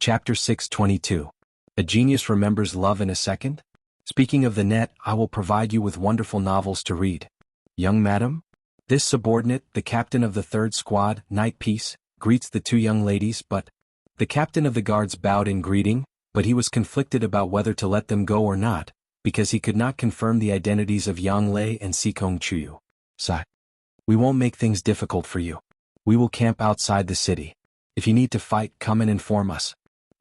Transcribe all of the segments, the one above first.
Chapter 622. A Genius Remembers Love in a Second? Speaking of the net, I will provide you with wonderful novels to read. Young madam? This subordinate, the captain of the third squad, Night Peace, greets the two young ladies, but the captain of the guards bowed in greeting, but he was conflicted about whether to let them go or not, because he could not confirm the identities of Yang Lei and Sikong Chuyu. Sigh. We won't make things difficult for you. We will camp outside the city. If you need to fight, come and inform us.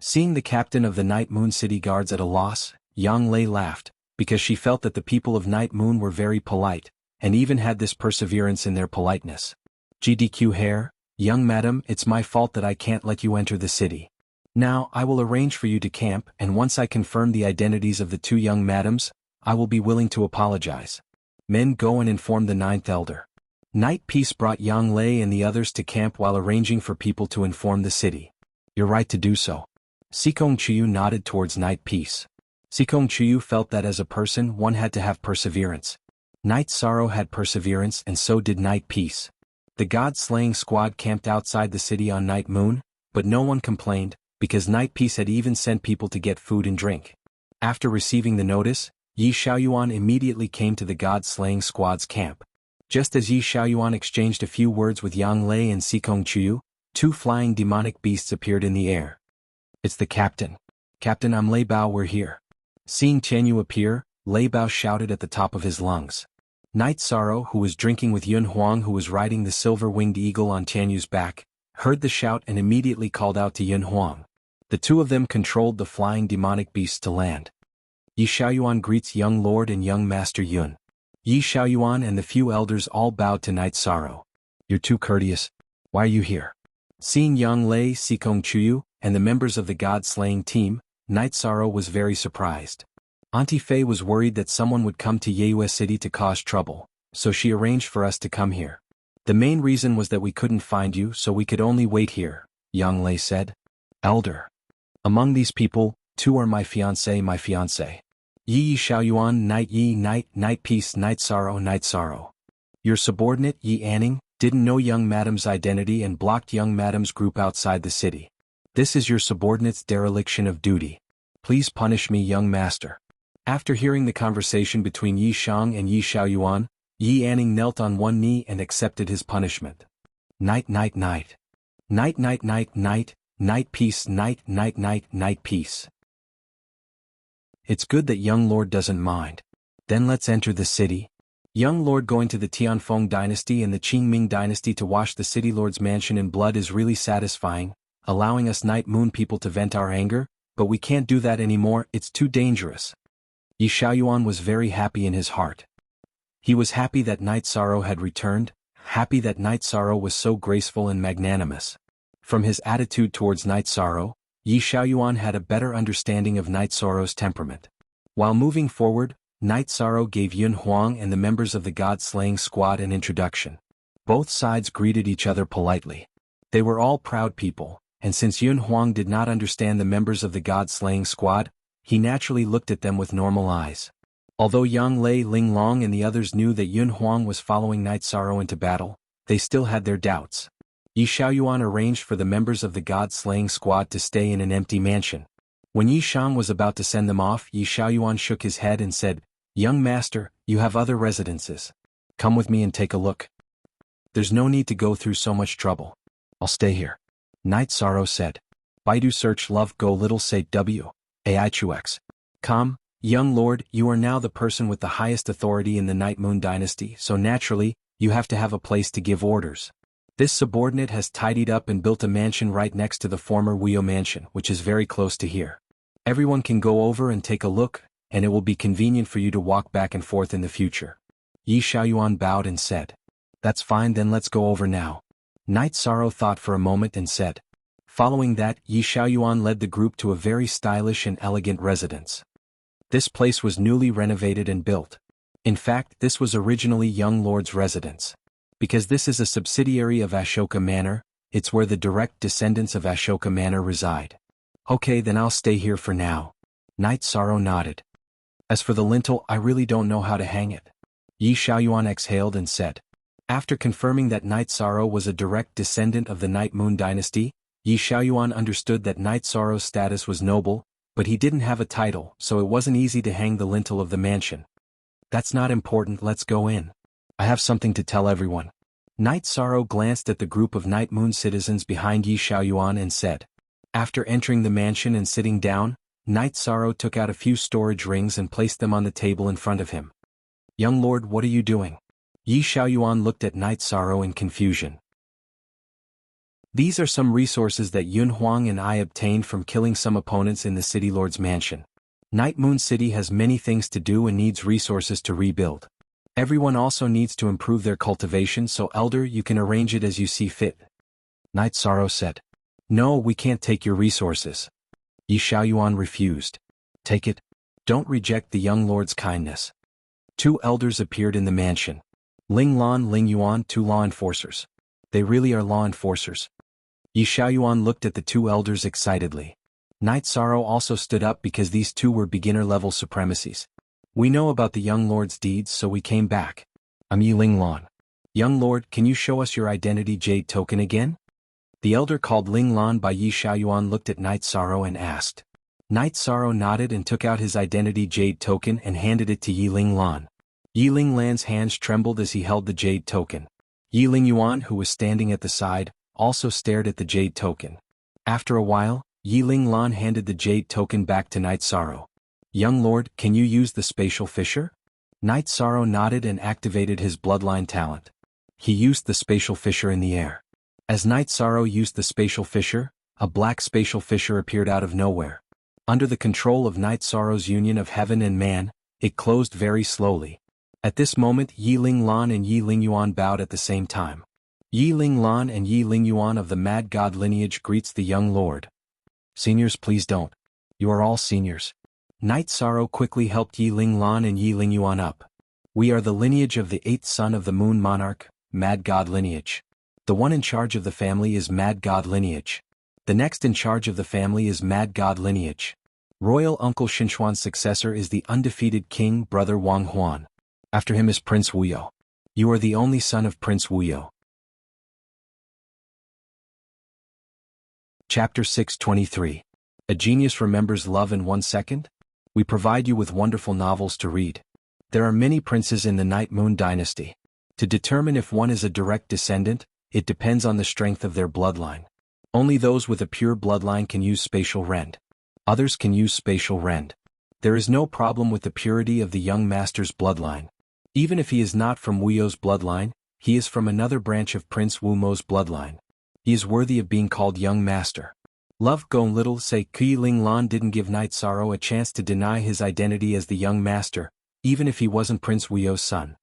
Seeing the captain of the Night Moon City Guards at a loss, Yang Lei laughed, because she felt that the people of Night Moon were very polite, and even had this perseverance in their politeness. GDQ hair, young madam, it's my fault that I can't let you enter the city. Now, I will arrange for you to camp, and once I confirm the identities of the two young madams, I will be willing to apologize. Men, go and inform the ninth elder. Night Peace brought Yang Lei and the others to camp while arranging for people to inform the city. You're right to do so. Sikong Chuyu nodded towards Night Peace. Sikong Chuyu felt that as a person one had to have perseverance. Night Sorrow had perseverance and so did Night Peace. The god-slaying squad camped outside the city on Night Moon, but no one complained, because Night Peace had even sent people to get food and drink. After receiving the notice, Yi Xiaoyuan immediately came to the god-slaying squad's camp. Just as Yi Xiaoyuan exchanged a few words with Yang Lei and Sikong Chuyu, two flying demonic beasts appeared in the air. It's the captain. Captain, I'm Lei Bao, we're here. Seeing Tianyu appear, Lei Bao shouted at the top of his lungs. Night Sorrow, who was drinking with Yun Huang, who was riding the silver-winged eagle on Tianyu's back, heard the shout and immediately called out to Yun Huang. The two of them controlled the flying demonic beasts to land. Yi Xiaoyuan greets young lord and young master Yun. Yi Xiaoyuan and the few elders all bowed to Night Sorrow. You're too courteous. Why are you here? Seeing Yang Lei, Sikong Chuyu, and the members of the god-slaying team, Night Sorrow was very surprised. Auntie Fei was worried that someone would come to Yeyue City to cause trouble, so she arranged for us to come here. The main reason was that we couldn't find you, so we could only wait here, Yang Lei said. Elder. Among these people, two are my fiancé. Yi Xiaoyuan, Night Peace, Night Sorrow. Your subordinate, Yi Anning, didn't know young madam's identity and blocked young madam's group outside the city. This is your subordinate's dereliction of duty. Please punish me, young master. After hearing the conversation between Yi Shang and Yi Xiaoyuan, Yi Anning knelt on one knee and accepted his punishment. Night Peace, Night Peace. It's good that young lord doesn't mind. Then let's enter the city. Young lord going to the Tianfeng dynasty and the Qingming dynasty to wash the city lord's mansion in blood is really satisfying, allowing us Night Moon people to vent our anger, but we can't do that anymore, it's too dangerous. Yi Xiaoyuan was very happy in his heart. He was happy that Night Sorrow had returned, happy that Night Sorrow was so graceful and magnanimous. From his attitude towards Night Sorrow, Yi Xiaoyuan had a better understanding of Night Sorrow's temperament. While moving forward, Night Sorrow gave Yun Huang and the members of the god-slaying squad an introduction. Both sides greeted each other politely. They were all proud people, and since Yun Huang did not understand the members of the god-slaying squad, he naturally looked at them with normal eyes. Although Yang Lei, Ling Long and the others knew that Yun Huang was following Night Sorrow into battle, they still had their doubts. Yi Xiaoyuan arranged for the members of the god-slaying squad to stay in an empty mansion. When Yi Shang was about to send them off, Yi Xiaoyuan shook his head and said, Young master, you have other residences. Come with me and take a look. There's no need to go through so much trouble. I'll stay here. Night Sorrow said. Baidu search love go little say w.aichux. Come, young lord, you are now the person with the highest authority in the Night Moon dynasty, so naturally, you have to have a place to give orders. This subordinate has tidied up and built a mansion right next to the former Wuyo mansion, which is very close to here. Everyone can go over and take a look, and it will be convenient for you to walk back and forth in the future. Yi Xiaoyuan bowed and said. That's fine, then let's go over now. Night Sorrow thought for a moment and said. Following that, Yi Xiaoyuan led the group to a very stylish and elegant residence. This place was newly renovated and built. In fact, this was originally young lord's residence. Because this is a subsidiary of Ashoka Manor, it's where the direct descendants of Ashoka Manor reside. Okay, then I'll stay here for now. Night Sorrow nodded. As for the lintel, I really don't know how to hang it. Yi Xiaoyuan exhaled and said. After confirming that Night Sorrow was a direct descendant of the Night Moon dynasty, Yi Xiaoyuan understood that Night Sorrow's status was noble, but he didn't have a title, so it wasn't easy to hang the lintel of the mansion. That's not important, let's go in. I have something to tell everyone. Night Sorrow glanced at the group of Night Moon citizens behind Yi Xiaoyuan and said. After entering the mansion and sitting down, Night Sorrow took out a few storage rings and placed them on the table in front of him. Young lord, what are you doing? Yi Xiaoyuan looked at Night Sorrow in confusion. These are some resources that Yun Huang and I obtained from killing some opponents in the City Lord's mansion. Night Moon City has many things to do and needs resources to rebuild. Everyone also needs to improve their cultivation, so Elder, you can arrange it as you see fit. Night Sorrow said. No, we can't take your resources. Yi Xiaoyuan refused. Take it. Don't reject the young lord's kindness. Two elders appeared in the mansion. Ling Lan, Ling Yuan, two law enforcers. They really are law enforcers. Yi Xiaoyuan looked at the two elders excitedly. Night Sorrow also stood up because these two were beginner-level supremacies. We know about the young lord's deeds, so we came back. I'm Yi Ling Lan. Young lord, can you show us your identity jade token again? The elder called Ling Lan by Yi Xiaoyuan looked at Night Sorrow and asked. Night Sorrow nodded and took out his identity jade token and handed it to Yi Ling Lan. Yi Ling Lan's hands trembled as he held the jade token. Yi Ling Yuan, who was standing at the side, also stared at the jade token. After a while, Yi Ling Lan handed the jade token back to Night Sorrow. Young lord, can you use the spatial fissure? Night Sorrow nodded and activated his bloodline talent. He used the spatial fissure in the air. As Night Sorrow used the spatial fissure, a black spatial fissure appeared out of nowhere. Under the control of Night Sorrow's union of heaven and man, it closed very slowly. At this moment, Yi Ling Lan and Yi Ling Yuan bowed at the same time. Yi Ling Lan and Yi Ling Yuan of the Mad God lineage greets the young lord. Seniors, please don't. You are all seniors. Night Sorrow quickly helped Yi Ling Lan and Yi Ling Yuan up. We are the lineage of the 8th son of the Moon Monarch, Mad God lineage. The one in charge of the family is Mad God lineage. The next in charge of the family is Mad God lineage. Royal Uncle Xinchuan's successor is the undefeated King Brother Wang Huan. After him is Prince Wuyo. You are the only son of Prince Wuyo. Chapter 623. A Genius Remembers Love in 1 Second? We provide you with wonderful novels to read. There are many princes in the Night Moon dynasty. To determine if one is a direct descendant, it depends on the strength of their bloodline. Only those with a pure bloodline can use spatial rend. Others can use spatial rend. There is no problem with the purity of the young master's bloodline. Even if he is not from Wuyo's bloodline, he is from another branch of Prince Wumo's bloodline. He is worthy of being called young master. Love Go Little say Yi Ling Lan didn't give Night Sorrow a chance to deny his identity as the young master, even if he wasn't Prince Wuyo's son.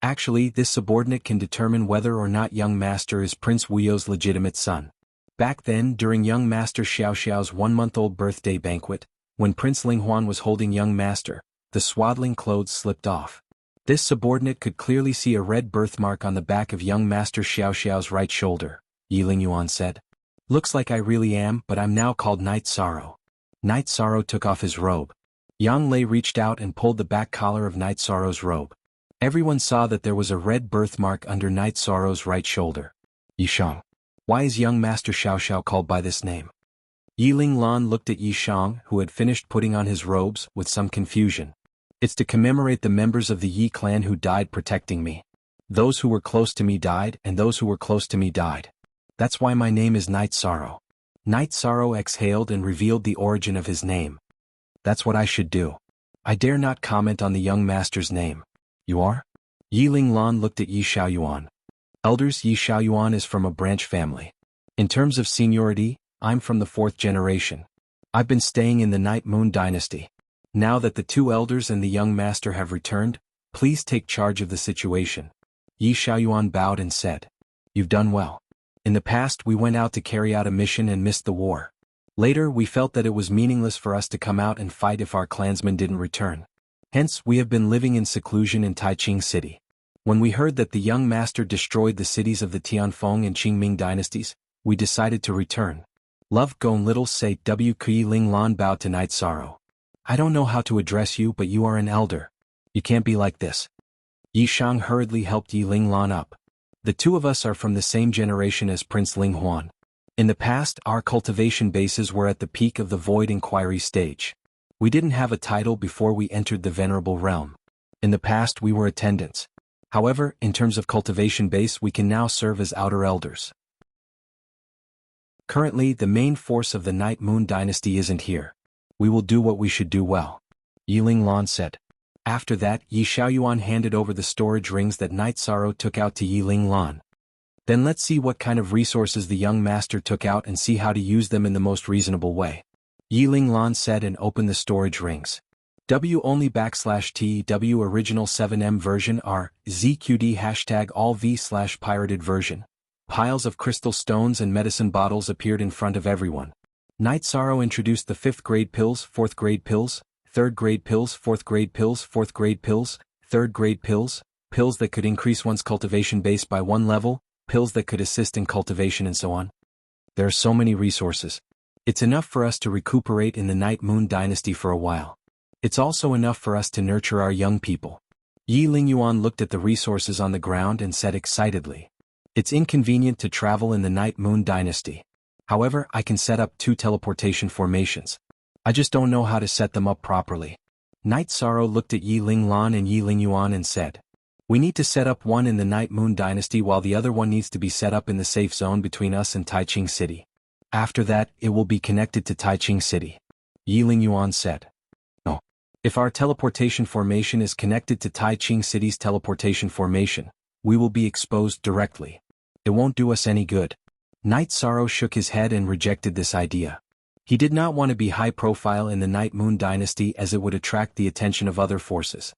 Actually, this subordinate can determine whether or not young master is Prince Wuyo's legitimate son. Back then, during young master Xiao Xiao's 1-month-old birthday banquet, when Prince Ling Huan was holding young master, the swaddling clothes slipped off. This subordinate could clearly see a red birthmark on the back of young master Xiao Xiao's right shoulder. Yi Ling Yuan said. Looks like I really am, but I'm now called Night Sorrow. Night Sorrow took off his robe. Yang Lei reached out and pulled the back collar of Night Sorrow's robe. Everyone saw that there was a red birthmark under Night Sorrow's right shoulder. Yishang. Why is young master Xiao Xiao called by this name? Yi Ling Lan looked at Yishang, who had finished putting on his robes, with some confusion. It's to commemorate the members of the Yi clan who died protecting me. Those who were close to me died, and those who were close to me died. That's why my name is Night Sorrow. Night Sorrow exhaled and revealed the origin of his name. That's what I should do. I dare not comment on the young master's name. You are? Yi Ling Lan looked at Yi Xiaoyuan. Elders, Yi Xiaoyuan is from a branch family. In terms of seniority, I'm from the 4th generation. I've been staying in the Night Moon dynasty. Now that the two elders and the young master have returned, please take charge of the situation. Yi Xiaoyuan bowed and said. You've done well. In the past we went out to carry out a mission and missed the war. Later we felt that it was meaningless for us to come out and fight if our clansmen didn't return. Hence we have been living in seclusion in Taiqing City. When we heard that the young master destroyed the cities of the Tianfeng and Qingming dynasties, we decided to return. Love Gone Little say W. Yi Ling Lan bowed to Night Sorrow. I don't know how to address you, but you are an elder. You can't be like this. Yi Shang hurriedly helped Yi Ling Lan up. The two of us are from the same generation as Prince Ling Huan. In the past, our cultivation bases were at the peak of the void inquiry stage. We didn't have a title before we entered the venerable realm. In the past we were attendants. However, in terms of cultivation base we can now serve as outer elders. Currently, the main force of the Night Moon Dynasty isn't here. We will do what we should do well, Yiling Lan said. After that, Yi Xiaoyuan handed over the storage rings that Night Sorrow took out to Yiling Lan. Then let's see what kind of resources the young master took out and see how to use them in the most reasonable way. Yiling Lan said and opened the storage rings. W only /TW original 7M version R, ZQD hashtag all V /pirated version. Piles of crystal stones and medicine bottles appeared in front of everyone. Night Sorrow introduced the 5th grade pills, 4th grade pills, 3rd grade pills, 4th grade pills, 4th grade pills, 3rd grade pills, pills that could increase one's cultivation base by 1 level, pills that could assist in cultivation and so on. There are so many resources. It's enough for us to recuperate in the Night Moon Dynasty for a while. It's also enough for us to nurture our young people. Yi Lingyuan looked at the resources on the ground and said excitedly. It's inconvenient to travel in the Night Moon Dynasty. However, I can set up 2 teleportation formations. I just don't know how to set them up properly. Night Sorrow looked at Yi Linglan and Yi Lingyuan and said, we need to set up one in the Night Moon Dynasty while the other one needs to be set up in the safe zone between us and Taiching City. After that, it will be connected to Taiching City. Yi Lingyuan said. No. If our teleportation formation is connected to Taiching City's teleportation formation, we will be exposed directly. It won't do us any good. Night Sorrow shook his head and rejected this idea. He did not want to be high profile in the Night Moon Dynasty as it would attract the attention of other forces.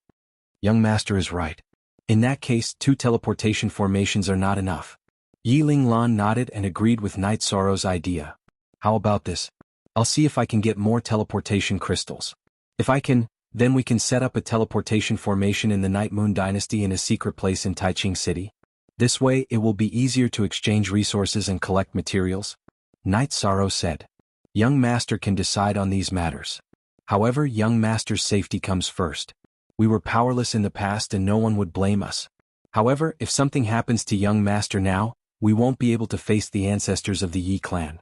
Young Master is right. In that case, 2 teleportation formations are not enough. Yi Linglan nodded and agreed with Night Sorrow's idea. How about this? I'll see if I can get more teleportation crystals. If I can, then we can set up a teleportation formation in the Night Moon Dynasty in a secret place in Taiching City. This way it will be easier to exchange resources and collect materials. Night Sorrow said. Young Master can decide on these matters. However, young Master's safety comes first. We were powerless in the past and no one would blame us. However, if something happens to young Master now, we won't be able to face the ancestors of the Yi clan.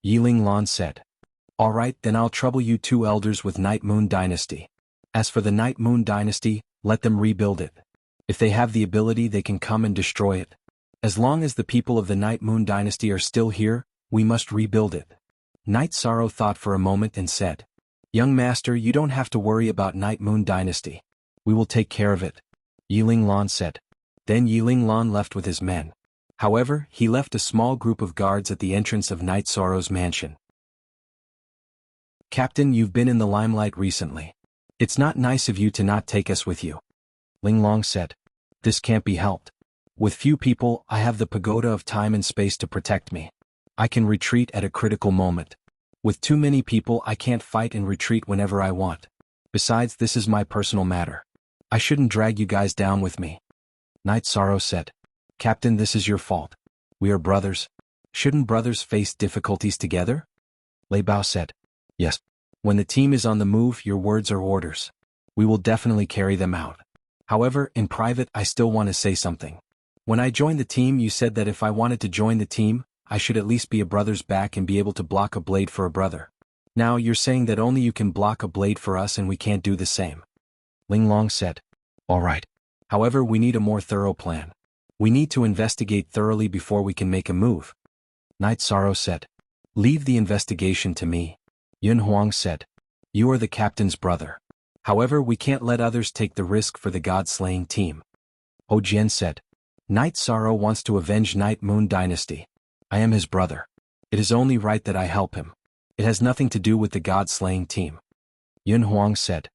Yiling Lan said. Alright, then I'll trouble you 2 elders with Night Moon Dynasty. As for the Night Moon Dynasty, let them rebuild it. If they have the ability they can come and destroy it. As long as the people of the Night Moon Dynasty are still here, we must rebuild it. Night Sorrow thought for a moment and said. Young Master, you don't have to worry about Night Moon Dynasty. We will take care of it. Yiling Lan said. Then Yiling Lan left with his men. However, he left a small group of guards at the entrance of Night Sorrow's mansion. Captain, you've been in the limelight recently. It's not nice of you to not take us with you. Ling Long said. This can't be helped. With few people, I have the pagoda of time and space to protect me. I can retreat at a critical moment. With too many people, I can't fight and retreat whenever I want. Besides, this is my personal matter. I shouldn't drag you guys down with me. Night Sorrow said. Captain, this is your fault. We are brothers. Shouldn't brothers face difficulties together? Lei Bao said. Yes. When the team is on the move, your words are orders. We will definitely carry them out. However, in private, I still want to say something. When I joined the team, you said that if I wanted to join the team, I should at least be a brother's back and be able to block a blade for a brother. Now you're saying that only you can block a blade for us and we can't do the same. Ling Long said. All right. However, we need a more thorough plan. We need to investigate thoroughly before we can make a move. Night Sorrow said. Leave the investigation to me. Yun Huang said. You are the captain's brother. However, we can't let others take the risk for the god-slaying team. Ho Jian said. Night Sorrow wants to avenge Night Moon Dynasty. I am his brother. It is only right that I help him. It has nothing to do with the god-slaying team. Yun Huang said.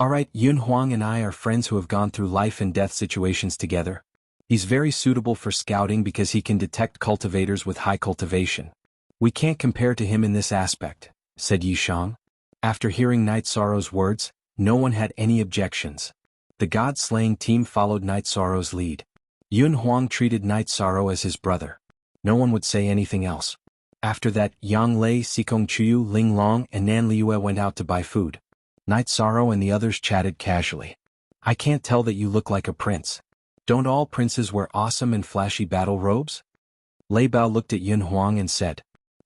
Alright, Yun Huang and I are friends who have gone through life and death situations together. He's very suitable for scouting because he can detect cultivators with high cultivation. We can't compare to him in this aspect, said Yi Shang. After hearing Night Sorrow's words, no one had any objections. The god-slaying team followed Night Sorrow's lead. Yun Huang treated Night Sorrow as his brother. No one would say anything else. After that, Yang Lei, Xikong Chuyu, Ling Long, and Nan Liue went out to buy food. Night Sorrow and the others chatted casually. I can't tell that you look like a prince. Don't all princes wear awesome and flashy battle robes? Lei Bao looked at Yun Huang and said.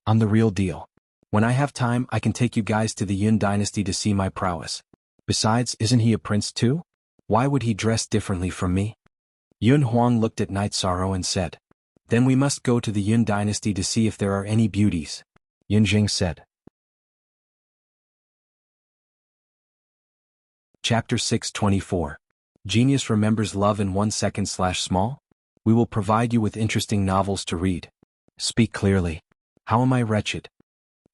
I'm the real deal. When I have time, I can take you guys to the Yun dynasty to see my prowess. Besides, isn't he a prince too? Why would he dress differently from me? Yun Huang looked at Night Sorrow and said, Then we must go to the Yun dynasty to see if there are any beauties. Yun Jing said. Chapter 624. Genius remembers love in 1 second/small? We will provide you with interesting novels to read. Speak clearly. How am I wretched?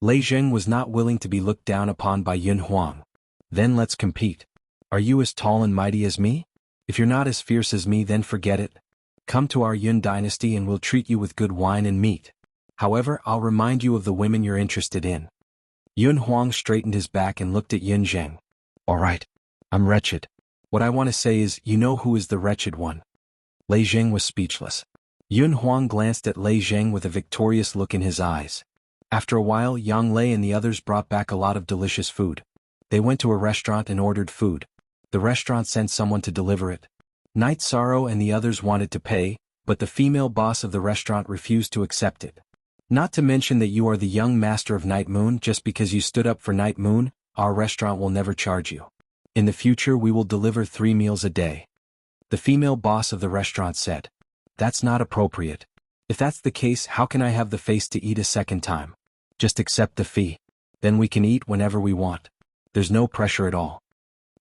Lei Zheng was not willing to be looked down upon by Yun Huang. Then let's compete. Are you as tall and mighty as me? If you're not as fierce as me, then forget it. Come to our Yun dynasty and we'll treat you with good wine and meat. However, I'll remind you of the women you're interested in. Yun Huang straightened his back and looked at Yun Zheng. All right. I'm wretched. What I want to say is, you know who is the wretched one. Lei Zheng was speechless. Yun Huang glanced at Lei Zheng with a victorious look in his eyes. After a while, Yang Lei and the others brought back a lot of delicious food. They went to a restaurant and ordered food. The restaurant sent someone to deliver it. Night Sorrow and the others wanted to pay, but the female boss of the restaurant refused to accept it. Not to mention that you are the young master of Night Moon. Just because you stood up for Night Moon, our restaurant will never charge you. In the future we will deliver 3 meals a day. The female boss of the restaurant said. That's not appropriate. If that's the case, how can I have the face to eat a second time? Just accept the fee. Then we can eat whenever we want. There's no pressure at all.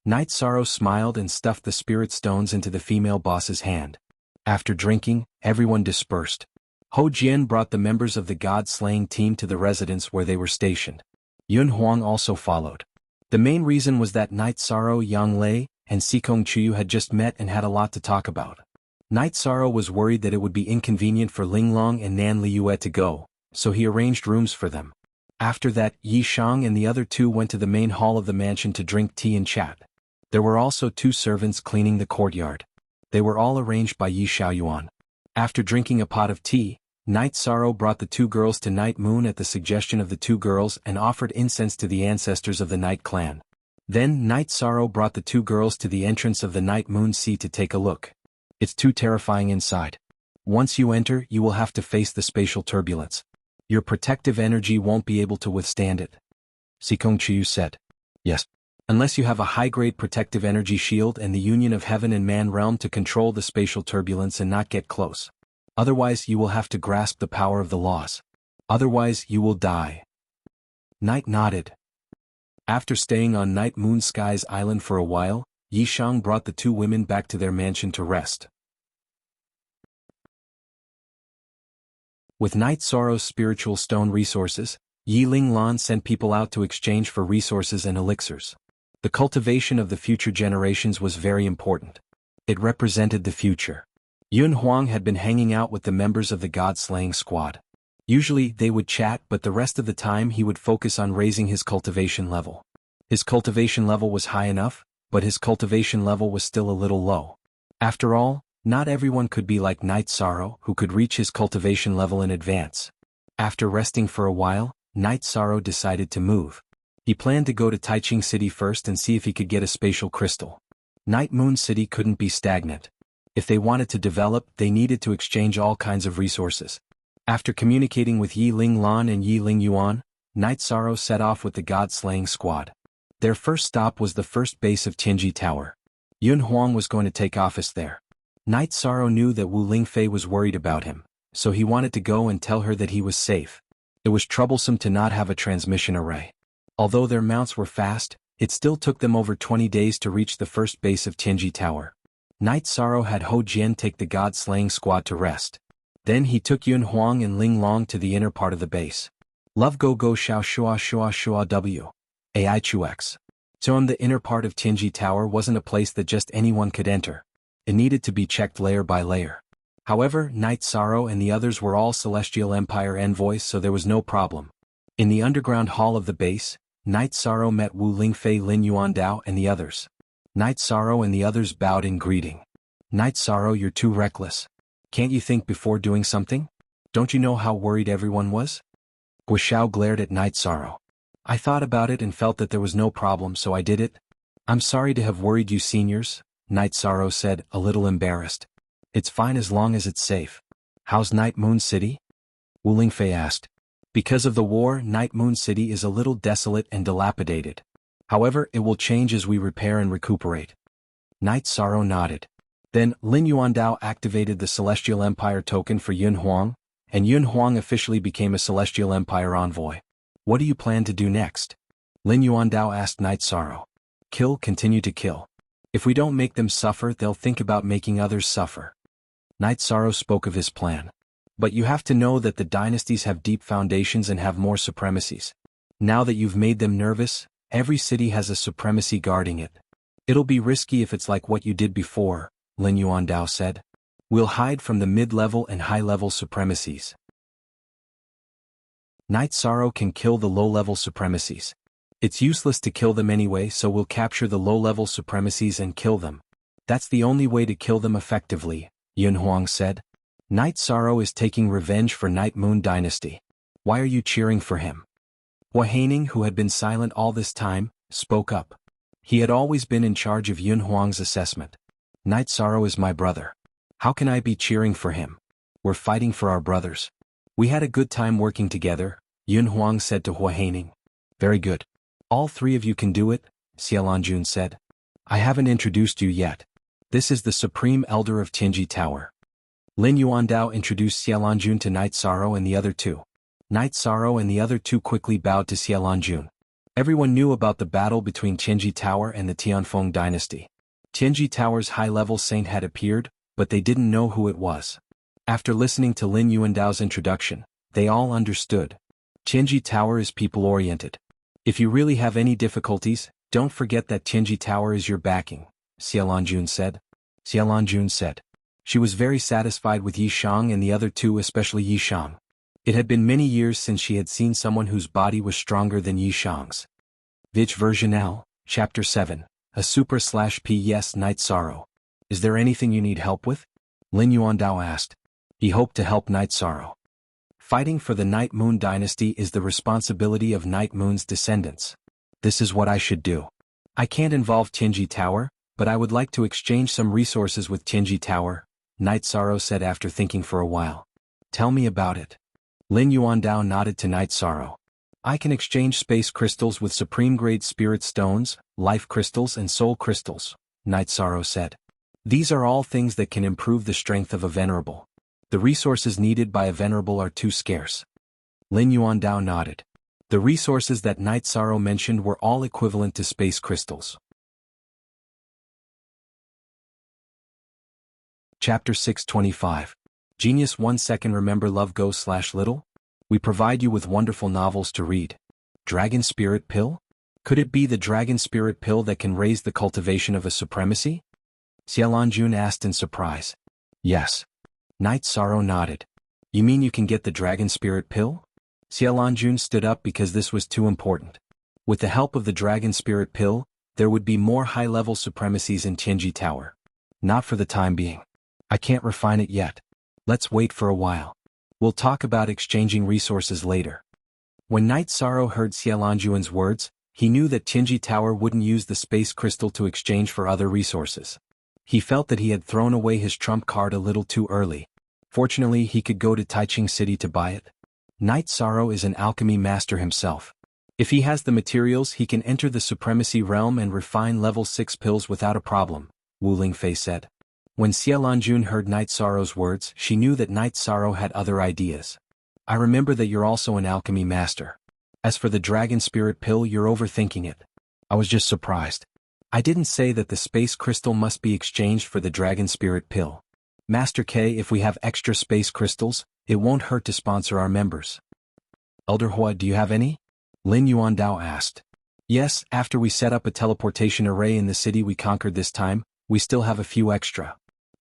Night Sorrow smiled and stuffed the spirit stones into the female boss's hand. After drinking, everyone dispersed. Ho Jian brought the members of the god-slaying team to the residence where they were stationed. Yun Huang also followed. The main reason was that Night Sorrow, Yang Lei, and Sikong Chu had just met and had a lot to talk about. Night Sorrow was worried that it would be inconvenient for Ling Long and Nan Liyue to go, so he arranged rooms for them. After that, Yi Shang and the other two went to the main hall of the mansion to drink tea and chat. There were also 2 servants cleaning the courtyard. They were all arranged by Yi Xiaoyuan. After drinking a pot of tea, Night Sorrow brought the 2 girls to Night Moon at the suggestion of the 2 girls and offered incense to the ancestors of the Night Clan. Then Night Sorrow brought the 2 girls to the entrance of the Night Moon Sea to take a look. It's too terrifying inside. Once you enter, you will have to face the spatial turbulence. Your protective energy won't be able to withstand it. Sikong Chu said. Yes. Unless you have a high-grade protective energy shield and the union of heaven and man realm to control the spatial turbulence and not get close. Otherwise you will have to grasp the power of the laws. Otherwise you will die. Night nodded. After staying on Night Moon Sky's island for a while, Yi Shang brought the 2 women back to their mansion to rest. With Night Sorrow's spiritual stone resources, Yi Ling Lan sent people out to exchange for resources and elixirs. The cultivation of the future generations was very important. It represented the future. Yun Huang had been hanging out with the members of the god-slaying squad. Usually they would chat, but the rest of the time he would focus on raising his cultivation level. His cultivation level was high enough, but his cultivation level was still a little low. After all, not everyone could be like Night Sorrow, who could reach his cultivation level in advance. After resting for a while, Night Sorrow decided to move. He planned to go to Taiching City first and see if he could get a spatial crystal. Night Moon City couldn't be stagnant. If they wanted to develop, they needed to exchange all kinds of resources. After communicating with Yi Ling Lan and Yi Ling Yuan, Night Sorrow set off with the god-slaying squad. Their first stop was the first base of Tianji Tower. Yun Huang was going to take office there. Night Sorrow knew that Wu Lingfei was worried about him, so he wanted to go and tell her that he was safe. It was troublesome to not have a transmission array. Although their mounts were fast, it still took them over 20 days to reach the first base of Tianji Tower. Night Sorrow had Ho Jian take the god-slaying squad to rest. Then he took Yun Huang and Ling Long to the inner part of the base. Love go go xiao shua shua shua w. Ai chu x. So in the inner part of Tianji Tower wasn't a place that just anyone could enter. It needed to be checked layer by layer. However, Night Sorrow and the others were all Celestial Empire envoys, so there was no problem. In the underground hall of the base, Night Sorrow met Wu Lingfei, Lin Yuandao and the others. Night Sorrow and the others bowed in greeting. Night Sorrow, you're too reckless. Can't you think before doing something? Don't you know how worried everyone was? Guo glared at Night Sorrow. I thought about it and felt that there was no problem, so I did it. I'm sorry to have worried you seniors, Night Sorrow said, a little embarrassed. It's fine as long as it's safe. How's Night Moon City? Wu Lingfei asked. Because of the war, Night Moon City is a little desolate and dilapidated. However, it will change as we repair and recuperate. Night Sorrow nodded. Then, Lin Yuandao activated the Celestial Empire token for Yun Huang, and Yun Huang officially became a Celestial Empire envoy. What do you plan to do next? Lin Yuandao asked Night Sorrow. Kill, continue to kill. If we don't make them suffer, they'll think about making others suffer. Night Sorrow spoke of his plan. But you have to know that the dynasties have deep foundations and have more supremacies. Now that you've made them nervous, every city has a supremacy guarding it. It'll be risky if it's like what you did before, Lin Yuandao said. We'll hide from the mid-level and high-level supremacies. Night Sorrow can kill the low-level supremacies. It's useless to kill them anyway, so we'll capture the low-level supremacies and kill them. That's the only way to kill them effectively, Yun Huang said. Night Sorrow is taking revenge for Night Moon Dynasty. Why are you cheering for him? Hua Haining, who had been silent all this time, spoke up. He had always been in charge of Yun Huang's assessment. Night Sorrow is my brother. How can I be cheering for him? We're fighting for our brothers. We had a good time working together, Yun Huang said to Hua Haining. Very good. All three of you can do it, Xiaolanjun said. I haven't introduced you yet. This is the Supreme Elder of Tianji Tower. Lin Yuandao introduced Xiaolanjun to Night Sorrow and the other two. Night Sorrow and the other two quickly bowed to Xiaolanjun. Everyone knew about the battle between Tianji Tower and the Tianfeng dynasty. Tianji Tower's high-level saint had appeared, but they didn't know who it was. After listening to Lin Yuandao's introduction, they all understood. Tianji Tower is people-oriented. If you really have any difficulties, don't forget that Tianji Tower is your backing, Xiaolanjun said. Xiaolanjun said. She was very satisfied with Yi Shang and the other two, especially Yi Shang. It had been many years since she had seen someone whose body was stronger than Yi Shang's. Vich version L, Chapter 7, a super/P. Yes, Night Sorrow. Is there anything you need help with? Lin Yuandao asked. He hoped to help Night Sorrow. Fighting for the Night Moon Dynasty is the responsibility of Night Moon's descendants. This is what I should do. I can't involve Tianji Tower, but I would like to exchange some resources with Tianji Tower, Night Sorrow said after thinking for a while. Tell me about it. Lin Yuandao nodded to Night Sorrow. I can exchange space crystals with supreme-grade spirit stones, life crystals and soul crystals, Night Sorrow said. These are all things that can improve the strength of a venerable. The resources needed by a venerable are too scarce. Lin Yuandao nodded. The resources that Night Sorrow mentioned were all equivalent to space crystals. Chapter 625. Genius 1 second. Remember Love Go/Little? We provide you with wonderful novels to read. Dragon Spirit Pill? Could it be the Dragon Spirit Pill that can raise the cultivation of a supremacy? Xiaolanjun asked in surprise. Yes. Night Sorrow nodded. You mean you can get the Dragon Spirit Pill? Xiaolanjun stood up because this was too important. With the help of the Dragon Spirit Pill, there would be more high-level supremacies in Tianji Tower. Not for the time being. I can't refine it yet. Let's wait for a while. We'll talk about exchanging resources later. When Night Sorrow heard Xiaolanjun's words, he knew that Tianji Tower wouldn't use the space crystal to exchange for other resources. He felt that he had thrown away his trump card a little too early. Fortunately, he could go to Taiching City to buy it. Night Sorrow is an alchemy master himself. If he has the materials, he can enter the supremacy realm and refine level 6 pills without a problem, Wu Lingfei said. When Xiaolanjun heard Night Sorrow's words, she knew that Night Sorrow had other ideas. I remember that you're also an alchemy master. As for the Dragon Spirit Pill, you're overthinking it. I was just surprised. I didn't say that the space crystal must be exchanged for the Dragon Spirit Pill. Master K, if we have extra space crystals, it won't hurt to sponsor our members. Elder Hua, do you have any? Lin Yuandao asked. Yes, after we set up a teleportation array in the city we conquered this time, we still have a few extra.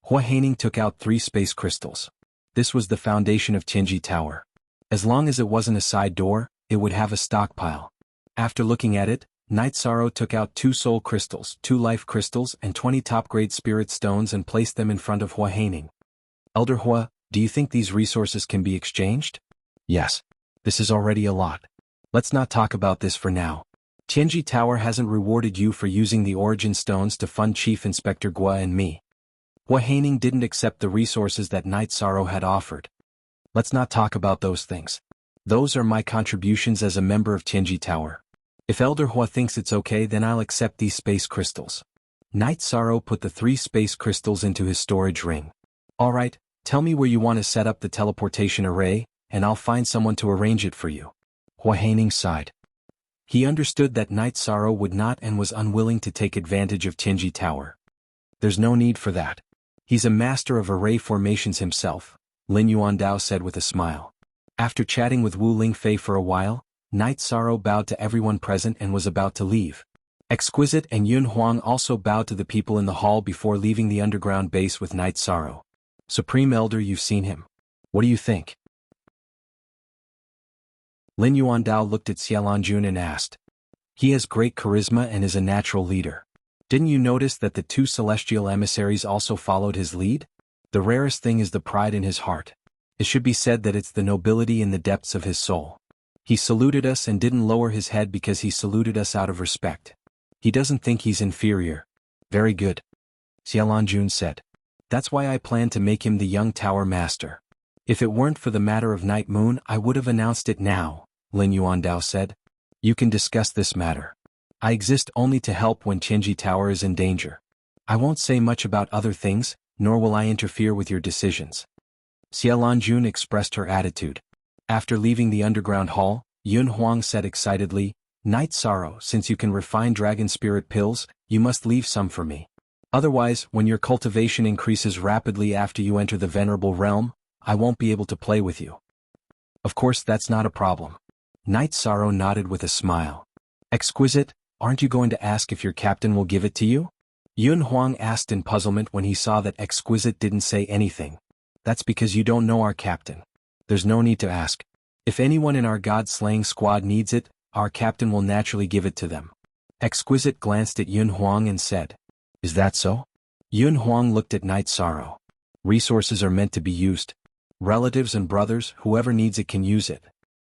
Hua Haining took out 3 space crystals. This was the foundation of Tianji Tower. As long as it wasn't a side door, it would have a stockpile. After looking at it, Night Sorrow took out 2 soul crystals, 2 life crystals and 20 top-grade spirit stones and placed them in front of Hua Haining. Elder Hua, do you think these resources can be exchanged? Yes. This is already a lot. Let's not talk about this for now. Tianji Tower hasn't rewarded you for using the origin stones to fund Chief Inspector Gua and me. Hua Haining didn't accept the resources that Night Sorrow had offered. Let's not talk about those things. Those are my contributions as a member of Tianji Tower. If Elder Hua thinks it's okay, then I'll accept these space crystals. Night Sorrow put the 3 space crystals into his storage ring. Alright, tell me where you want to set up the teleportation array, and I'll find someone to arrange it for you. Hua Haining sighed. He understood that Night Sorrow would not and was unwilling to take advantage of Tianji Tower. There's no need for that. He's a master of array formations himself, Lin Yuandao said with a smile. After chatting with Wu Lingfei for a while, Night Sorrow bowed to everyone present and was about to leave. Exquisite and Yun Huang also bowed to the people in the hall before leaving the underground base with Night Sorrow. Supreme Elder, you've seen him. What do you think? Lin Yuandao looked at Xiaolanjun and asked. He has great charisma and is a natural leader. Didn't you notice that the 2 celestial emissaries also followed his lead? The rarest thing is the pride in his heart. It should be said that it's the nobility in the depths of his soul. He saluted us and didn't lower his head because he saluted us out of respect. He doesn't think he's inferior. Very good. Xiaolanjun said. That's why I plan to make him the young tower master. If it weren't for the matter of Night Moon, I would have announced it now, Lin Yuandao said. You can discuss this matter. I exist only to help when Tianji Tower is in danger. I won't say much about other things, nor will I interfere with your decisions. Xiaolanjun expressed her attitude. After leaving the underground hall, Yun Huang said excitedly, Night Sorrow, since you can refine dragon spirit pills, you must leave some for me. Otherwise, when your cultivation increases rapidly after you enter the Venerable Realm, I won't be able to play with you. Of course, that's not a problem. Night Sorrow nodded with a smile. Exquisite, aren't you going to ask if your captain will give it to you? Yun Huang asked in puzzlement when he saw that Exquisite didn't say anything. That's because you don't know our captain. There's no need to ask. If anyone in our god-slaying squad needs it, our captain will naturally give it to them. Exquisite glanced at Yun Huang and said, Is that so? Yun Huang looked at Night Sorrow. Resources are meant to be used. Relatives and brothers, whoever needs it can use it.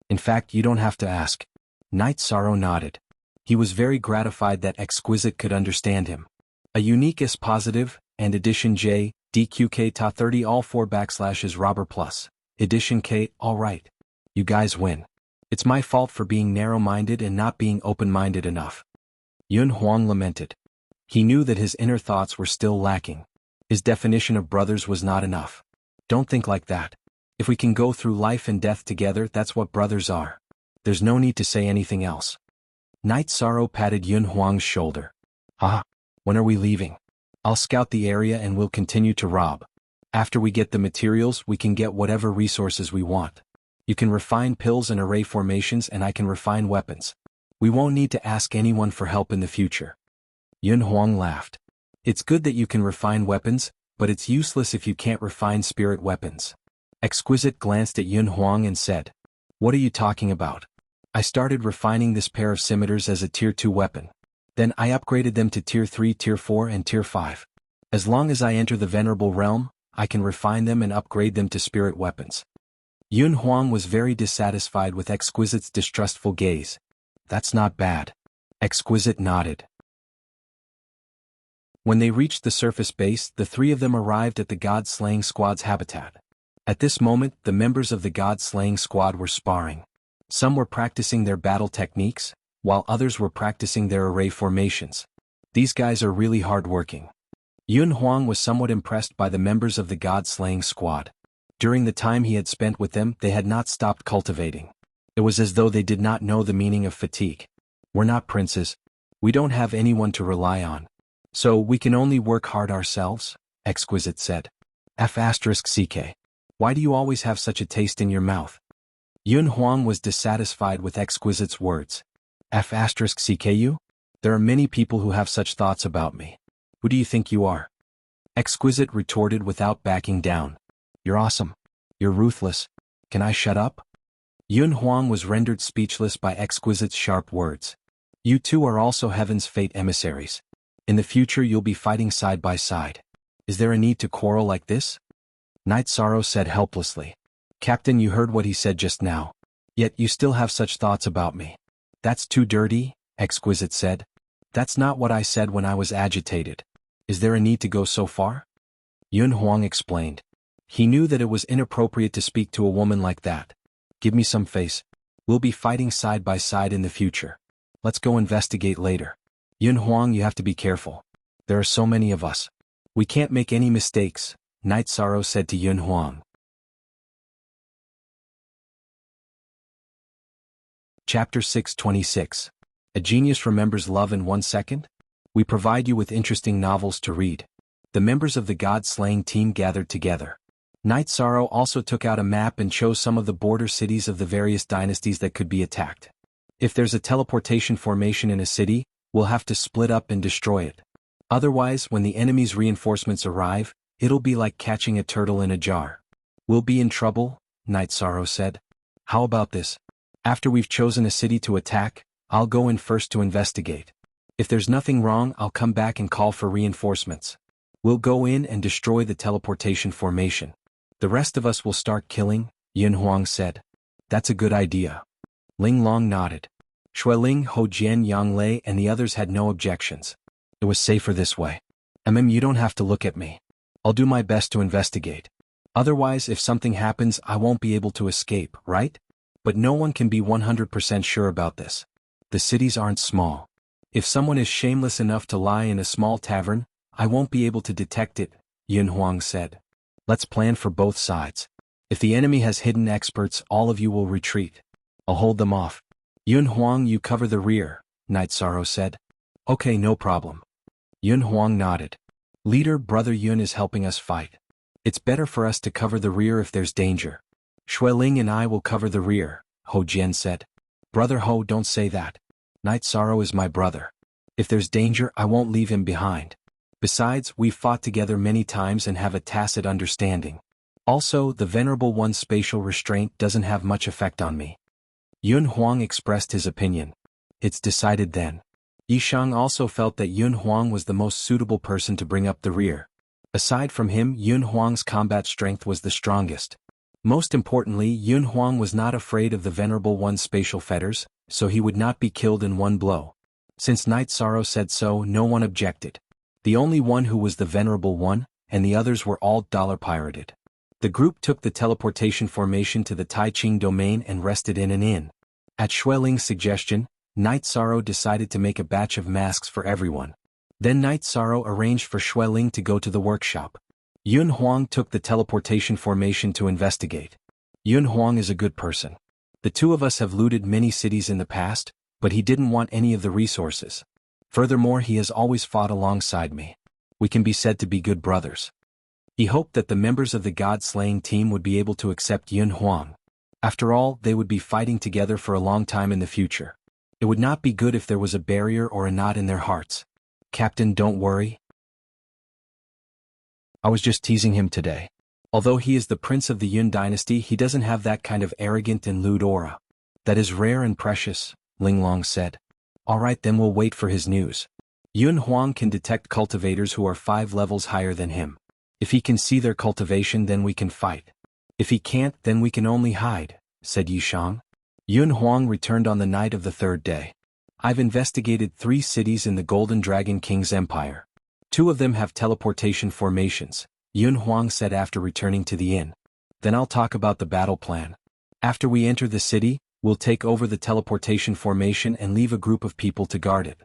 In fact, you don't have to ask. Night Sorrow nodded. He was very gratified that Exquisite could understand him. A unique is positive, and edition J, DQK Ta 30 all 4 / robber plus. Edition K, alright. You guys win. It's my fault for being narrow-minded and not being open-minded enough. Yun Huang lamented. He knew that his inner thoughts were still lacking. His definition of brothers was not enough. Don't think like that. If we can go through life and death together, that's what brothers are. There's no need to say anything else. Night Sorrow patted Yun Huang's shoulder. When are we leaving? I'll scout the area and we'll continue to rob. After we get the materials, we can get whatever resources we want. You can refine pills and array formations and I can refine weapons. We won't need to ask anyone for help in the future. Yun Huang laughed. It's good that you can refine weapons, but it's useless if you can't refine spirit weapons. Exquisite glanced at Yun Huang and said, What are you talking about? I started refining this pair of scimitars as a Tier 2 weapon. Then I upgraded them to Tier 3, Tier 4 and Tier 5. As long as I enter the Venerable Realm, I can refine them and upgrade them to spirit weapons. Yun Huang was very dissatisfied with Exquisite's distrustful gaze. That's not bad. Exquisite nodded. When they reached the surface base, the 3 of them arrived at the God-Slaying Squad's habitat. At this moment, the members of the God-Slaying Squad were sparring. Some were practicing their battle techniques, while others were practicing their array formations. These guys are really hard-working. Yun Huang was somewhat impressed by the members of the God-Slaying Squad. During the time he had spent with them, they had not stopped cultivating. It was as though they did not know the meaning of fatigue. We're not princes. We don't have anyone to rely on. So we can only work hard ourselves, Exquisite said. F***CK. Why do you always have such a taste in your mouth? Yun Huang was dissatisfied with Exquisite's words. F***CK. There are many people who have such thoughts about me. Who do you think you are? Exquisite retorted without backing down. You're awesome. You're ruthless. Can I shut up? Yun Huang was rendered speechless by Exquisite's sharp words. You two are also Heaven's fate emissaries. In the future you'll be fighting side by side. Is there a need to quarrel like this? Night Sorrow said helplessly. Captain, you heard what he said just now. Yet you still have such thoughts about me. That's too dirty, Exquisite said. That's not what I said when I was agitated. Is there a need to go so far? Yun Huang explained. He knew that it was inappropriate to speak to a woman like that. Give me some face. We'll be fighting side by side in the future. Let's go investigate later. Yun Huang, you have to be careful. There are so many of us. We can't make any mistakes, Night Sorrow said to Yun Huang. Chapter 626. A Genius Remembers Love in 1 Second? We provide you with interesting novels to read. The members of the God-slaying team gathered together. Night Sorrow also took out a map and chose some of the border cities of the various dynasties that could be attacked. If there's a teleportation formation in a city, we'll have to split up and destroy it. Otherwise, when the enemy's reinforcements arrive, it'll be like catching a turtle in a jar. We'll be in trouble, Night Sorrow said. How about this? After we've chosen a city to attack, I'll go in first to investigate. If there's nothing wrong, I'll come back and call for reinforcements. We'll go in and destroy the teleportation formation. The rest of us will start killing, Yun Huang said. That's a good idea. Ling Long nodded. Xueling, Ho Jian, Yang Lei and the others had no objections. It was safer this way. You don't have to look at me. I'll do my best to investigate. Otherwise, if something happens, I won't be able to escape, right? But no one can be 100% sure about this. The cities aren't small. If someone is shameless enough to lie in a small tavern, I won't be able to detect it, Yun Huang said. Let's plan for both sides. If the enemy has hidden experts, all of you will retreat. I'll hold them off. Yun Huang, you cover the rear, Night Sorrow said. Okay, no problem. Yun Huang nodded. Leader, Brother Yun is helping us fight. It's better for us to cover the rear if there's danger. Xueling and I will cover the rear, Ho Jian said. Brother Ho, don't say that. Night Sorrow is my brother. If there's danger, I won't leave him behind. Besides, we've fought together many times and have a tacit understanding. Also, the Venerable One's spatial restraint doesn't have much effect on me. Yun Huang expressed his opinion. It's decided then. Yishang also felt that Yun Huang was the most suitable person to bring up the rear. Aside from him, Yun Huang's combat strength was the strongest. Most importantly, Yun Huang was not afraid of the Venerable One's spatial fetters, so he would not be killed in one blow. Since Night Sorrow said so, no one objected. The only one who was the Venerable One, and the others were all dollar-pirated. The group took the teleportation formation to the Tai Ching domain and rested in an inn. At Xueling's suggestion, Night Sorrow decided to make a batch of masks for everyone. Then Night Sorrow arranged for Xueling to go to the workshop. Yun Huang took the teleportation formation to investigate. Yun Huang is a good person. The two of us have looted many cities in the past, but he didn't want any of the resources. Furthermore, he has always fought alongside me. We can be said to be good brothers. He hoped that the members of the God-slaying team would be able to accept Yun Huang. After all, they would be fighting together for a long time in the future. It would not be good if there was a barrier or a knot in their hearts. Captain, don't worry. I was just teasing him today. Although he is the prince of the Yun dynasty, he doesn't have that kind of arrogant and lewd aura. That is rare and precious, Ling Long said. All right, then we'll wait for his news. Yun Huang can detect cultivators who are 5 levels higher than him. If he can see their cultivation, then we can fight. If he can't, then we can only hide, said Yishang. Yun Huang returned on the night of the 3rd day. I've investigated 3 cities in the Golden Dragon King's empire. 2 of them have teleportation formations, Yun Huang said after returning to the inn. Then I'll talk about the battle plan. After we enter the city, we'll take over the teleportation formation and leave a group of people to guard it.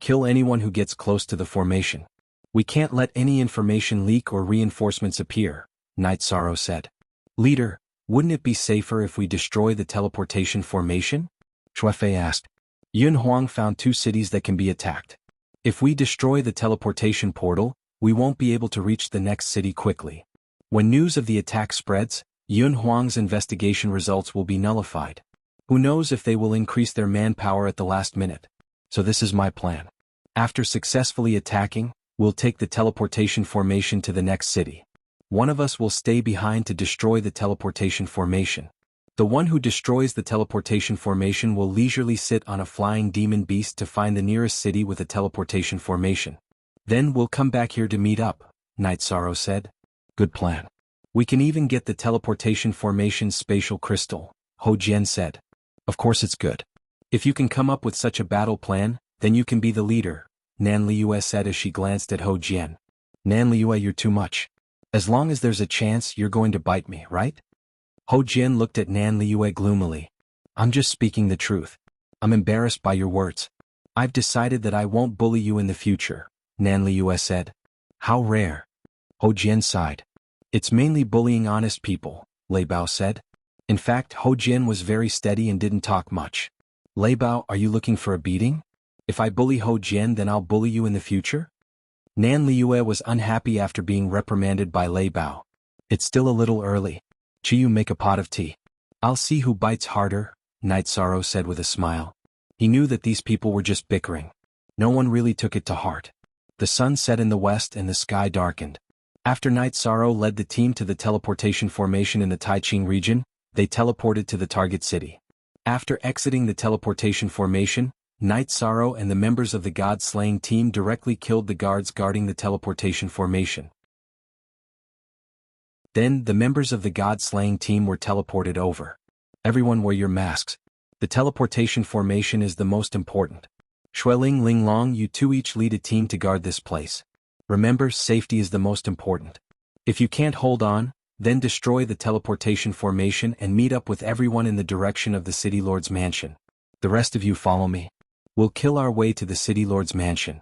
Kill anyone who gets close to the formation. We can't let any information leak or reinforcements appear, Night Sorrow said. Leader, wouldn't it be safer if we destroy the teleportation formation? Shuefei asked. Yun Huang found 2 cities that can be attacked. If we destroy the teleportation portal, we won't be able to reach the next city quickly. When news of the attack spreads, Yun Huang's investigation results will be nullified. Who knows if they will increase their manpower at the last minute. So this is my plan. After successfully attacking, we'll take the teleportation formation to the next city. One of us will stay behind to destroy the teleportation formation. The one who destroys the teleportation formation will leisurely sit on a flying demon beast to find the nearest city with a teleportation formation. Then we'll come back here to meet up, Night Sorrow said. Good plan. We can even get the teleportation formation's spatial crystal, Ho Jian said. Of course it's good. If you can come up with such a battle plan, then you can be the leader, Nan Liue said as she glanced at Ho Jian. Nan Liue, you're too much. As long as there's a chance, you're going to bite me, right? Ho Jian looked at Nan Liyue gloomily. I'm just speaking the truth. I'm embarrassed by your words. I've decided that I won't bully you in the future, Nan Liyue said. How rare. Ho Jian sighed. It's mainly bullying honest people, Lei Bao said. In fact, Ho Jian was very steady and didn't talk much. Lei Bao, are you looking for a beating? If I bully Ho Jian, then I'll bully you in the future? Nan Liyue was unhappy after being reprimanded by Lei Bao. It's still a little early. Chiyu, make a pot of tea. I'll see who bites harder, Night Sorrow said with a smile. He knew that these people were just bickering. No one really took it to heart. The sun set in the west and the sky darkened. After Night Sorrow led the team to the teleportation formation in the Taiching region, they teleported to the target city. After exiting the teleportation formation, Night Sorrow and the members of the God-slaying team directly killed the guards guarding the teleportation formation. Then, the members of the God-slaying team were teleported over. Everyone wear your masks. The teleportation formation is the most important. Xueling, Linglong, you two each lead a team to guard this place. Remember, safety is the most important. If you can't hold on, then destroy the teleportation formation and meet up with everyone in the direction of the City Lord's mansion. The rest of you follow me. We'll kill our way to the City Lord's mansion.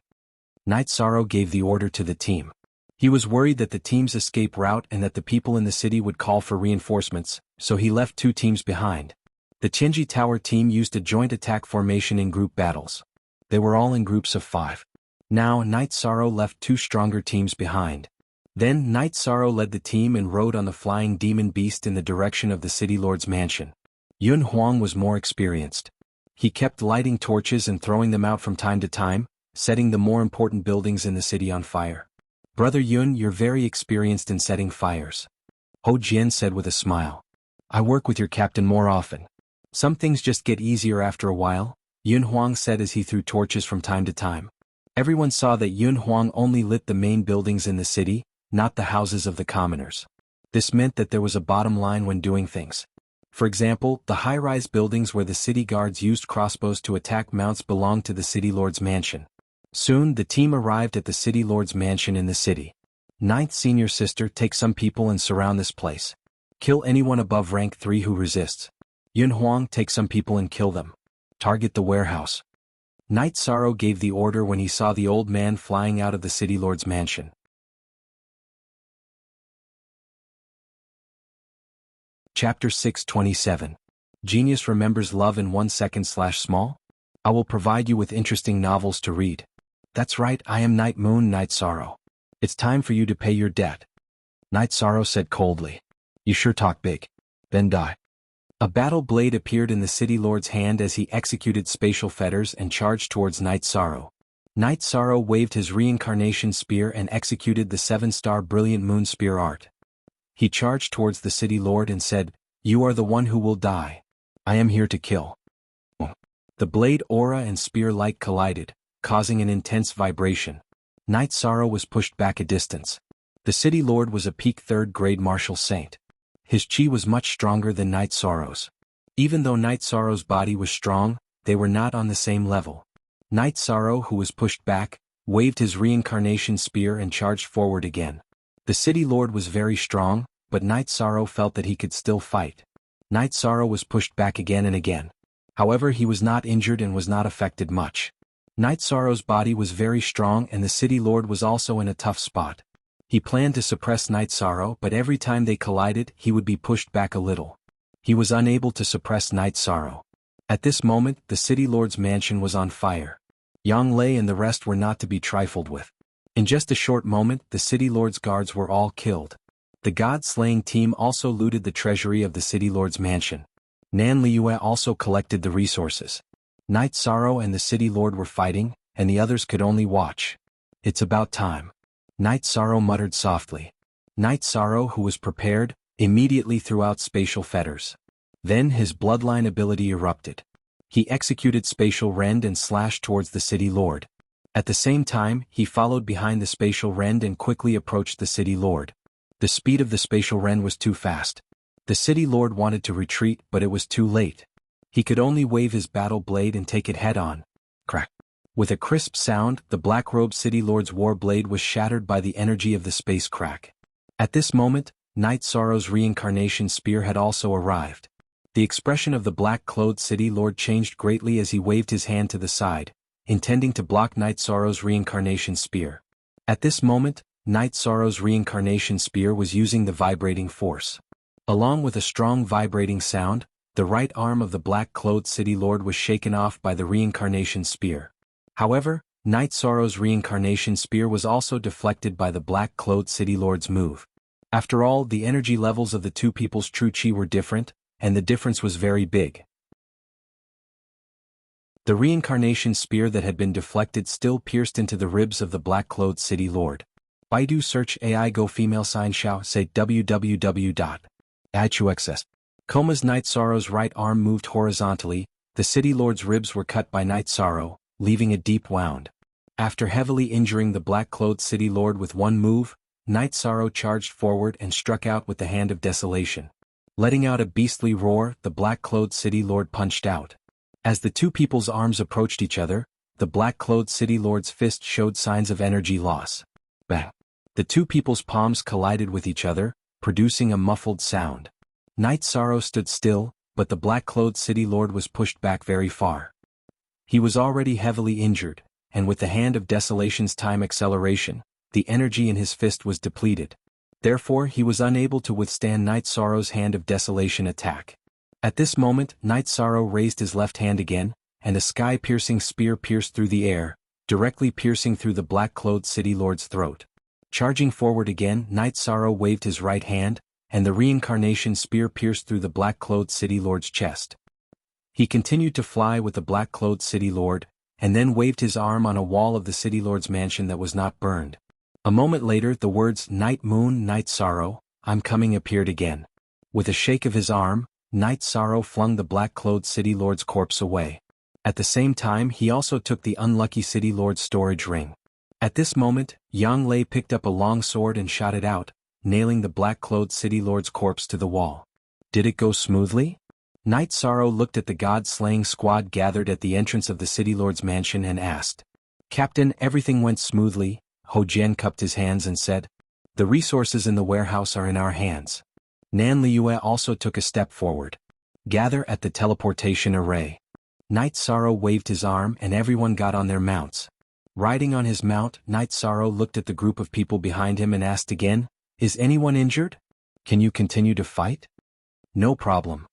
Night Sorrow gave the order to the team. He was worried that the team's escape route and that the people in the city would call for reinforcements, so he left two teams behind. The Tianji Tower team used a joint attack formation in group battles. They were all in groups of 5. Now, Night Sorrow left two stronger teams behind. Then, Night Sorrow led the team and rode on the flying demon beast in the direction of the City Lord's mansion. Yun Huang was more experienced. He kept lighting torches and throwing them out from time to time, setting the more important buildings in the city on fire. Brother Yun, you're very experienced in setting fires. Ho Jian said with a smile. I work with your captain more often. Some things just get easier after a while, Yun Huang said as he threw torches from time to time. Everyone saw that Yun Huang only lit the main buildings in the city, not the houses of the commoners. This meant that there was a bottom line when doing things. For example, the high-rise buildings where the city guards used crossbows to attack mounts belonged to the City Lord's mansion. Soon, the team arrived at the City Lord's mansion in the city. Ninth Senior Sister, take some people and surround this place. Kill anyone above rank 3 who resists. Yun Huang, take some people and kill them. Target the warehouse. Night Sorrow gave the order when he saw the old man flying out of the City Lord's mansion. Chapter 627. Genius remembers love in 1 second/small? I will provide you with interesting novels to read. That's right, I am Night Moon, Night Sorrow. It's time for you to pay your debt. Night Sorrow said coldly. You sure talk big. Then die. A battle blade appeared in the City Lord's hand as he executed spatial fetters and charged towards Night Sorrow. Night Sorrow waved his reincarnation spear and executed the 7-star brilliant moon spear art. He charged towards the City Lord and said, You are the one who will die. I am here to kill. The blade aura and spear light collided, causing an intense vibration. Night Sorrow was pushed back a distance. The City Lord was a peak 3rd-grade martial saint. His chi was much stronger than Night Sorrow's. Even though Night Sorrow's body was strong, they were not on the same level. Night Sorrow, who was pushed back, waved his reincarnation spear and charged forward again. The City Lord was very strong, but Night Sorrow felt that he could still fight. Night Sorrow was pushed back again and again. However, he was not injured and was not affected much. Night Sorrow's body was very strong and the City Lord was also in a tough spot. He planned to suppress Night Sorrow, but every time they collided, he would be pushed back a little. He was unable to suppress Night Sorrow. At this moment, the City Lord's mansion was on fire. Yang Lei and the rest were not to be trifled with. In just a short moment, the City Lord's guards were all killed. The God-slaying team also looted the treasury of the City Lord's mansion. Nan Liyue also collected the resources. Night Sorrow and the City Lord were fighting, and the others could only watch. It's about time. Night Sorrow muttered softly. Night Sorrow, who was prepared, immediately threw out spatial fetters. Then his bloodline ability erupted. He executed spatial rend and slashed towards the City Lord. At the same time, he followed behind the spatial rend and quickly approached the City Lord. The speed of the spatial rend was too fast. The City Lord wanted to retreat, but it was too late. He could only wave his battle blade and take it head-on. Crack. With a crisp sound, the black-robed City Lord's war blade was shattered by the energy of the space crack. At this moment, Night Sorrow's reincarnation spear had also arrived. The expression of the black-clothed city lord changed greatly as he waved his hand to the side, intending to block Night Sorrow's reincarnation spear. At this moment, Night Sorrow's reincarnation spear was using the vibrating force. Along with a strong vibrating sound, the right arm of the black-clothed city lord was shaken off by the reincarnation spear. However, Night Sorrow's reincarnation spear was also deflected by the black-clothed city lord's move. After all, the energy levels of the two people's true chi were different, and the difference was very big. The reincarnation spear that had been deflected still pierced into the ribs of the black-clothed city lord. Baidu search AI go female sign shao say www.ichuxs. Koma's Night Sorrow's right arm moved horizontally, the city lord's ribs were cut by Night Sorrow, leaving a deep wound. After heavily injuring the black-clothed city lord with one move, Night Sorrow charged forward and struck out with the Hand of Desolation. Letting out a beastly roar, the black-clothed city lord punched out. As the two people's arms approached each other, the black-clothed city lord's fist showed signs of energy loss. Bang! The two people's palms collided with each other, producing a muffled sound. Night Sorrow stood still, but the black-clothed city lord was pushed back very far. He was already heavily injured, and with the Hand of Desolation's time acceleration, the energy in his fist was depleted. Therefore, he was unable to withstand Night Sorrow's Hand of Desolation attack. At this moment, Night Sorrow raised his left hand again, and a sky-piercing spear pierced through the air, directly piercing through the black-clothed city lord's throat. Charging forward again, Night Sorrow waved his right hand, and the reincarnation spear pierced through the black-clothed city lord's chest. He continued to fly with the black-clothed city lord, and then waved his arm on a wall of the city lord's mansion that was not burned. A moment later, the words "Night Moon, Night Sorrow, I'm coming" appeared again. With a shake of his arm, Night Sorrow flung the black-clothed city lord's corpse away. At the same time, he also took the unlucky city lord's storage ring. At this moment, Yang Lei picked up a long sword and shot it out, nailing the black-clothed city lord's corpse to the wall. Did it go smoothly? Night Sorrow looked at the god-slaying squad gathered at the entrance of the city lord's mansion and asked. "Captain, everything went smoothly." Ho Jian cupped his hands and said. "The resources in the warehouse are in our hands." Nan Liue also took a step forward. "Gather at the teleportation array." Night Sorrow waved his arm and everyone got on their mounts. Riding on his mount, Night Sorrow looked at the group of people behind him and asked again, "Is anyone injured? Can you continue to fight?" "No problem."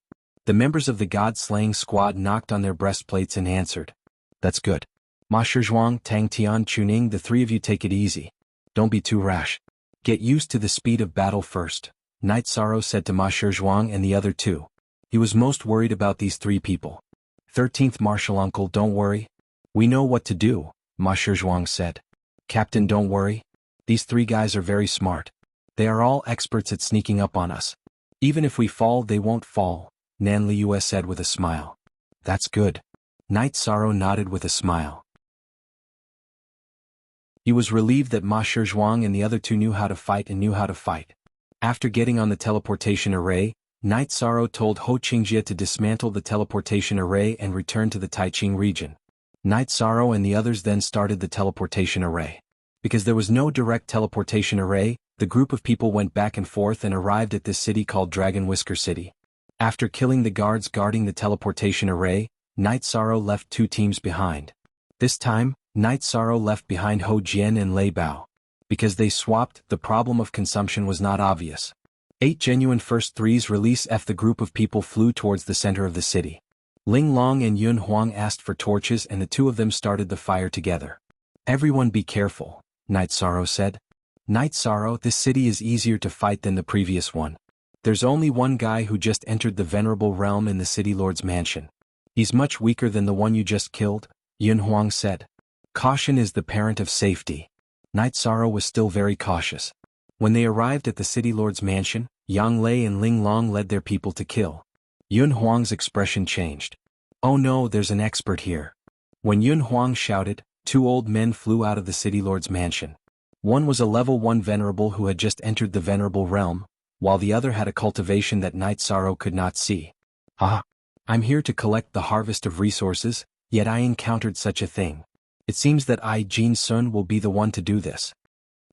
The members of the god-slaying squad knocked on their breastplates and answered. "That's good. Ma Shizhuang, Tang Tian, Chuning, the three of you take it easy. Don't be too rash. Get used to the speed of battle first," Night Sorrow said to Ma Shizhuang and the other two. He was most worried about these three people. 13th Marshal Uncle, don't worry. We know what to do, Ma Shizhuang said. "Captain, don't worry. These three guys are very smart. They are all experts at sneaking up on us. Even if we fall, they won't fall," Nan Liue said with a smile. "That's good." Night Sorrow nodded with a smile. He was relieved that Ma Shizhuang and the other two knew how to fight and knew how to fight. After getting on the teleportation array, Night Sorrow told Ho Qingjie to dismantle the teleportation array and return to the Taiqing region. Night Sorrow and the others then started the teleportation array. Because there was no direct teleportation array, the group of people went back and forth and arrived at this city called Dragon Whisker City. After killing the guards guarding the teleportation array, Night Sorrow left two teams behind. This time, Night Sorrow left behind Ho Jian and Lei Bao. Because they swapped, the problem of consumption was not obvious. 8 genuine first threes release F. The group of people flew towards the center of the city. Ling Long and Yun Huang asked for torches and the two of them started the fire together. "Everyone be careful," Night Sorrow said. "Night Sorrow, this city is easier to fight than the previous one. There's only one guy who just entered the Venerable Realm in the City Lord's mansion. He's much weaker than the one you just killed," Yun Huang said. "Caution is the parent of safety." Night Sorrow was still very cautious. When they arrived at the City Lord's mansion, Yang Lei and Ling Long led their people to kill. Yun Huang's expression changed. "Oh no, there's an expert here." When Yun Huang shouted, 2 old men flew out of the City Lord's mansion. One was a level 1 venerable who had just entered the Venerable Realm, while the other had a cultivation that Night Sorrow could not see. "Ah, I'm here to collect the harvest of resources, yet I encountered such a thing. It seems that I, Jin Sun, will be the one to do this."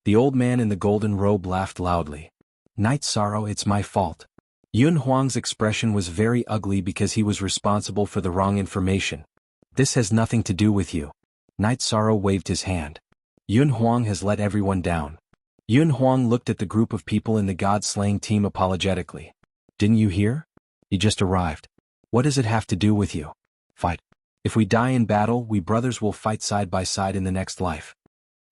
The old man in the golden robe laughed loudly. Night Sorrow, it's my fault. Yun Huang's expression was very ugly because he was responsible for the wrong information. This has nothing to do with you. Night Sorrow waved his hand. Yun Huang has let everyone down. Yun Huang looked at the group of people in the god-slaying team apologetically. Didn't you hear? He just arrived. What does it have to do with you? Fight. If we die in battle, we brothers will fight side by side in the next life.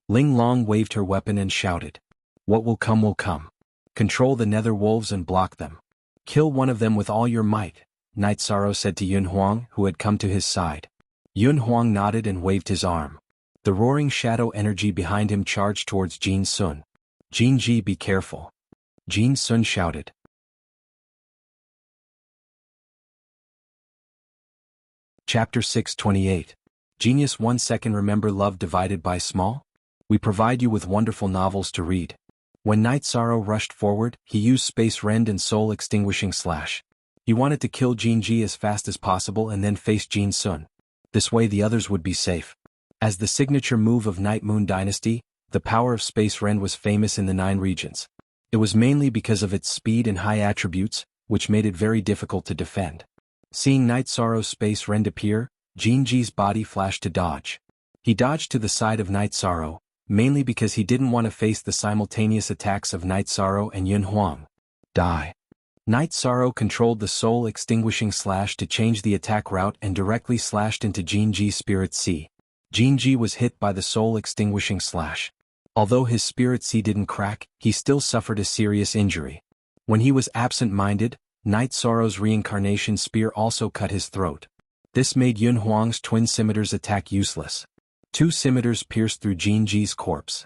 Ling Long waved her weapon and shouted. What will come will come. Control the nether wolves and block them. Kill one of them with all your might, Night Sorrow said to Yun Huang, who had come to his side. Yun Huang nodded and waved his arm. The roaring shadow energy behind him charged towards Jin Sun. Jin Ji, be careful. Jin Sun shouted. Chapter 628. Genius 1 second. Remember love divided by small? We provide you with wonderful novels to read. When Night Sorrow rushed forward, he used Space Rend and Soul Extinguishing Slash. He wanted to kill Jin Ji as fast as possible and then face Jin Sun. This way the others would be safe. As the signature move of Night Moon Dynasty, the power of Space Rend was famous in the 9 regions. It was mainly because of its speed and high attributes, which made it very difficult to defend. Seeing Night Sorrow's Space Rend appear, Jin Ji's body flashed to dodge. He dodged to the side of Night Sorrow, mainly because he didn't want to face the simultaneous attacks of Night Sorrow and Yun Huang. Die. Night Sorrow controlled the Soul Extinguishing Slash to change the attack route and directly slashed into Jin Ji's Spirit Sea. Jin Ji was hit by the Soul Extinguishing Slash. Although his Spirit Sea didn't crack, he still suffered a serious injury. When he was absent-minded, Night Sorrow's Reincarnation Spear also cut his throat. This made Yun Huang's twin scimitars attack useless. 2 scimitars pierced through Jin Ji's corpse.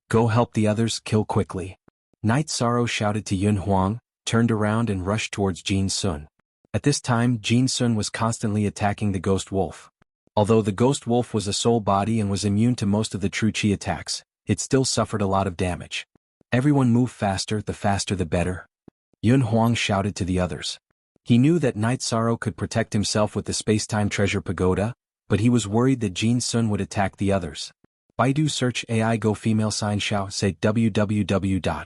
Go help the others, kill quickly. Night Sorrow shouted to Yun Huang, turned around and rushed towards Jin Sun. At this time Jin Sun was constantly attacking the Ghost Wolf. Although the Ghost Wolf was a soul body and was immune to most of the true Qi attacks, it still suffered a lot of damage. Everyone move faster the better. Yun Huang shouted to the others. He knew that Night Sorrow could protect himself with the Space-Time Treasure Pagoda, but he was worried that Jin Sun would attack the others. Baidu search AI go female sign xiao say www.ichuxs.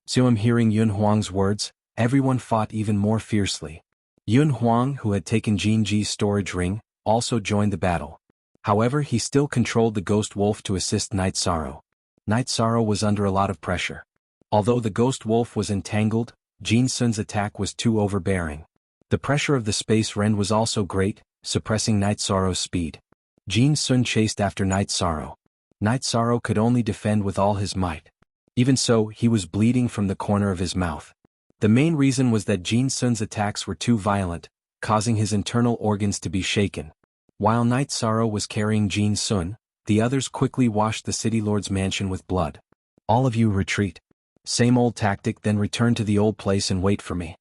So I'm hearing Yun Huang's words, everyone fought even more fiercely. Yun Huang, who had taken Jin Ji's storage ring, also joined the battle. However, he still controlled the Ghost Wolf to assist Night Sorrow. Night Sorrow was under a lot of pressure. Although the Ghost Wolf was entangled, Jin Sun's attack was too overbearing. The pressure of the Space Rend was also great, suppressing Night Sorrow's speed. Jin Sun chased after Night Sorrow. Night Sorrow could only defend with all his might. Even so, he was bleeding from the corner of his mouth. The main reason was that Jin Sun's attacks were too violent, causing his internal organs to be shaken. While Night Sorrow was carrying Jin Sun, the others quickly washed the City Lord's mansion with blood. All of you retreat. Same old tactic, then return to the old place and wait for me.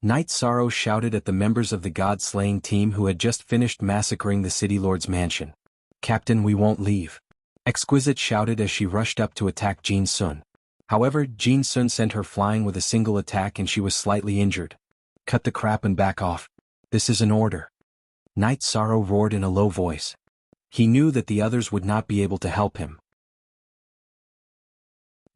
Night Sorrow shouted at the members of the god-slaying team who had just finished massacring the City Lord's mansion. Captain, we won't leave. Exquisite shouted as she rushed up to attack Jin Sun. However, Jin Sun sent her flying with a single attack and she was slightly injured. Cut the crap and back off. This is an order. Night Sorrow roared in a low voice. He knew that the others would not be able to help him.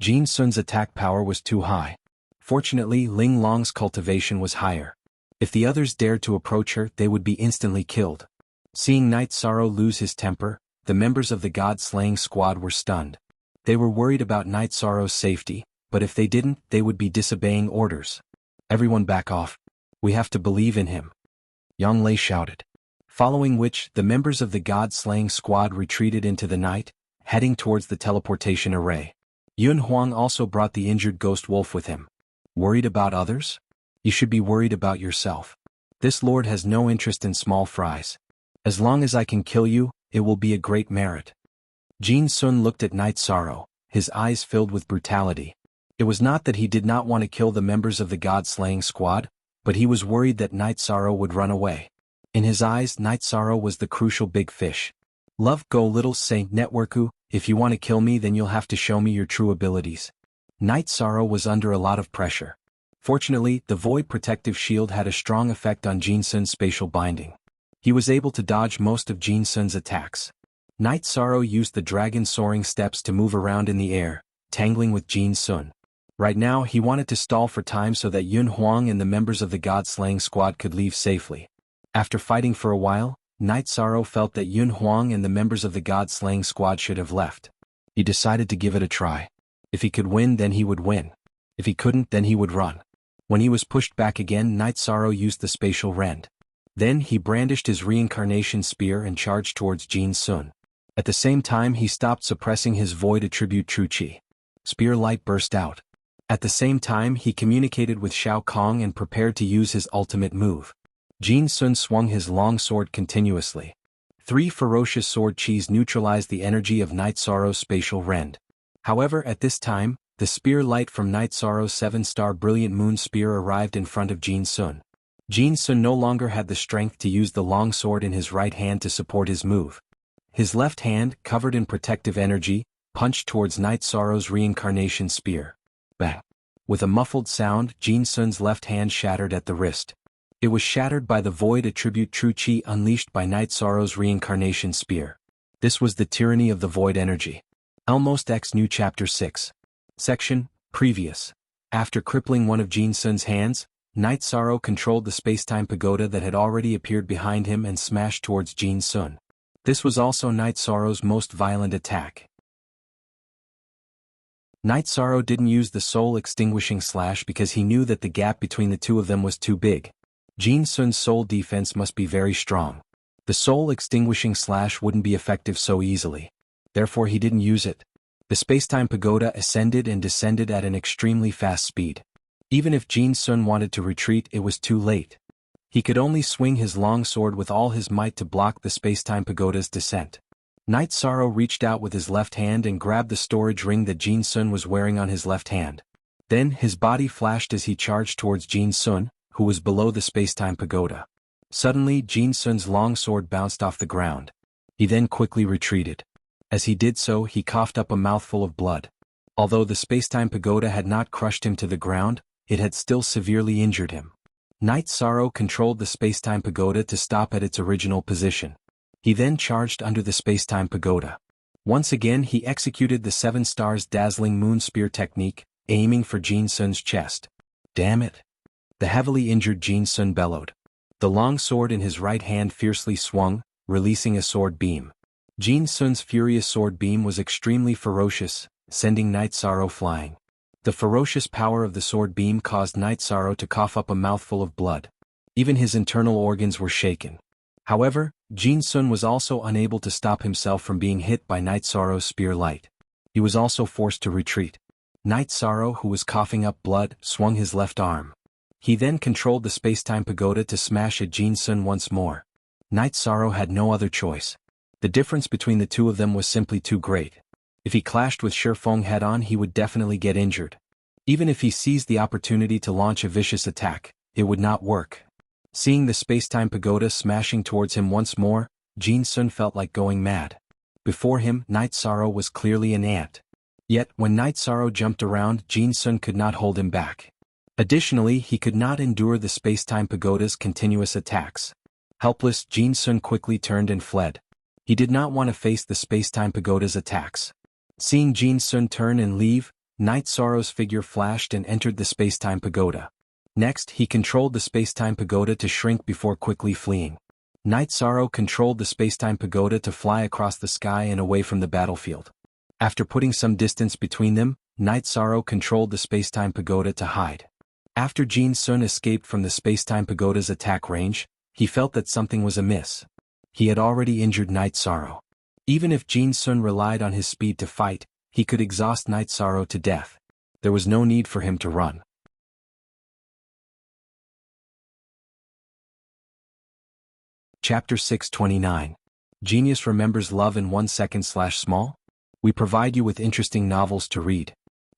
Jin Sun's attack power was too high. Fortunately, Ling Long's cultivation was higher. If the others dared to approach her, they would be instantly killed. Seeing Night Sorrow lose his temper, the members of the god-slaying squad were stunned. They were worried about Night Sorrow's safety, but if they didn't, they would be disobeying orders. Everyone back off. We have to believe in him. Yang Lei shouted. Following which, the members of the god-slaying squad retreated into the night, heading towards the teleportation array. Yun Huang also brought the injured Ghost Wolf with him. Worried about others? You should be worried about yourself. This lord has no interest in small fries. As long as I can kill you, it will be a great merit. Jin Sun looked at Night Sorrow, his eyes filled with brutality. It was not that he did not want to kill the members of the god-slaying squad, but he was worried that Night Sorrow would run away. In his eyes, Night Sorrow was the crucial big fish. Love go little say networku, if you want to kill me then you'll have to show me your true abilities. Night Sorrow was under a lot of pressure. Fortunately, the Void Protective Shield had a strong effect on Jin Sun's spatial binding. He was able to dodge most of Jin Sun's attacks. Night Sorrow used the Dragon Soaring Steps to move around in the air, tangling with Jin Sun. Right now he wanted to stall for time so that Yun Huang and the members of the God-slaying squad could leave safely. After fighting for a while, Night Sorrow felt that Yun Huang and the members of the God-slaying squad should have left. He decided to give it a try. If he could win, then he would win. If he couldn't, then he would run. When he was pushed back again, Night Sorrow used the spatial rend. Then he brandished his reincarnation spear and charged towards Jin Sun. At the same time he stopped suppressing his void attribute True Qi. Spear light burst out. At the same time he communicated with Shao Kong and prepared to use his ultimate move. Jin Sun swung his long sword continuously. 3 ferocious sword qis neutralized the energy of Night Sorrow's spatial rend. However, at this time, the spear light from Night Sorrow's 7-star brilliant moon spear arrived in front of Jin Sun. Jin Sun no longer had the strength to use the long sword in his right hand to support his move. His left hand, covered in protective energy, punched towards Night Sorrow's reincarnation spear. Bang! With a muffled sound, Jin Sun's left hand shattered at the wrist. It was shattered by the void attribute True Qi unleashed by Night Sorrow's reincarnation spear. This was the tyranny of the void energy. Almost X New Chapter 6. Section, Previous. After crippling one of Jin Sun's hands, Night Sorrow controlled the space-time pagoda that had already appeared behind him and smashed towards Jin Sun. This was also Night Sorrow's most violent attack. Night Sorrow didn't use the soul-extinguishing slash because he knew that the gap between the two of them was too big. Jin Sun's soul defense must be very strong. The soul-extinguishing slash wouldn't be effective so easily. Therefore he didn't use it. The space-time pagoda ascended and descended at an extremely fast speed. Even if Jin Sun wanted to retreat, it was too late. He could only swing his long sword with all his might to block the space-time pagoda's descent. Night Sorrow reached out with his left hand and grabbed the storage ring that Jin Sun was wearing on his left hand. Then his body flashed as he charged towards Jin Sun, who was below the space-time pagoda. Suddenly Jin Sun's long sword bounced off the ground. He then quickly retreated. As he did so, he coughed up a mouthful of blood. Although the space-time pagoda had not crushed him to the ground, it had still severely injured him. Night Sorrow controlled the space-time pagoda to stop at its original position. He then charged under the space-time pagoda. Once again he executed the 7 stars dazzling moon spear technique, aiming for Jin Sun's chest. Damn it! The heavily injured Jin Sun bellowed. The long sword in his right hand fiercely swung, releasing a sword beam. Jin Sun's furious sword beam was extremely ferocious, sending Night Sorrow flying. The ferocious power of the sword beam caused Night Sorrow to cough up a mouthful of blood. Even his internal organs were shaken. However, Jin Sun was also unable to stop himself from being hit by Night Sorrow's spear light. He was also forced to retreat. Night Sorrow, who was coughing up blood, swung his left arm. He then controlled the space-time pagoda to smash at Jin Sun once more. Night Sorrow had no other choice. The difference between the two of them was simply too great. If he clashed with Shifeng head-on, he would definitely get injured. Even if he seized the opportunity to launch a vicious attack, it would not work. Seeing the space-time pagoda smashing towards him once more, Jin Sun felt like going mad. Before him, Night Sorrow was clearly an ant. Yet, when Night Sorrow jumped around, Jin Sun could not hold him back. Additionally, he could not endure the space-time pagoda's continuous attacks. Helpless, Jin Sun quickly turned and fled. He did not want to face the space-time pagoda's attacks. Seeing Jin Sun turn and leave, Night Sorrow's figure flashed and entered the space-time pagoda. Next, he controlled the space-time pagoda to shrink before quickly fleeing. Night Sorrow controlled the space-time pagoda to fly across the sky and away from the battlefield. After putting some distance between them, Night Sorrow controlled the space-time pagoda to hide. After Jin Sun escaped from the space-time pagoda's attack range, he felt that something was amiss. He had already injured Night Sorrow. Even if Jin Sun relied on his speed to fight, he could exhaust Night Sorrow to death. There was no need for him to run. Chapter 629. Genius remembers love in 1 second/small? We provide you with interesting novels to read.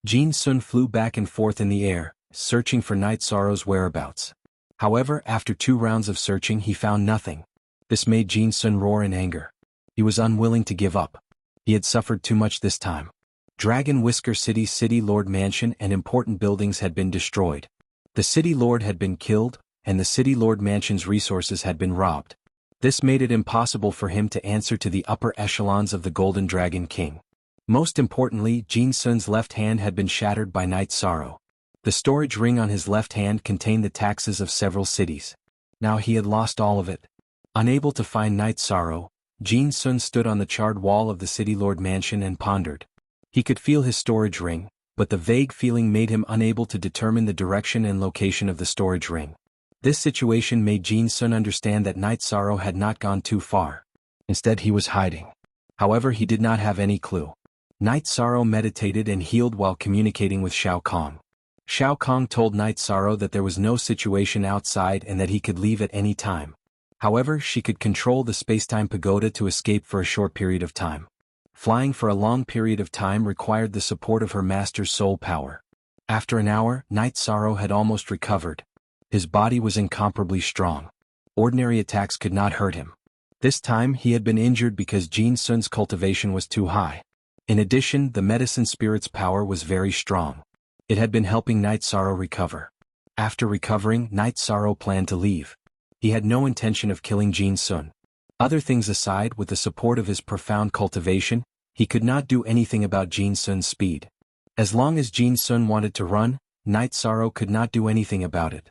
Jin Sun flew back and forth in the air, searching for Night Sorrow's whereabouts. However, after 2 rounds of searching he found nothing. This made Jin Sun roar in anger. He was unwilling to give up. He had suffered too much this time. Dragon Whisker City's City Lord Mansion and important buildings had been destroyed. The City Lord had been killed, and the City Lord Mansion's resources had been robbed. This made it impossible for him to answer to the upper echelons of the Golden Dragon King. Most importantly, Jin Sun's left hand had been shattered by Night Sorrow. The storage ring on his left hand contained the taxes of several cities. Now he had lost all of it. Unable to find Night Sorrow, Jin Sun stood on the charred wall of the City Lord mansion and pondered. He could feel his storage ring, but the vague feeling made him unable to determine the direction and location of the storage ring. This situation made Jin Sun understand that Night Sorrow had not gone too far. Instead he was hiding. However, he did not have any clue. Night Sorrow meditated and healed while communicating with Shao Kong. Shao Kong told Night Sorrow that there was no situation outside and that he could leave at any time. However, she could control the spacetime pagoda to escape for a short period of time. Flying for a long period of time required the support of her master's soul power. After an hour, Night Sorrow had almost recovered. His body was incomparably strong. Ordinary attacks could not hurt him. This time he had been injured because Jin Sun's cultivation was too high. In addition, the medicine spirit's power was very strong. It had been helping Night Sorrow recover. After recovering, Night Sorrow planned to leave. He had no intention of killing Jin Sun. Other things aside, with the support of his profound cultivation, he could not do anything about Jin Sun's speed. As long as Jin Sun wanted to run, Night Sorrow could not do anything about it.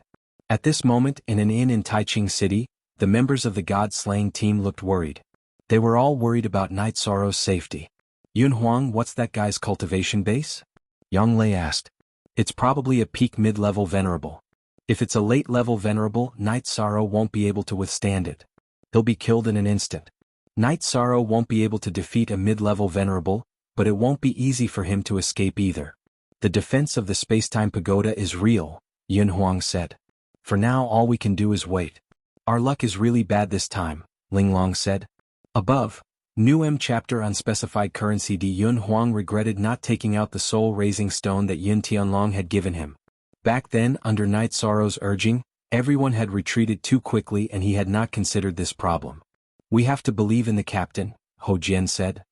At this moment, in an inn in Taiching City, the members of the god-slaying team looked worried. They were all worried about Night Sorrow's safety. Yun Huang, what's that guy's cultivation base? Yang Lei asked. It's probably a peak mid-level venerable. If it's a late-level venerable, Night Sorrow won't be able to withstand it. He'll be killed in an instant. Night Sorrow won't be able to defeat a mid-level venerable, but it won't be easy for him to escape either. The defense of the spacetime pagoda is real, Yun Huang said. For now all we can do is wait. Our luck is really bad this time, Ling Long said. Above. New M chapter unspecified currency. Yun Huang regretted not taking out the soul-raising stone that Yun Tianlong had given him. Back then, under Night Sorrow's urging, everyone had retreated too quickly and he had not considered this problem. We have to believe in the captain, Ho Jian said.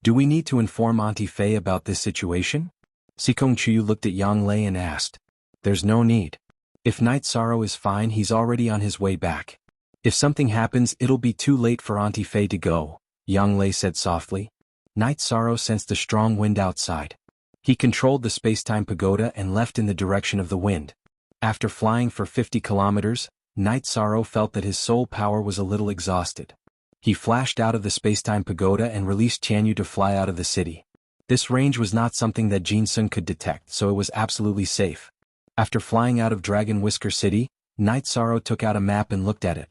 Do we need to inform Auntie Fei about this situation? Sikong Chu looked at Yang Lei and asked. There's no need. If Night Sorrow is fine, he's already on his way back. If something happens, it'll be too late for Auntie Fei to go, Yang Lei said softly. Night Sorrow sensed a strong wind outside. He controlled the spacetime pagoda and left in the direction of the wind. After flying for 50 kilometers, Night Sorrow felt that his soul power was a little exhausted. He flashed out of the spacetime pagoda and released Tianyu to fly out of the city. This range was not something that Jin Sun could detect, so it was absolutely safe. After flying out of Dragon Whisker City, Night Sorrow took out a map and looked at it.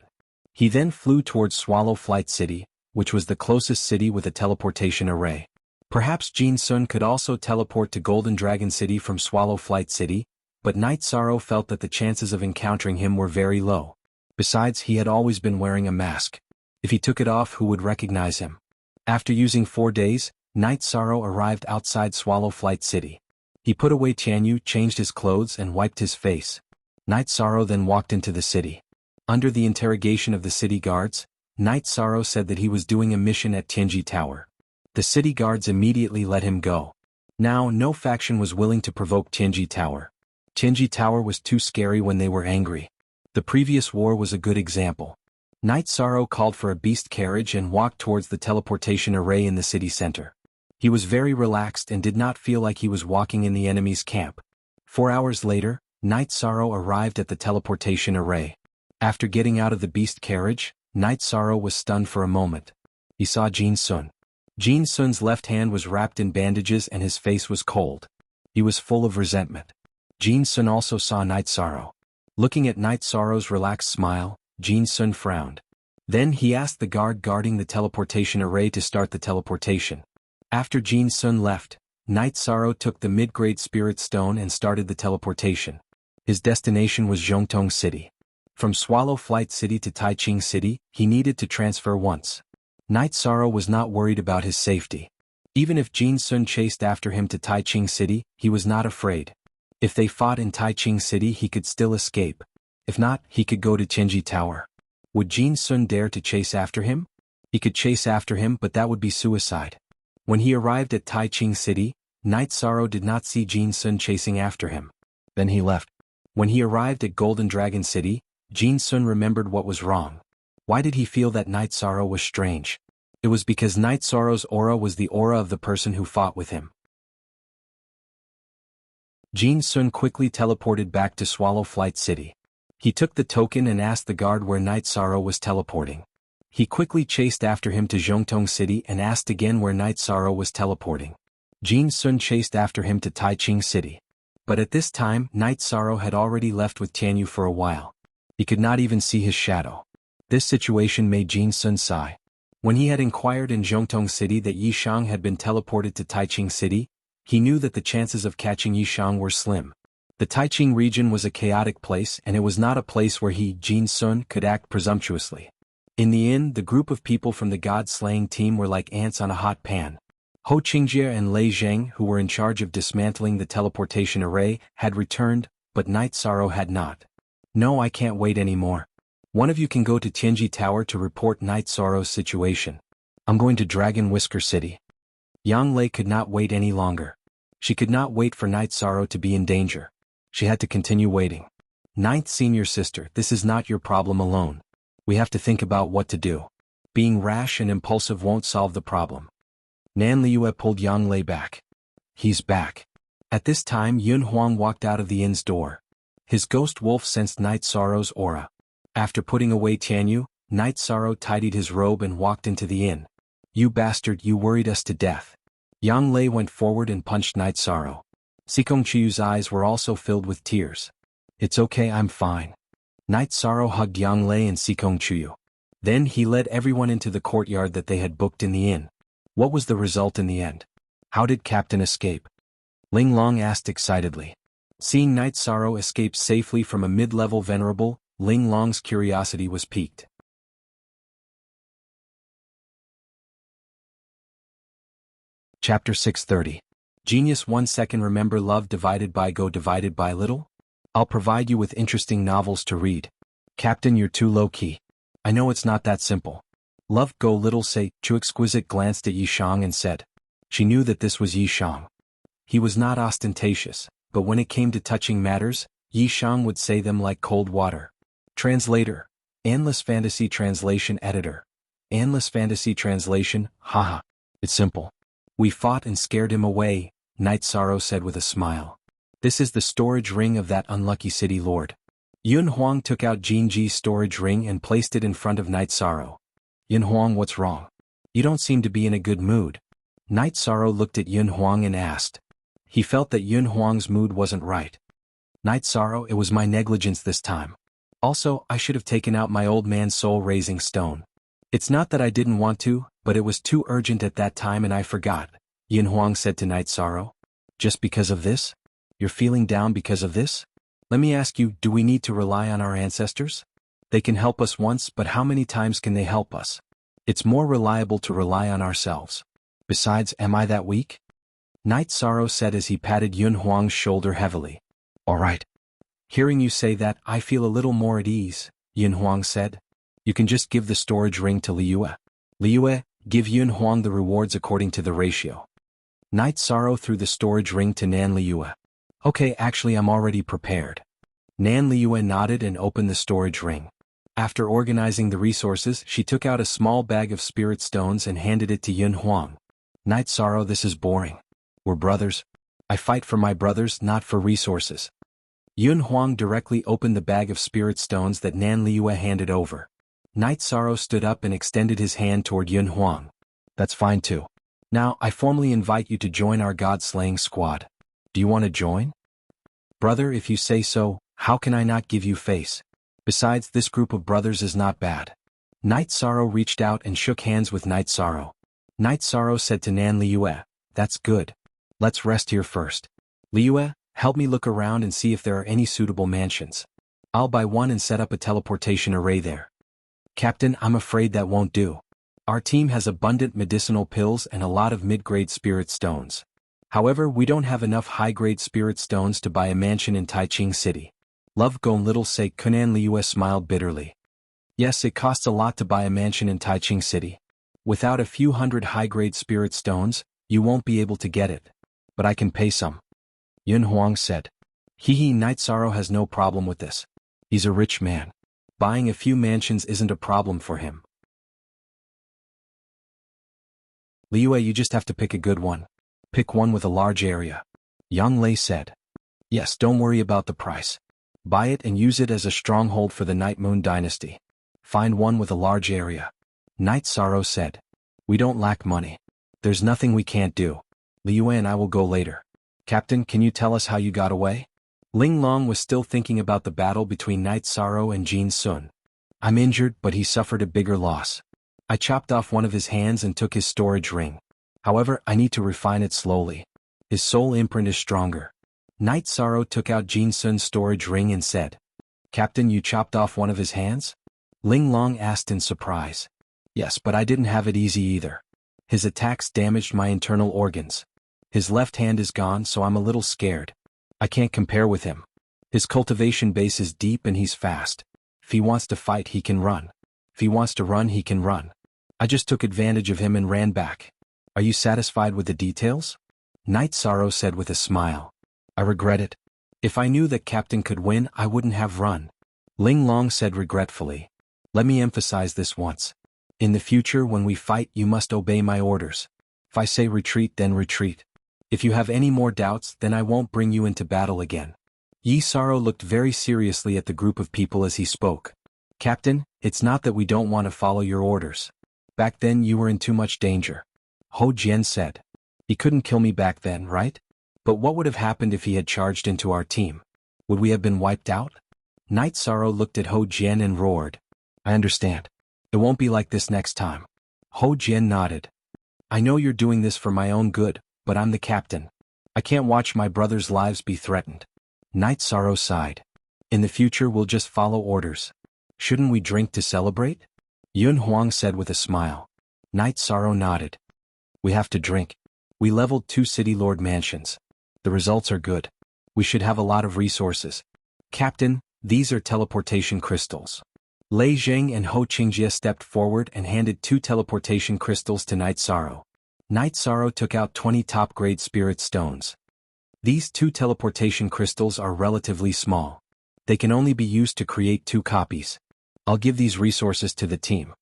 He then flew towards Swallow Flight City, which was the closest city with a teleportation array. Perhaps Jin Sun could also teleport to Golden Dragon City from Swallow Flight City, but Night Sorrow felt that the chances of encountering him were very low. Besides, he had always been wearing a mask. If he took it off, who would recognize him? After using 4 days, Night Sorrow arrived outside Swallow Flight City. He put away Tianyu, changed his clothes and wiped his face. Night Sorrow then walked into the city. Under the interrogation of the city guards, Night Sorrow said that he was doing a mission at Tianji Tower. The city guards immediately let him go. Now, no faction was willing to provoke Tianji Tower. Tianji Tower was too scary when they were angry. The previous war was a good example. Night Sorrow called for a beast carriage and walked towards the teleportation array in the city center. He was very relaxed and did not feel like he was walking in the enemy's camp. 4 hours later, Night Sorrow arrived at the teleportation array. After getting out of the beast carriage, Night Sorrow was stunned for a moment. He saw Jin Sun. Jin Sun's left hand was wrapped in bandages and his face was cold. He was full of resentment. Jin Sun also saw Night Sorrow. Looking at Night Sorrow's relaxed smile, Jin Sun frowned. Then he asked the guard guarding the teleportation array to start the teleportation. After Jin Sun left, Night Sorrow took the mid-grade spirit stone and started the teleportation. His destination was Zhongtong City. From Swallow Flight City to Taiching City, he needed to transfer once. Night Sorrow was not worried about his safety. Even if Jin Sun chased after him to Taiching City, he was not afraid. If they fought in Taiching City, he could still escape. If not, he could go to Tianji Tower. Would Jin Sun dare to chase after him? He could chase after him, but that would be suicide. When he arrived at Taiching City, Night Sorrow did not see Jin Sun chasing after him. Then he left. When he arrived at Golden Dragon City, Jin Sun remembered what was wrong. Why did he feel that Night Sorrow was strange? It was because Night Sorrow's aura was the aura of the person who fought with him. Jin Sun quickly teleported back to Swallow Flight City. He took the token and asked the guard where Night Sorrow was teleporting. He quickly chased after him to Zhongtong City and asked again where Night Sorrow was teleporting. Jin Sun chased after him to Taiching City. But at this time, Night Sorrow had already left with Tianyu for a while. He could not even see his shadow. This situation made Jin Sun sigh. When he had inquired in Zhongtong City that Yishang had been teleported to Taiching City, he knew that the chances of catching Yishang were slim. The Taiching region was a chaotic place and it was not a place where he, Jin Sun, could act presumptuously. In the end, the group of people from the god-slaying team were like ants on a hot pan. Ho Qingjie and Lei Zhang, who were in charge of dismantling the teleportation array, had returned, but Night Sorrow had not. No, I can't wait anymore. One of you can go to Tianji Tower to report Night Sorrow's situation. I'm going to Dragon Whisker City. Yang Lei could not wait any longer. She could not wait for Night Sorrow to be in danger. She had to continue waiting. Ninth senior sister, this is not your problem alone. We have to think about what to do. Being rash and impulsive won't solve the problem. Nan Liyue pulled Yang Lei back. He's back. At this time Yun Huang walked out of the inn's door. His ghost wolf sensed Night Sorrow's aura. After putting away Tianyu, Night Sorrow tidied his robe and walked into the inn. You bastard, you worried us to death. Yang Lei went forward and punched Night Sorrow. Sikong Chiyu's eyes were also filled with tears. It's okay, I'm fine. Night Sorrow hugged Yang Lei and Sikong Chiyu. Then he led everyone into the courtyard that they had booked in the inn. What was the result in the end? How did Captain escape? Ling Long asked excitedly. Seeing Night Sorrow escape safely from a mid-level venerable, Ling Long's curiosity was piqued. Chapter 630. Genius 1 second. Remember love divided by go divided by little? I'll provide you with interesting novels to read. Captain, you're too low-key. I know it's not that simple. Love go little say, Chu Exquisite glanced at Yishang and said. She knew that this was Yishang. He was not ostentatious, but when it came to touching matters, Yishang would say them like cold water. Translator. Endless Fantasy Translation Editor. Endless Fantasy Translation, haha. It's simple. We fought and scared him away, Night Sorrow said with a smile. This is the storage ring of that unlucky city lord. Yun Huang took out Jin Ji's storage ring and placed it in front of Night Sorrow. Yun Huang, what's wrong? You don't seem to be in a good mood. Night Sorrow looked at Yun Huang and asked. He felt that Yun Huang's mood wasn't right. Night Sorrow, it was my negligence this time. Also, I should have taken out my old man's soul-raising stone. It's not that I didn't want to, but it was too urgent at that time and I forgot, Yun Huang said to Night Sorrow. Just because of this? You're feeling down because of this? Let me ask you, do we need to rely on our ancestors? They can help us once, but how many times can they help us? It's more reliable to rely on ourselves. Besides, am I that weak? Night Sorrow said as he patted Yun Huang's shoulder heavily. All right. Hearing you say that, I feel a little more at ease, Yun Huang said. You can just give the storage ring to Liyue. Liyue, give Yun Huang the rewards according to the ratio. Night Sorrow threw the storage ring to Nan Liyue. Okay, actually I'm already prepared. Nan Liyue nodded and opened the storage ring. After organizing the resources, she took out a small bag of spirit stones and handed it to Yun Huang. Night Sorrow, this is boring. We're brothers. I fight for my brothers, not for resources. Yun Huang directly opened the bag of spirit stones that Nan Liyue handed over. Night Sorrow stood up and extended his hand toward Yun Huang. That's fine too. Now, I formally invite you to join our god-slaying squad. Do you want to join? Brother, if you say so, how can I not give you face? Besides, this group of brothers is not bad. Night Sorrow reached out and shook hands with Night Sorrow. Night Sorrow said to Nan Liyue, that's good. Let's rest here first. Liyue, help me look around and see if there are any suitable mansions. I'll buy one and set up a teleportation array there. Captain, I'm afraid that won't do. Our team has abundant medicinal pills and a lot of mid-grade spirit stones. However, we don't have enough high-grade spirit stones to buy a mansion in Taiching City. Love Gon Little Say Kunan Liyue smiled bitterly. Yes, it costs a lot to buy a mansion in Taiching City. Without a few hundred high-grade spirit stones, you won't be able to get it. But I can pay some. Yun Huang said. Night Sorrow has no problem with this. He's a rich man. Buying a few mansions isn't a problem for him. Liu, you just have to pick a good one. Pick one with a large area. Yang Lei said. Yes, don't worry about the price. Buy it and use it as a stronghold for the Night Moon Dynasty. Find one with a large area. Night Sorrow said. We don't lack money. There's nothing we can't do. Liu and I will go later. Captain, can you tell us how you got away? Ling Long was still thinking about the battle between Night Sorrow and Jin Sun. I'm injured, but he suffered a bigger loss. I chopped off one of his hands and took his storage ring. However, I need to refine it slowly. His soul imprint is stronger. Night Sorrow took out Jin Sun's storage ring and said, Captain, you chopped off one of his hands? Ling Long asked in surprise. Yes, but I didn't have it easy either. His attacks damaged my internal organs. His left hand is gone, so I'm a little scared. I can't compare with him. His cultivation base is deep and he's fast. If he wants to fight, he can run. If he wants to run, he can run. I just took advantage of him and ran back. Are you satisfied with the details? Night Sorrow said with a smile. I regret it. If I knew that Captain could win, I wouldn't have run. Ling Long said regretfully. Let me emphasize this once. In the future, when we fight, you must obey my orders. If I say retreat, then retreat. If you have any more doubts, then I won't bring you into battle again. Yi Sorrow looked very seriously at the group of people as he spoke. Captain, it's not that we don't want to follow your orders. Back then you were in too much danger. Ho Jian said. He couldn't kill me back then, right? But what would have happened if he had charged into our team? Would we have been wiped out? Night Sorrow looked at Ho Jian and roared. I understand. It won't be like this next time. Ho Jian nodded. I know you're doing this for my own good, but I'm the captain. I can't watch my brothers' lives be threatened. Night Sorrow sighed. In the future we'll just follow orders. Shouldn't we drink to celebrate? Yun Huang said with a smile. Night Sorrow nodded. We have to drink. We leveled 2 City Lord mansions. The results are good. We should have a lot of resources. Captain, these are teleportation crystals. Lei Zheng and Ho Qingjie stepped forward and handed 2 teleportation crystals to Night Sorrow. Night Sorrow took out 20 top-grade spirit stones. These 2 teleportation crystals are relatively small. They can only be used to create 2 copies. I'll give these resources to the team.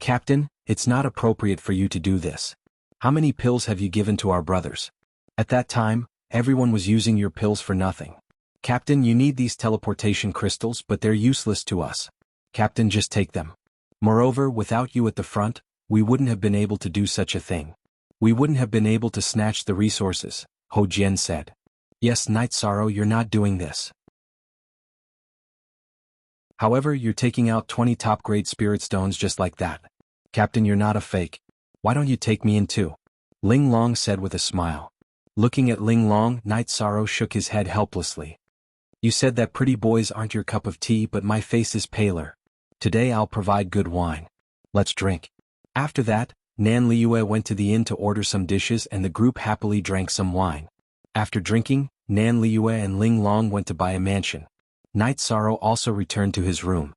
Captain, it's not appropriate for you to do this. How many pills have you given to our brothers? At that time, everyone was using your pills for nothing. Captain, you need these teleportation crystals, but they're useless to us. Captain, just take them. Moreover, without you at the front, we wouldn't have been able to do such a thing. We wouldn't have been able to snatch the resources, Ho Jian said. Yes, Night Sorrow, you're not doing this. However, you're taking out 20 top-grade spirit stones just like that. Captain, you're not a fake. Why don't you take me in too? Ling Long said with a smile. Looking at Ling Long, Night Sorrow shook his head helplessly. You said that pretty boys aren't your cup of tea, but my face is paler. Today I'll provide good wine. Let's drink. After that, Nan Liue went to the inn to order some dishes and the group happily drank some wine. After drinking, Nan Liue and Ling Long went to buy a mansion. Night Sorrow also returned to his room.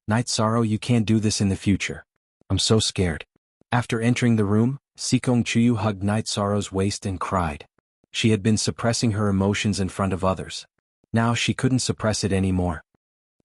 Night Sorrow, you can't do this in the future. I'm so scared. After entering the room, Sikong Chuyu hugged Night Sorrow's waist and cried. She had been suppressing her emotions in front of others. Now she couldn't suppress it anymore.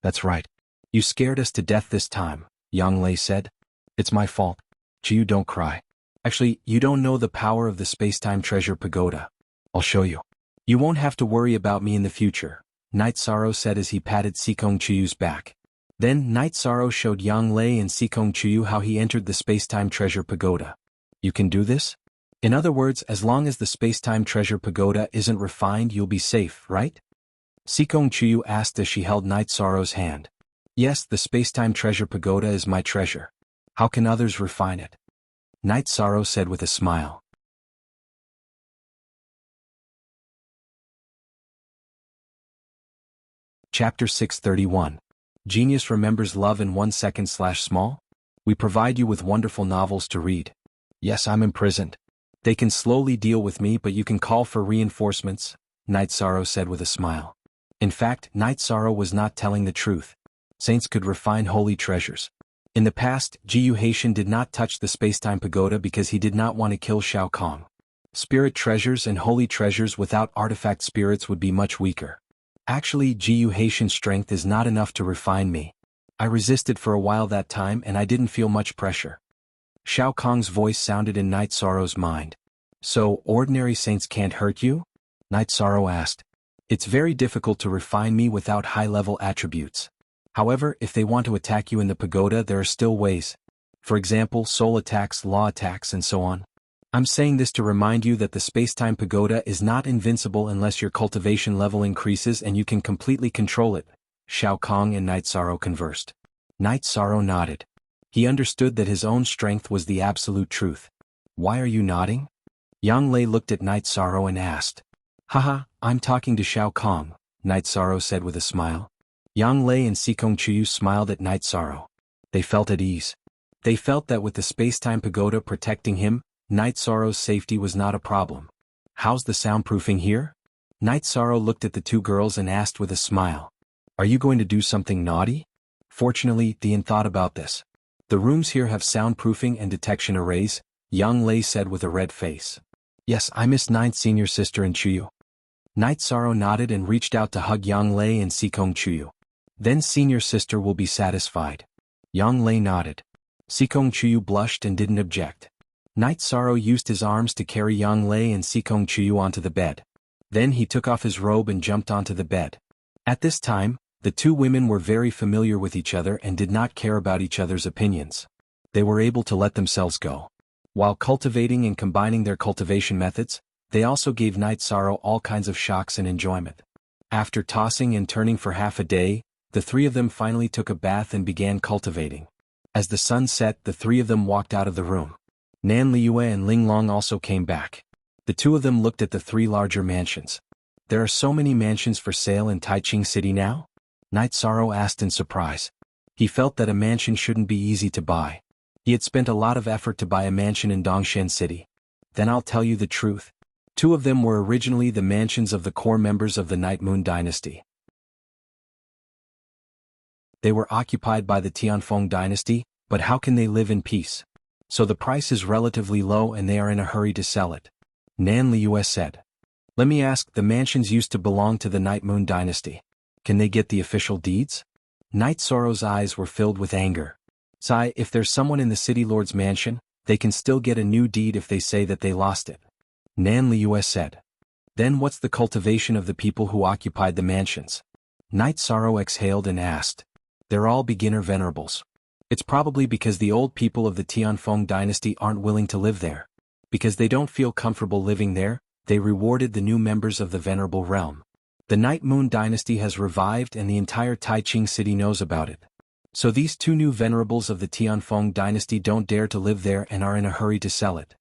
That's right. You scared us to death this time, Yang Lei said. It's my fault. Chuyu, don't cry. Actually, you don't know the power of the space-time treasure pagoda. I'll show you. You won't have to worry about me in the future, Night Sorrow said as he patted Sikong Chuyu's back. Then Night Sorrow showed Yang Lei and Sikong Chuyu how he entered the space-time treasure pagoda. You can do this? In other words, as long as the space-time treasure pagoda isn't refined, you'll be safe, right? Sikong Chuyu asked as she held Night Sorrow's hand. Yes, the space-time treasure pagoda is my treasure. How can others refine it? Night Sorrow said with a smile. Chapter 631. Genius remembers love in 1 second/small? We provide you with wonderful novels to read. Yes, I'm imprisoned. They can slowly deal with me, but you can call for reinforcements, Night Sorrow said with a smile. In fact, Night Sorrow was not telling the truth. Saints could refine holy treasures. In the past, Jiyu Haitian did not touch the space-time pagoda because he did not want to kill Shao Kong. Spirit treasures and holy treasures without artifact spirits would be much weaker. Actually, Jiyu Haitian's strength is not enough to refine me. I resisted for a while that time and I didn't feel much pressure. Xiao Kong's voice sounded in Night Sorrow's mind. So, ordinary saints can't hurt you? Night Sorrow asked. It's very difficult to refine me without high-level attributes. However, if they want to attack you in the pagoda, there are still ways. For example, soul attacks, law attacks, and so on. I'm saying this to remind you that the space-time pagoda is not invincible unless your cultivation level increases and you can completely control it. Xiao Kong and Night Sorrow conversed. Night Sorrow nodded. He understood that his own strength was the absolute truth. Why are you nodding? Yang Lei looked at Night Sorrow and asked. Haha, I'm talking to Xiao Kong, Night Sorrow said with a smile. Yang Lei and Sikong Chuyu smiled at Night Sorrow. They felt at ease. They felt that with the space-time pagoda protecting him, Night Sorrow's safety was not a problem. How's the soundproofing here? Night Sorrow looked at the two girls and asked with a smile. Are you going to do something naughty? Fortunately, Dian thought about this. The rooms here have soundproofing and detection arrays, Yang Lei said with a red face. Yes, I miss Ninth Senior Sister and Chuyu. Night Sorrow nodded and reached out to hug Yang Lei and Sikong Chuyu. Then Senior Sister will be satisfied. Yang Lei nodded. Sikong Chuyu blushed and didn't object. Night Sorrow used his arms to carry Yang Lei and Sikong Chuyu onto the bed. Then he took off his robe and jumped onto the bed. At this time, the two women were very familiar with each other and did not care about each other's opinions. They were able to let themselves go. While cultivating and combining their cultivation methods, they also gave Night Sorrow all kinds of shocks and enjoyment. After tossing and turning for half a day, the three of them finally took a bath and began cultivating. As the sun set, the three of them walked out of the room. Nan Liyue and Ling Long also came back. The two of them looked at the three larger mansions. There are so many mansions for sale in Taiching City now? Night Sorrow asked in surprise. He felt that a mansion shouldn't be easy to buy. He had spent a lot of effort to buy a mansion in Dongshan City. Then I'll tell you the truth. Two of them were originally the mansions of the core members of the Night Moon Dynasty. They were occupied by the Tianfeng Dynasty, but how can they live in peace? So the price is relatively low and they are in a hurry to sell it. Nan Liyue said. Let me ask, the mansions used to belong to the Night Moon Dynasty. Can they get the official deeds? Night Sorrow's eyes were filled with anger. Sai, if there's someone in the City Lord's mansion, they can still get a new deed if they say that they lost it. Nan Liyue said. Then what's the cultivation of the people who occupied the mansions? Night Sorrow exhaled and asked. They're all beginner venerables. It's probably because the old people of the Tianfeng Dynasty aren't willing to live there. Because they don't feel comfortable living there, they rewarded the new members of the venerable realm. The Night Moon Dynasty has revived and the entire Taiching City knows about it. So these two new venerables of the Tianfeng Dynasty don't dare to live there and are in a hurry to sell it.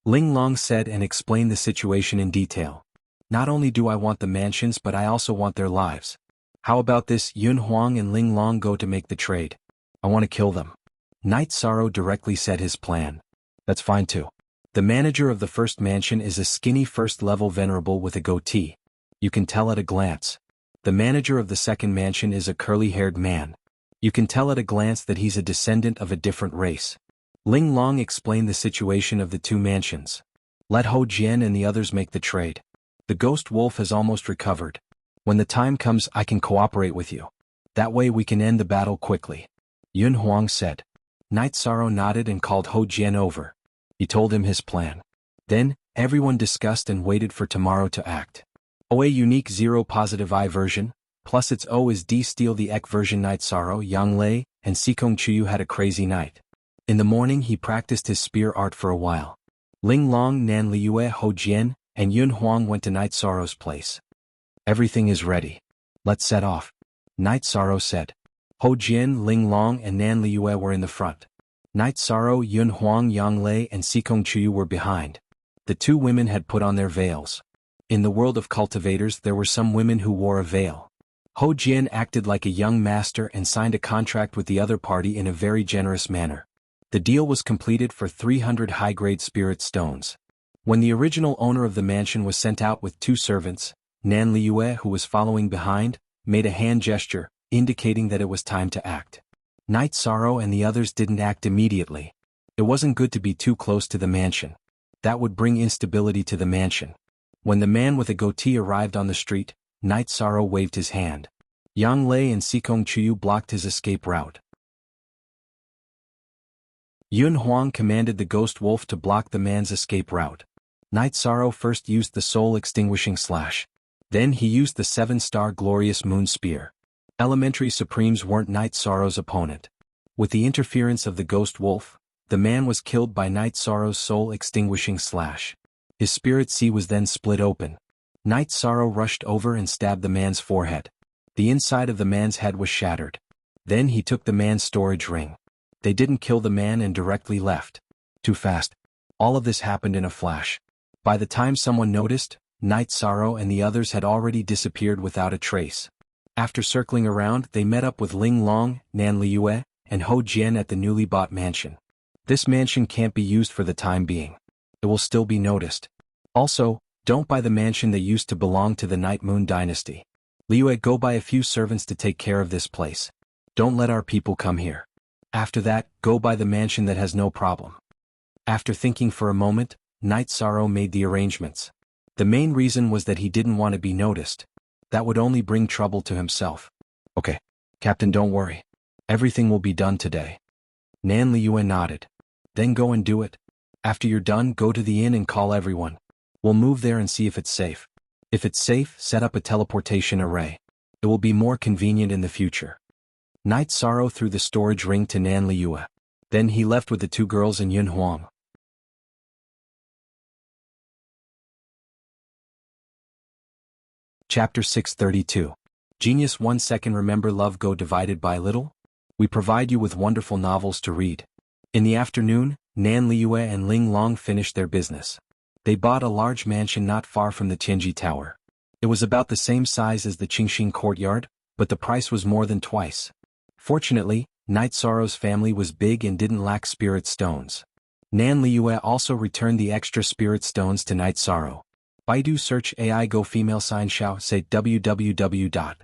Ling Long said and explained the situation in detail. Not only do I want the mansions but I also want their lives. How about this? Yun Huang and Ling Long go to make the trade. I want to kill them. Night Sorrow directly said his plan. That's fine too. The manager of the first mansion is a skinny first-level venerable with a goatee. You can tell at a glance. The manager of the second mansion is a curly-haired man. You can tell at a glance that he's a descendant of a different race. Ling Long explained the situation of the two mansions. Let Ho Jian and the others make the trade. The ghost wolf has almost recovered. When the time comes I can cooperate with you. That way we can end the battle quickly. Yun Huang said. Night Sorrow nodded and called Ho Jian over. He told him his plan. Then, everyone discussed and waited for tomorrow to act. OA unique 0 positive I version, plus its O is D steal the EK version. Night Sorrow, Yang Lei, and Sikong Chuyu had a crazy night. In the morning he practiced his spear art for a while. Ling Long, Nan Liyue, Ho Jian, and Yun Huang went to Night Sorrow's place. Everything is ready. Let's set off. Night Sorrow said. Ho Jian, Ling Long, and Nan Liyue were in the front. Night Sorrow, Yun Huang, Yang Lei, and Sikong Chuyu were behind. The two women had put on their veils. In the world of cultivators there were some women who wore a veil. Ho Jian acted like a young master and signed a contract with the other party in a very generous manner. The deal was completed for 300 high-grade spirit stones. When the original owner of the mansion was sent out with two servants, Nan Liyue, who was following behind, made a hand gesture, indicating that it was time to act. Night Sorrow and the others didn't act immediately. It wasn't good to be too close to the mansion. That would bring instability to the mansion. When the man with a goatee arrived on the street, Night Sorrow waved his hand. Yang Lei and Sikong Chuyu blocked his escape route. Yun Huang commanded the ghost wolf to block the man's escape route. Night Sorrow first used the soul-extinguishing slash. Then he used the 7-star glorious moon spear. Elementary Supremes weren't Night Sorrow's opponent. With the interference of the ghost wolf, the man was killed by Night Sorrow's soul-extinguishing slash. His spirit sea was then split open. Night Sorrow rushed over and stabbed the man's forehead. The inside of the man's head was shattered. Then he took the man's storage ring. They didn't kill the man and directly left. Too fast. All of this happened in a flash. By the time someone noticed, Night Sorrow and the others had already disappeared without a trace. After circling around, they met up with Ling Long, Nan Liyue, and Ho Jian at the newly bought mansion. This mansion can't be used for the time being. It will still be noticed. Also, don't buy the mansion that used to belong to the Night Moon dynasty. Liyue, go buy a few servants to take care of this place. Don't let our people come here. After that, go buy the mansion that has no problem. After thinking for a moment, Night Sorrow made the arrangements. The main reason was that he didn't want to be noticed. That would only bring trouble to himself. Okay, Captain, don't worry. Everything will be done today. Nan Liyue nodded. Then go and do it. After you're done, go to the inn and call everyone. We'll move there and see if it's safe. If it's safe, set up a teleportation array. It will be more convenient in the future. Night Sorrow threw the storage ring to Nan Liyue. Then he left with the two girls and Yun Huang. Chapter 632. Genius 1 second. Remember love go divided by little? We provide you with wonderful novels to read. In the afternoon, Nan Liyue and Ling Long finished their business. They bought a large mansion not far from the Tianji Tower. It was about the same size as the Qingxing courtyard, but the price was more than twice. Fortunately, Night Sorrow's family was big and didn't lack spirit stones. Nan Liyue also returned the extra spirit stones to Night Sorrow. Baidu search AI go female sign Xiao say www.aichuxs.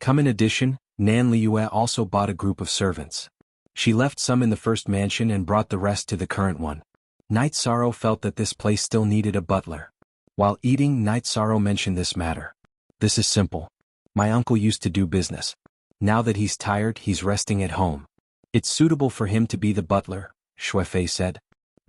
Come in addition, Nan Liyue also bought a group of servants. She left some in the first mansion and brought the rest to the current one. Night Sorrow felt that this place still needed a butler. While eating, Night Sorrow mentioned this matter. This is simple. My uncle used to do business. Now that he's tired, he's resting at home. It's suitable for him to be the butler, Shuefei said.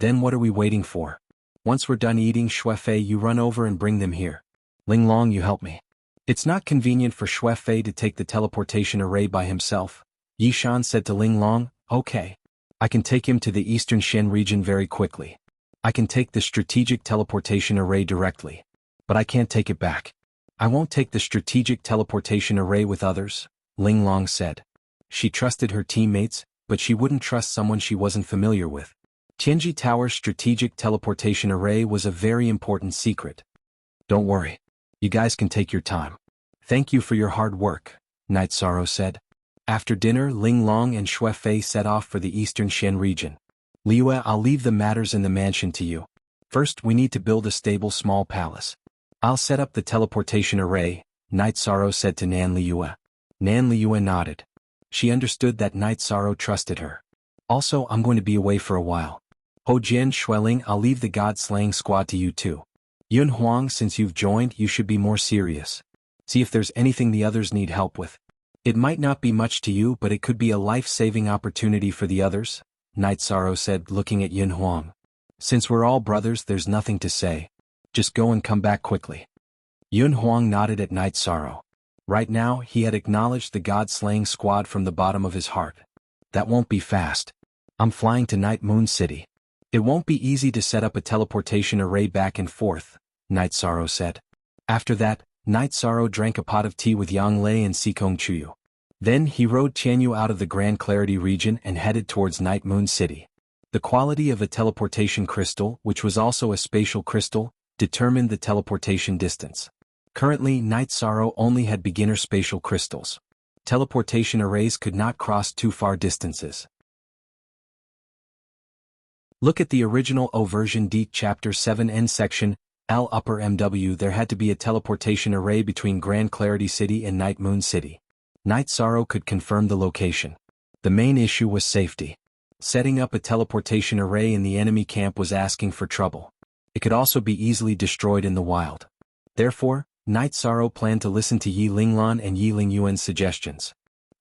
Then what are we waiting for? Once we're done eating, Shuefei, you run over and bring them here. Ling Long, you help me. It's not convenient for Shuefei to take the teleportation array by himself. Yishan said to Ling Long, okay. I can take him to the Eastern Shen region very quickly. I can take the strategic teleportation array directly. But I can't take it back. I won't take the strategic teleportation array with others, Ling Long said. She trusted her teammates, but she wouldn't trust someone she wasn't familiar with. Tianji Tower's strategic teleportation array was a very important secret. Don't worry. You guys can take your time. Thank you for your hard work, Night Sorrow said. After dinner, Ling Long and Shuefei set off for the Eastern Shen region. Liyue, I'll leave the matters in the mansion to you. First, we need to build a stable small palace. I'll set up the teleportation array, Night Sorrow said to Nan Liyue. Nan Liyue nodded. She understood that Night Sorrow trusted her. Also, I'm going to be away for a while. Ho Jian, Xueling, I'll leave the god-slaying squad to you too. Yun Huang, since you've joined, you should be more serious. See if there's anything the others need help with. It might not be much to you, but it could be a life-saving opportunity for the others, Night Sorrow said, looking at Yun Huang. Since we're all brothers, there's nothing to say. Just go and come back quickly. Yun Huang nodded at Night Sorrow. Right now, he had acknowledged the god-slaying squad from the bottom of his heart. That won't be fast. I'm flying to Night Moon City. It won't be easy to set up a teleportation array back and forth, Night Sorrow said. After that, Night Sorrow drank a pot of tea with Yang Lei and Sikong Chuyu. Then he rode Tianyu out of the Grand Clarity region and headed towards Night Moon City. The quality of a teleportation crystal, which was also a spatial crystal, determined the teleportation distance. Currently, Night Sorrow only had beginner spatial crystals. Teleportation arrays could not cross too far distances. Look at the original O version D chapter 7N section, L upper MW. There had to be a teleportation array between Grand Clarity City and Night Moon City. Night Sorrow could confirm the location. The main issue was safety. Setting up a teleportation array in the enemy camp was asking for trouble. It could also be easily destroyed in the wild. Therefore, Night Sorrow planned to listen to Yi Linglan and Yi Lingyuan's suggestions.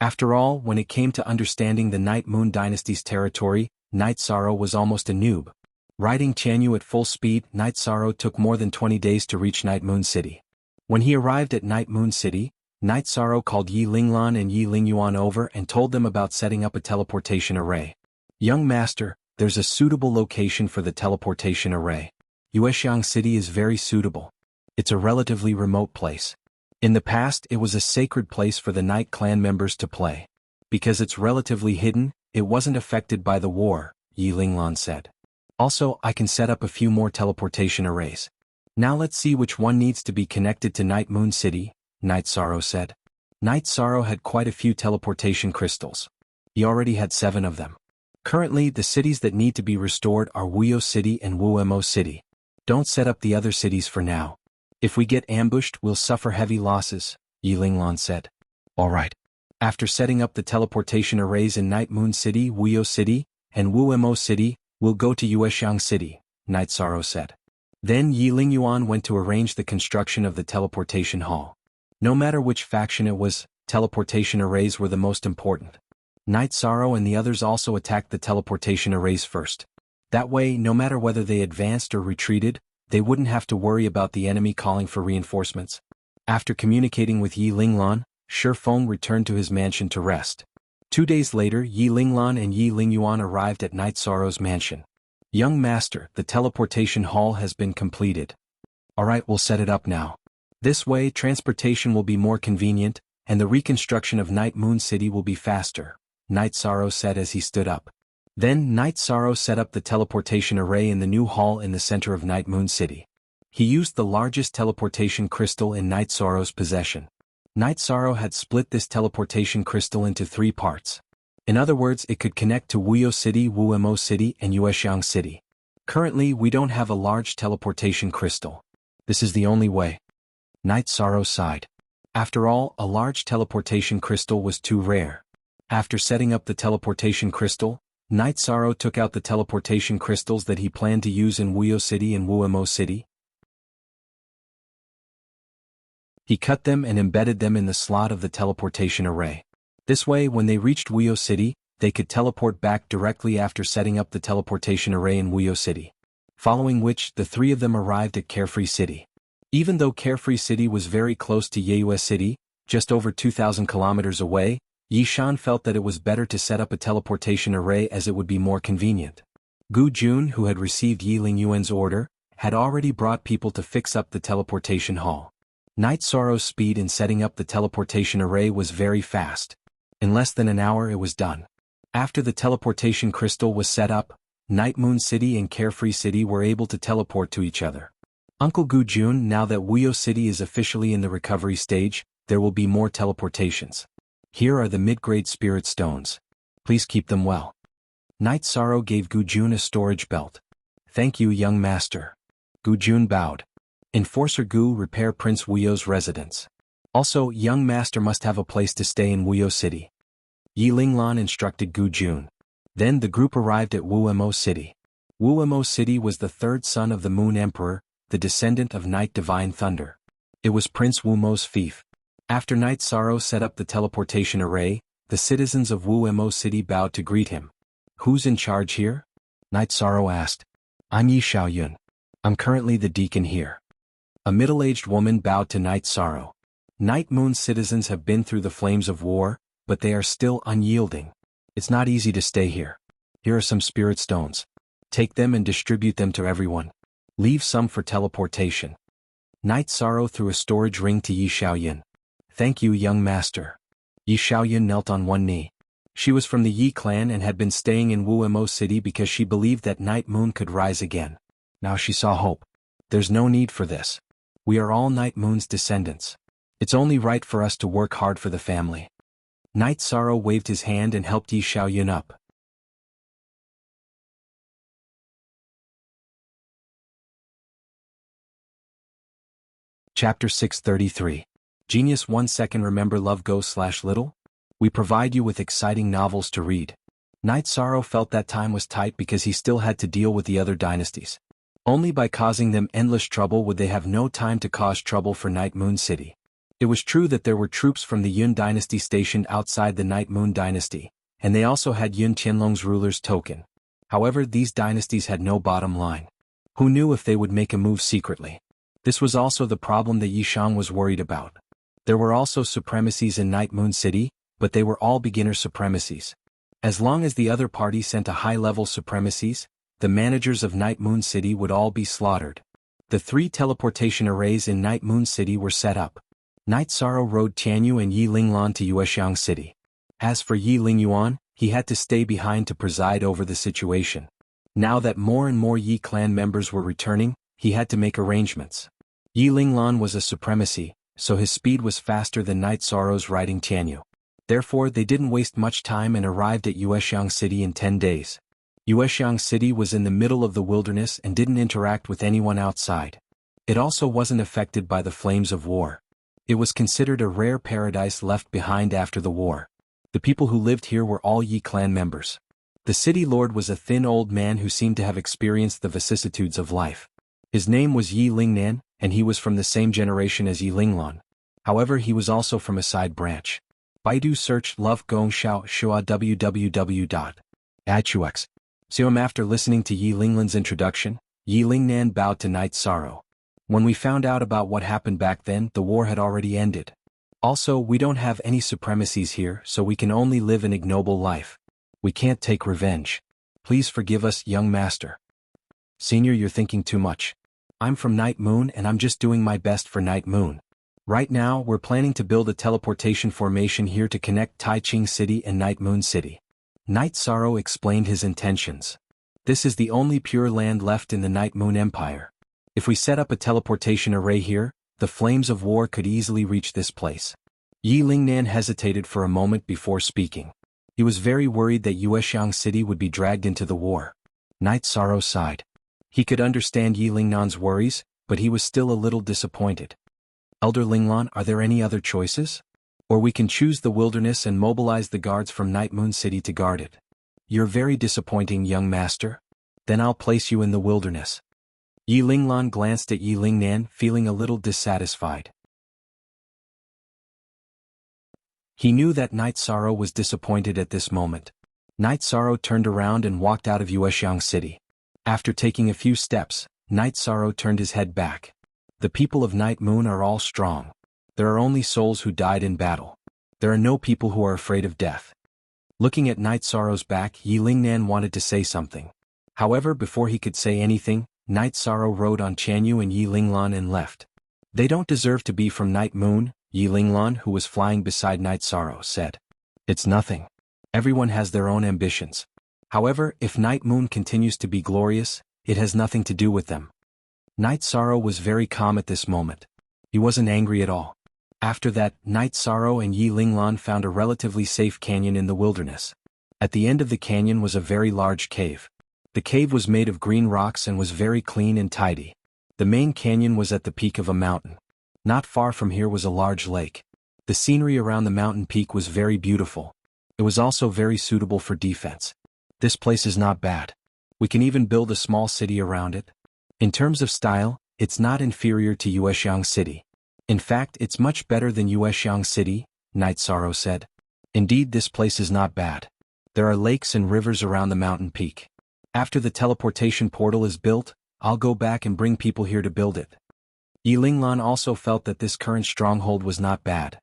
After all, when it came to understanding the Night Moon Dynasty's territory, Night Sorrow was almost a noob. Riding Tianyu at full speed, Night Sorrow took more than 20 days to reach Night Moon City. When he arrived at Night Moon City, Night Sorrow called Yi Linglan and Yi Lingyuan over and told them about setting up a teleportation array. Young master, there's a suitable location for the teleportation array. Yuexiang City is very suitable. It's a relatively remote place. In the past, it was a sacred place for the Night Clan members to play. Because it's relatively hidden, it wasn't affected by the war, Yi Linglan said. Also, I can set up a few more teleportation arrays. Now let's see which one needs to be connected to Night Moon City, Night Sorrow said. Night Sorrow had quite a few teleportation crystals. He already had 7 of them. Currently, the cities that need to be restored are Wuyo City and Wuemo City. Don't set up the other cities for now. If we get ambushed, we'll suffer heavy losses, Yi Linglan said. Alright. After setting up the teleportation arrays in Night Moon City, Wuyo City, and Wuemo City, we'll go to Yuexiang City, Night Sorrow said. Then Yi Lingyuan went to arrange the construction of the teleportation hall. No matter which faction it was, teleportation arrays were the most important. Night Sorrow and the others also attacked the teleportation arrays first. That way, no matter whether they advanced or retreated, they wouldn't have to worry about the enemy calling for reinforcements. After communicating with Yi Linglan, Shi Feng returned to his mansion to rest. 2 days later, Yi Linglan and Yi Lingyuan arrived at Night Sorrow's mansion. Young master, the teleportation hall has been completed. Alright, we'll set it up now. This way, transportation will be more convenient, and the reconstruction of Night Moon City will be faster, Night Sorrow said as he stood up. Then Night Sorrow set up the teleportation array in the new hall in the center of Night Moon City. He used the largest teleportation crystal in Night Sorrow's possession. Night Sorrow had split this teleportation crystal into 3 parts. In other words, it could connect to Wuyo City, Wuemo City, and Yuexiang City. Currently, we don't have a large teleportation crystal. This is the only way. Night Sorrow sighed. After all, a large teleportation crystal was too rare. After setting up the teleportation crystal, Night Sorrow took out the teleportation crystals that he planned to use in Wuyo City and Wuemo City. He cut them and embedded them in the slot of the teleportation array. This way, when they reached Wuyo City, they could teleport back directly after setting up the teleportation array in Wuyo City. Following which, the 3 of them arrived at Carefree City. Even though Carefree City was very close to Yeyue City, just over 2,000 kilometers away, Yi Shan felt that it was better to set up a teleportation array as it would be more convenient. Gu Jun, who had received Yi Lingyuan's order, had already brought people to fix up the teleportation hall. Night Sorrow's speed in setting up the teleportation array was very fast. In less than an hour it was done. After the teleportation crystal was set up, Night Moon City and Carefree City were able to teleport to each other. Uncle Gu Jun, now that Wuyo City is officially in the recovery stage, there will be more teleportations. Here are the mid-grade spirit stones. Please keep them well. Night Sorrow gave Gu Jun a storage belt. Thank you, young master. Gu Jun bowed. Enforcer Gu, repair Prince Wuyo's residence. Also, young master must have a place to stay in Wuyo City. Yi Linglan instructed Gu Jun. Then the group arrived at Wuemo City. Wuemo City was the 3rd son of the Moon Emperor, the descendant of Night Divine Thunder. It was Prince Wumo's fief. After Night Sorrow set up the teleportation array, the citizens of Wuemo City bowed to greet him. Who's in charge here? Night Sorrow asked. I'm Yi Xiaoyun. I'm currently the deacon here. A middle-aged woman bowed to Night Sorrow. Night Moon citizens have been through the flames of war, but they are still unyielding. It's not easy to stay here. Here are some spirit stones. Take them and distribute them to everyone. Leave some for teleportation. Night Sorrow threw a storage ring to Yi Xiaoyun. Thank you, young master. Yi Xiaoyun knelt on one knee. She was from the Yi clan and had been staying in Wuemo City because she believed that Night Moon could rise again. Now she saw hope. There's no need for this. We are all Night Moon's descendants. It's only right for us to work hard for the family. Night Sorrow waved his hand and helped Yi Xiaoyun up. Chapter 633. Genius 1 second. Remember Love Go/Little? We provide you with exciting novels to read. Night Sorrow felt that time was tight because he still had to deal with the other dynasties. Only by causing them endless trouble would they have no time to cause trouble for Night Moon City. It was true that there were troops from the Yun dynasty stationed outside the Night Moon dynasty, and they also had Yun Qianlong's ruler's token. However, these dynasties had no bottom line. Who knew if they would make a move secretly? This was also the problem that Yishang was worried about. There were also supremacies in Night Moon City, but they were all beginner supremacies. As long as the other party sent a high-level supremacies, the managers of Night Moon City would all be slaughtered. The 3 teleportation arrays in Night Moon City were set up. Night Sorrow rode Tianyu and Yi Linglan to Yuexiang City. As for Yi Lingyuan, he had to stay behind to preside over the situation. Now that more and more Yi clan members were returning, he had to make arrangements. Yi Linglan was a supremacy, so his speed was faster than Night Sorrow's riding Tianyu. Therefore they didn't waste much time and arrived at Yuexiang City in 10 days. Yuexiang City was in the middle of the wilderness and didn't interact with anyone outside. It also wasn't affected by the flames of war. It was considered a rare paradise left behind after the war. The people who lived here were all Yi clan members. The city lord was a thin old man who seemed to have experienced the vicissitudes of life. His name was Yi Lingnan, and he was from the same generation as Yi Linglan. However, he was also from a side branch. Baidu search Love Gong Xiao Shua www.achux. After listening to Yi Linglan's introduction, Yi Lingnan bowed to Night Sorrow. When we found out about what happened back then, the war had already ended. Also, we don't have any supremacies here, so we can only live an ignoble life. We can't take revenge. Please forgive us, young master. Senior, you're thinking too much. I'm from Night Moon and I'm just doing my best for Night Moon. Right now, we're planning to build a teleportation formation here to connect Taiching City and Night Moon City. Night Sorrow explained his intentions. This is the only pure land left in the Night Moon Empire. If we set up a teleportation array here, the flames of war could easily reach this place. Yi Lingnan hesitated for a moment before speaking. He was very worried that Yuexiang City would be dragged into the war. Night Sorrow sighed. He could understand Yi Lingnan's worries, but he was still a little disappointed. Elder Linglan, are there any other choices? Or we can choose the wilderness and mobilize the guards from Night Moon City to guard it. You're very disappointing, young master. Then I'll place you in the wilderness. Yi Linglan glanced at Yi Lingnan, feeling a little dissatisfied. He knew that Night Sorrow was disappointed at this moment. Night Sorrow turned around and walked out of Yuexiang City. After taking a few steps, Night Sorrow turned his head back. The people of Night Moon are all strong. There are only souls who died in battle. There are no people who are afraid of death. Looking at Night Sorrow's back, Yi Lingnan wanted to say something. However, before he could say anything, Night Sorrow rode on Chanyu and Yi Linglan and left. They don't deserve to be from Night Moon, Yi Linglan, who was flying beside Night Sorrow, said. It's nothing. Everyone has their own ambitions. However, if Night Moon continues to be glorious, it has nothing to do with them. Night Sorrow was very calm at this moment. He wasn't angry at all. After that, Night Sorrow and Yi Linglan found a relatively safe canyon in the wilderness. At the end of the canyon was a very large cave. The cave was made of green rocks and was very clean and tidy. The main canyon was at the peak of a mountain. Not far from here was a large lake. The scenery around the mountain peak was very beautiful. It was also very suitable for defense. This place is not bad. We can even build a small city around it. In terms of style, it's not inferior to Yuexiang City. In fact, it's much better than Yuexiang City, Night Sorrow said. Indeed, this place is not bad. There are lakes and rivers around the mountain peak. After the teleportation portal is built, I'll go back and bring people here to build it. Yi Linglan also felt that this current stronghold was not bad.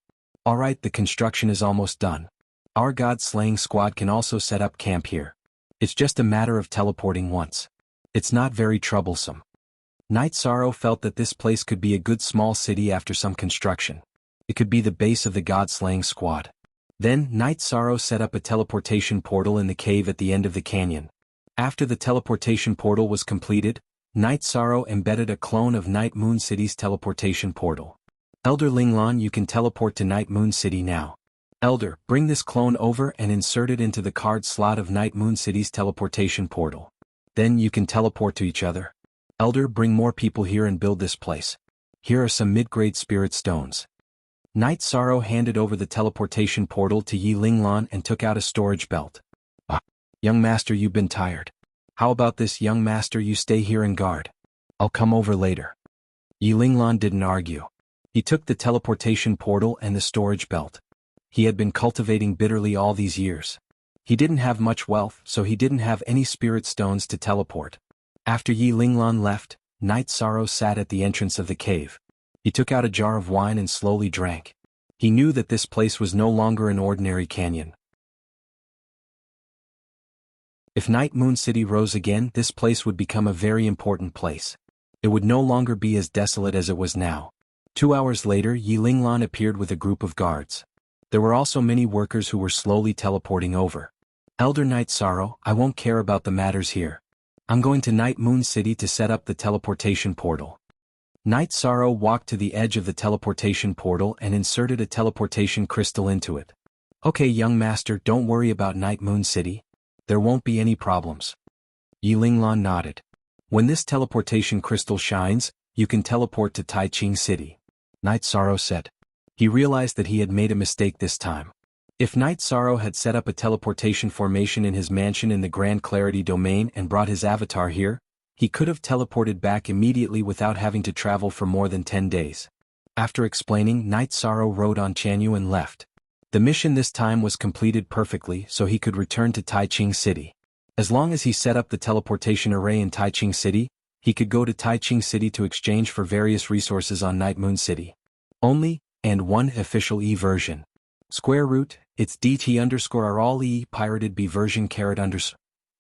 Alright, the construction is almost done. Our god-slaying squad can also set up camp here. It's just a matter of teleporting once. It's not very troublesome. Night Sorrow felt that this place could be a good small city after some construction. It could be the base of the god-slaying squad. Then, Night Sorrow set up a teleportation portal in the cave at the end of the canyon. After the teleportation portal was completed, Night Sorrow embedded a clone of Night Moon City's teleportation portal. Elder Linglan, you can teleport to Night Moon City now. Elder, bring this clone over and insert it into the card slot of Night Moon City's teleportation portal. Then you can teleport to each other. Elder, bring more people here and build this place. Here are some mid-grade spirit stones. Night Sorrow handed over the teleportation portal to Yi Linglan and took out a storage belt. Young master, you've been tired. How about this, young master, you stay here and guard? I'll come over later. Yi Linglan didn't argue. He took the teleportation portal and the storage belt. He had been cultivating bitterly all these years. He didn't have much wealth, so he didn't have any spirit stones to teleport. After Yi Linglan left, Night Sorrow sat at the entrance of the cave. He took out a jar of wine and slowly drank. He knew that this place was no longer an ordinary canyon. If Night Moon City rose again, this place would become a very important place. It would no longer be as desolate as it was now. 2 hours later, Yi Linglan appeared with a group of guards. There were also many workers who were slowly teleporting over. Elder Night Sorrow, I won't care about the matters here. I'm going to Night Moon City to set up the teleportation portal. Night Sorrow walked to the edge of the teleportation portal and inserted a teleportation crystal into it. Okay, young master, don't worry about Night Moon City. There won't be any problems. Yi Linglan nodded. When this teleportation crystal shines, you can teleport to Tai Ching City. Night Sorrow said. He realized that he had made a mistake this time. If Night Sorrow had set up a teleportation formation in his mansion in the Grand Clarity domain and brought his avatar here, he could have teleported back immediately without having to travel for more than 10 days. After explaining, Night Sorrow rode on Chanyu and left. The mission this time was completed perfectly, so he could return to Tai Ching City. As long as he set up the teleportation array in Tai Ching City, he could go to Tai Ching City to exchange for various resources on Night Moon City. Only, and one official E version. Square root, it's DT_R all E pirated B version _.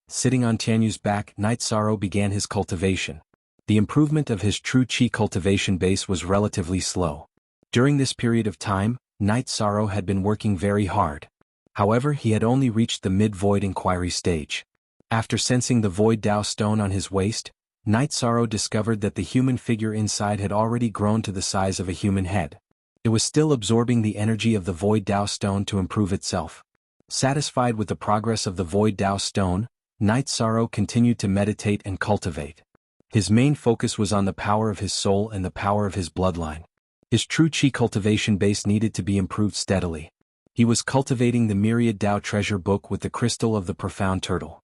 Sitting on Tianyu's back, Night Sorrow began his cultivation. The improvement of his true Qi cultivation base was relatively slow. During this period of time, Night Sorrow had been working very hard. However, he had only reached the mid-void inquiry stage. After sensing the void Dao stone on his waist, Night Sorrow discovered that the human figure inside had already grown to the size of a human head. It was still absorbing the energy of the void Dao stone to improve itself. Satisfied with the progress of the void Dao stone, Night Sorrow continued to meditate and cultivate. His main focus was on the power of his soul and the power of his bloodline. His true Qi cultivation base needed to be improved steadily. He was cultivating the Myriad Dao treasure book with the crystal of the profound turtle.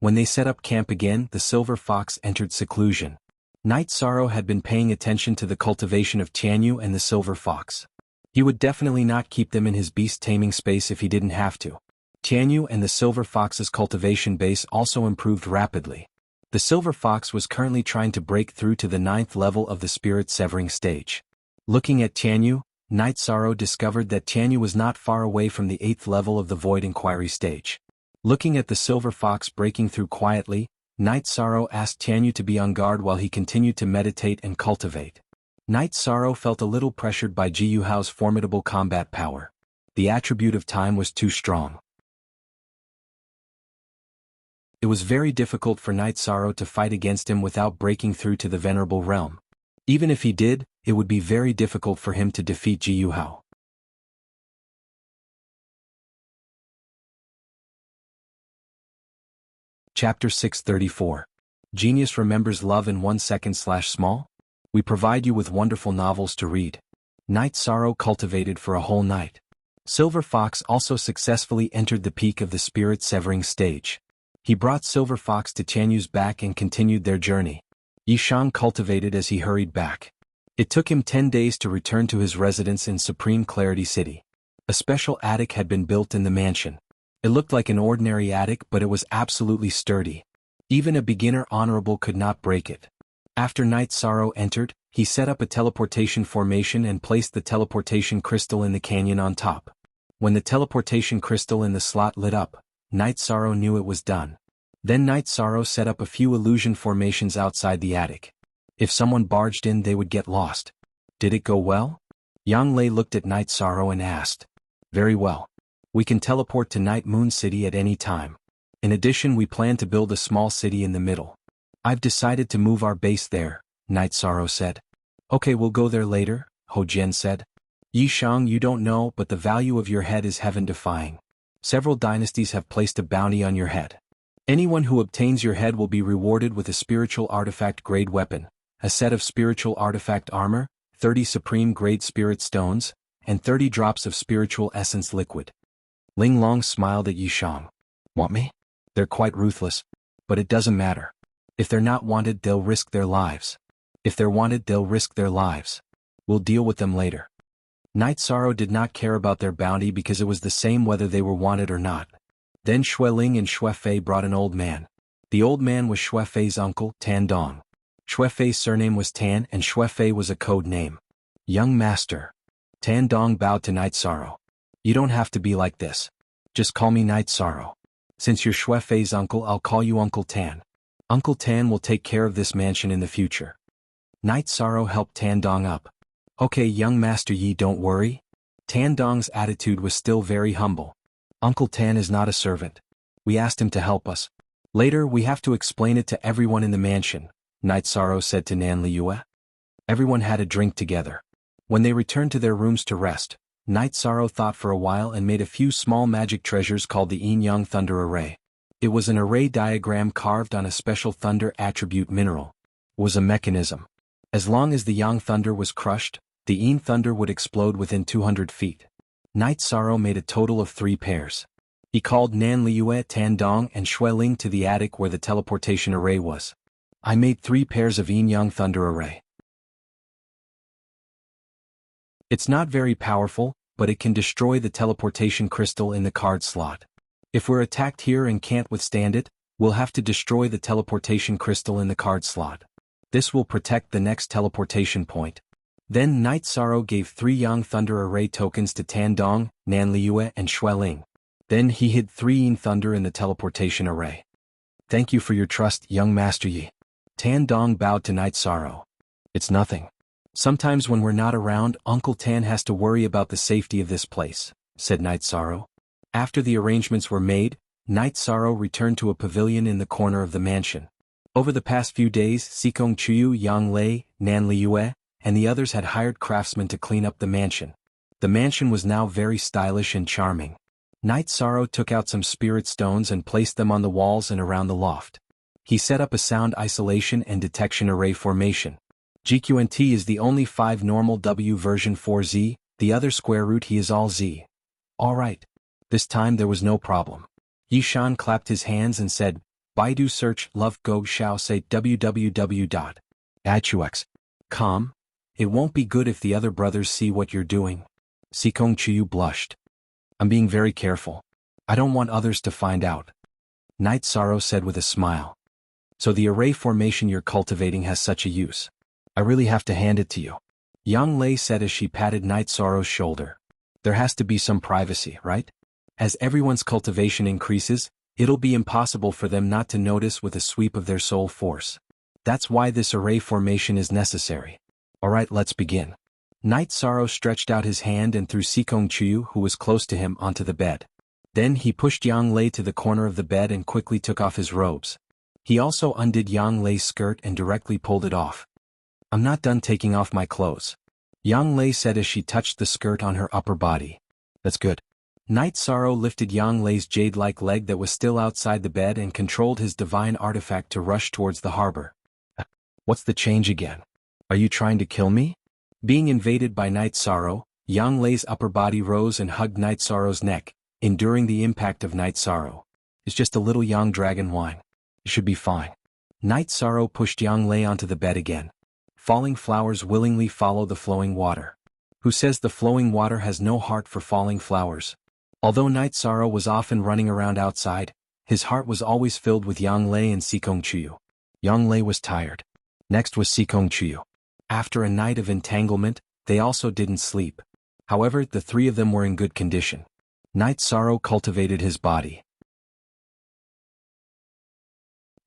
When they set up camp again, the silver fox entered seclusion. Night Sorrow had been paying attention to the cultivation of Tianyu and the silver fox. He would definitely not keep them in his beast taming space if he didn't have to. Tianyu and the silver fox's cultivation base also improved rapidly. The silver fox was currently trying to break through to the 9th level of the spirit severing stage. Looking at Tianyu, Night Sorrow discovered that Tianyu was not far away from the 8th level of the void inquiry stage. Looking at the silver fox breaking through quietly, Night Sorrow asked Tianyu to be on guard while he continued to meditate and cultivate. Night Sorrow felt a little pressured by Ji Yuhao's formidable combat power. The attribute of time was too strong. It was very difficult for Night Sorrow to fight against him without breaking through to the Venerable Realm. Even if he did, it would be very difficult for him to defeat Ji Yuhao. Chapter 634. Genius remembers love in 1 second/small? We provide you with wonderful novels to read. Night Sorrow cultivated for a whole night. Silver Fox also successfully entered the peak of the spirit severing stage. He brought Silver Fox to Tianyu's back and continued their journey. Yishang cultivated as he hurried back. It took him 10 days to return to his residence in Supreme Clarity City. A special attic had been built in the mansion. It looked like an ordinary attic, but it was absolutely sturdy. Even a beginner honorable could not break it. After Night Sorrow entered, he set up a teleportation formation and placed the teleportation crystal in the canyon on top. When the teleportation crystal in the slot lit up, Night Sorrow knew it was done. Then Night Sorrow set up a few illusion formations outside the attic. If someone barged in, they would get lost. Did it go well? Yang Lei looked at Night Sorrow and asked. Very well. We can teleport to Night Moon City at any time. In addition, we plan to build a small city in the middle. I've decided to move our base there, Night Sorrow said. Okay, we'll go there later, Ho Jian said. Yishang, you don't know, but the value of your head is heaven-defying. Several dynasties have placed a bounty on your head. Anyone who obtains your head will be rewarded with a spiritual artifact-grade weapon, a set of spiritual artifact armor, 30 supreme-grade spirit stones, and 30 drops of spiritual essence liquid. Ling Long smiled at Yishang. Want me? They're quite ruthless. But it doesn't matter. If they're not wanted, they'll risk their lives. If they're wanted, they'll risk their lives. We'll deal with them later. Night Sorrow did not care about their bounty because it was the same whether they were wanted or not. Then Xue Ling and Xue Fei brought an old man. The old man was Xue Fei's uncle, Tan Dong. Xue Fei's surname was Tan and Xue Fei was a code name. Young master. Tan Dong bowed to Night Sorrow. You don't have to be like this. Just call me Night Sorrow. Since you're Xue Fei's uncle, I'll call you Uncle Tan. Uncle Tan will take care of this mansion in the future. Night Sorrow helped Tan Dong up. Okay, young Master Yi, don't worry. Tan Dong's attitude was still very humble. Uncle Tan is not a servant. We asked him to help us. Later we have to explain it to everyone in the mansion, Night Sorrow said to Nan Liyue. Everyone had a drink together. When they returned to their rooms to rest, Night Sorrow thought for a while and made a few small magic treasures called the Yin Yang Thunder Array. It was an array diagram carved on a special thunder attribute mineral. It was a mechanism. As long as the Yang Thunder was crushed, the Yin Thunder would explode within 200 feet. Night Sorrow made a total of 3 pairs. He called Nan Liyue, Tan Dong and Xue Ling to the attic where the teleportation array was. I made 3 pairs of Yin Yang Thunder Array. It's not very powerful, but it can destroy the teleportation crystal in the card slot. If we're attacked here and can't withstand it, we'll have to destroy the teleportation crystal in the card slot. This will protect the next teleportation point. Then Night Sorrow gave 3 Yang Thunder Array tokens to Tan Dong, Nan Liyue and Xue Ling. Then he hid 3 Yin Thunder in the teleportation array. Thank you for your trust, young Master Yi. Tan Dong bowed to Night Sorrow. It's nothing. Sometimes when we're not around, Uncle Tan has to worry about the safety of this place, said Night Sorrow. After the arrangements were made, Night Sorrow returned to a pavilion in the corner of the mansion. Over the past few days, Xikong Chuyu, Yang Lei, Nan Liyue, and the others had hired craftsmen to clean up the mansion. The mansion was now very stylish and charming. Night Sorrow took out some spirit stones and placed them on the walls and around the loft. He set up a sound isolation and detection array formation. GQNT is the only 5 normal W version 4Z, the other square root he is all Z. Alright. This time there was no problem. Yishan clapped his hands and said, Baidu search love go xiao say www.itux.com. It won't be good if the other brothers see what you're doing. Xikong Chuyu blushed. I'm being very careful. I don't want others to find out. Night Sorrow said with a smile. So the array formation you're cultivating has such a use. I really have to hand it to you. Yang Lei said as she patted Night Sorrow's shoulder. There has to be some privacy, right? As everyone's cultivation increases, it'll be impossible for them not to notice with a sweep of their soul force. That's why this array formation is necessary. Alright, let's begin. Night Sorrow stretched out his hand and threw Xikong Chuyu, who was close to him, onto the bed. Then he pushed Yang Lei to the corner of the bed and quickly took off his robes. He also undid Yang Lei's skirt and directly pulled it off. I'm not done taking off my clothes. Yang Lei said as she touched the skirt on her upper body. That's good. Night Sorrow lifted Yang Lei's jade-like leg that was still outside the bed and controlled his divine artifact to rush towards the harbor. What's the change again? Are you trying to kill me? Being invaded by Night Sorrow, Yang Lei's upper body rose and hugged Night Sorrow's neck, enduring the impact of Night Sorrow. It's just a little young dragon wine. It should be fine. Night Sorrow pushed Yang Lei onto the bed again. Falling flowers willingly follow the flowing water. Who says the flowing water has no heart for falling flowers? Although Night Sorrow was often running around outside, his heart was always filled with Yang Lei and Xikong Chuyu. Yang Lei was tired. Next was Xikong Chuyu. After a night of entanglement, they also didn't sleep. However, the 3 of them were in good condition. Night Sorrow cultivated his body.